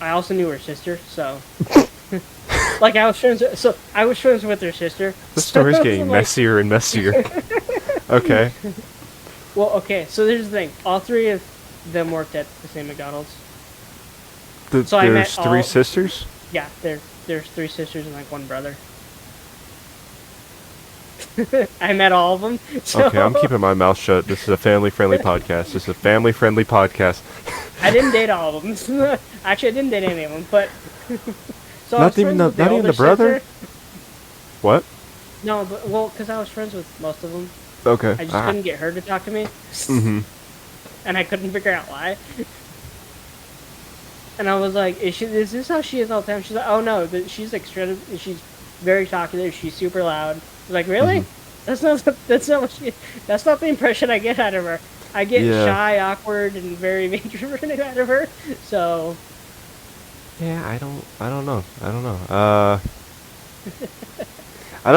I also knew her sister, so like I was friends with her sister. The story's getting messier and messier. Okay. Well, okay, so here's the thing. All three of them worked at the same McDonald's. So there's three sisters? Yeah, there's three sisters and like one brother. I met all of them. So. Okay, I'm keeping my mouth shut. This is a family-friendly podcast. This is a family-friendly podcast. I didn't date all of them. Actually, I didn't date any of them, but... So not even the brother? Sister. What? No, but, well, because I was friends with most of them. Okay. I just couldn't get her to talk to me. And I couldn't figure out why. And I was like, is this how she is all the time? She's like, oh no, she's extremely, she's very talkative, she's super loud. I was like, really? That's not the impression I get out of her. I get shy, awkward, and very introverted out of her. So yeah, I don't know. I don't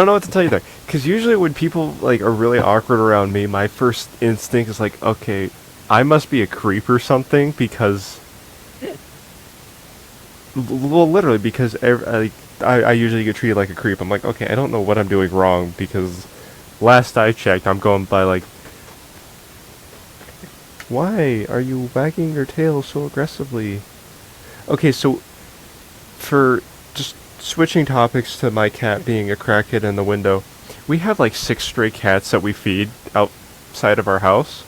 know what to tell you there. Because usually when people like are really awkward around me, my first instinct is like, okay, I must be a creep or something, because well, literally, because I usually get treated like a creep. I'm like, okay, I don't know what I'm doing wrong, because last I checked, I'm going by like, why are you wagging your tail so aggressively? Okay, so for just switching topics to my cat being a crackhead in the window, we have like 6 stray cats that we feed outside of our house.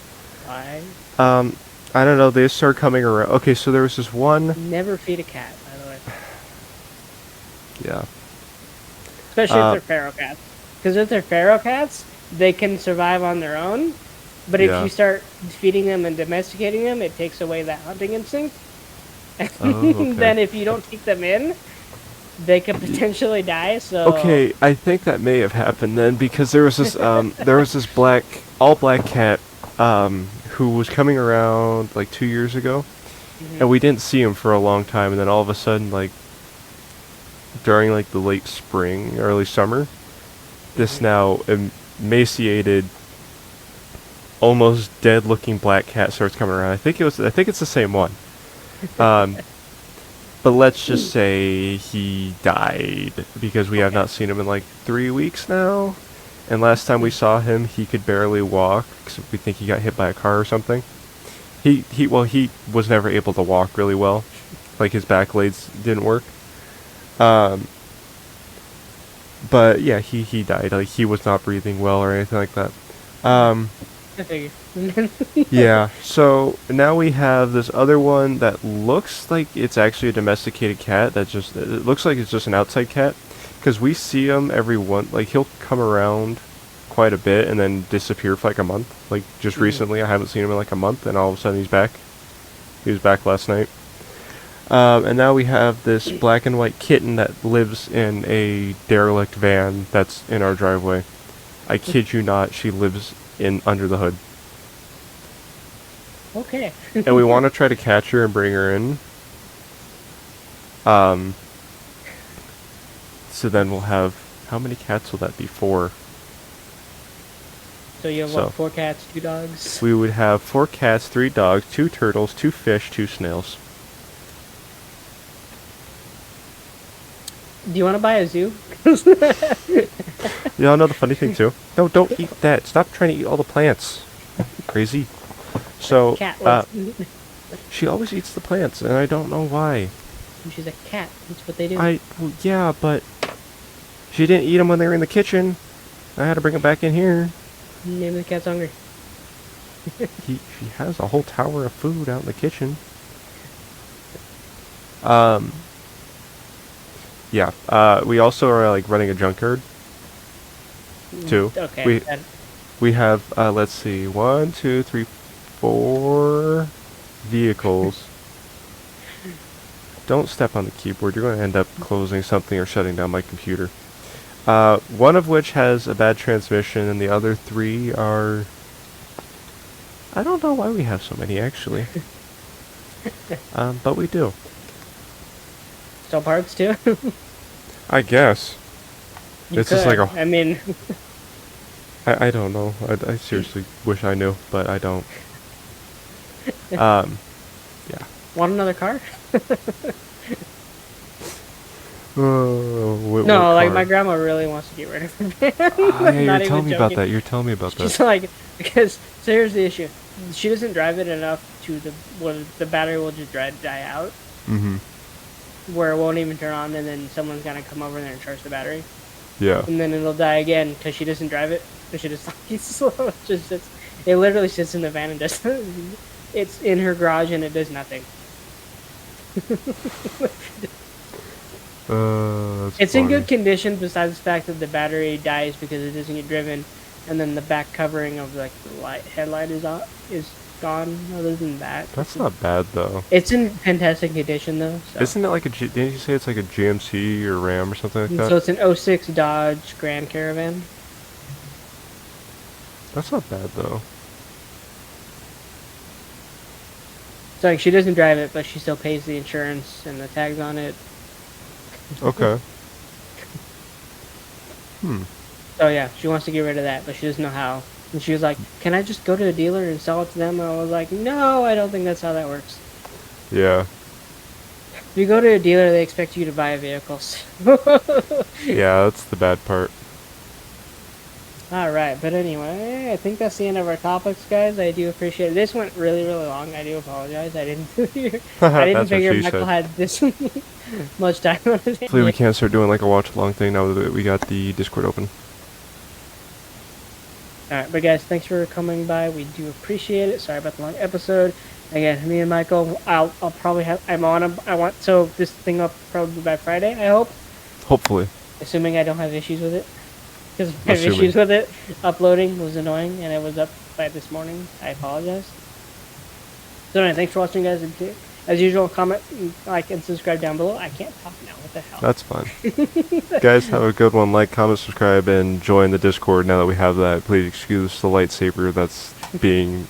Why? I don't know, they start coming around. Okay, so there was this one... Never feed a cat, by the way. Yeah. Especially if they're feral cats. Because if they're feral cats, they can survive on their own. But if you start feeding them and domesticating them, it takes away that hunting instinct. And then if you don't take them in, they could potentially die. So okay, I think that may have happened then, because there was this all black cat who was coming around like 2 years ago, and we didn't see him for a long time, and then all of a sudden, like during like the late spring, early summer, this now emaciated, almost dead looking black cat starts coming around. I think it's the same one. But let's just say he died, because we have not seen him in like 3 weeks now. And last time we saw him, he could barely walk, because we think he got hit by a car or something. He was never able to walk really well. Like, his back legs didn't work. But yeah, he died. Like, he was not breathing well or anything like that. I figure. Yeah, so now we have this other one that looks like it's actually a domesticated cat. It looks like it's just an outside cat, because we see him like he'll come around quite a bit and then disappear for like a month. Like just recently, I haven't seen him in like a month, and all of a sudden he's back. He was back last night. And now we have this black and white kitten that lives in a derelict van that's in our driveway. I kid you not, she lives under the hood. Okay. And we want to try to catch her and bring her in. So then we'll have... How many cats will that be? 4. So you have what, 4 cats, 2 dogs? We would have 4 cats, 3 dogs, 2 turtles, 2 fish, 2 snails. Do you want to buy a zoo? Y'all know the funny thing too? No, don't eat that. Stop trying to eat all the plants. Crazy. So, she always eats the plants, and I don't know why. She's a cat. That's what they do. Well, yeah, but she didn't eat them when they were in the kitchen. I had to bring it back in here. Name of the cat's hungry. She has a whole tower of food out in the kitchen. Yeah. We also are like running a junkyard too. Okay. We have let's see, 1, 2, 3, 4 vehicles. Don't step on the keyboard. You're going to end up closing something or shutting down my computer. One of which has a bad transmission, and the other 3 are... I don't know why we have so many, actually. But we do. Still parts, too? I guess. It's just like a... I mean... I don't know. I seriously wish I knew, but I don't. Yeah. Want another car? What no, like car? my grandma really wants to get rid of her van. Yeah, you're telling me about that. You're telling me about that. She's like, because so here's the issue: she doesn't drive it enough to the battery will just die out. Mm-hmm. Where it won't even turn on, and then someone's gonna come over there and charge the battery. Yeah. And then it'll die again because she doesn't drive it. Because she just slow. It literally sits in the van and does. It's in her garage and it does nothing. It's funny. in good condition, besides the fact that the battery dies because it doesn't get driven, and then the back covering of like the headlight is gone. Other than that, That's not bad though. it's in fantastic condition though. So. Isn't it like a? Didn't you say it's like a GMC or Ram or something like that? So it's an 06 Dodge Grand Caravan. That's not bad though. So like she doesn't drive it, but she still pays the insurance and the tags on it. Okay. So yeah, she wants to get rid of that, but she doesn't know how. And she was like, "Can I just go to a dealer and sell it to them?" And I was like, "No, I don't think that's how that works. Yeah. If you go to a dealer, they expect you to buy vehicles." Yeah, that's the bad part. Alright, but anyway, I think that's the end of our topics, guys. I do appreciate it. This went really, really long. I do apologize. I didn't figure Michael had this much time on it. Hopefully we can't start doing like a watch-along thing now that we got the Discord open. Alright, but guys, thanks for coming by. We do appreciate it. Sorry about the long episode. Again, me and Michael, I'll probably have, I want, so this thing up probably by Friday, I hope. Hopefully. Assuming I don't have issues with it. Because I have issues with it. Uploading was annoying, and it was up by this morning. I apologize. So anyway, thanks for watching, guys. As usual, comment, like, and subscribe down below. I can't talk now. What the hell? That's fine. Guys, have a good one. Like, comment, subscribe, and join the Discord now that we have that. Please excuse the lightsaber that's being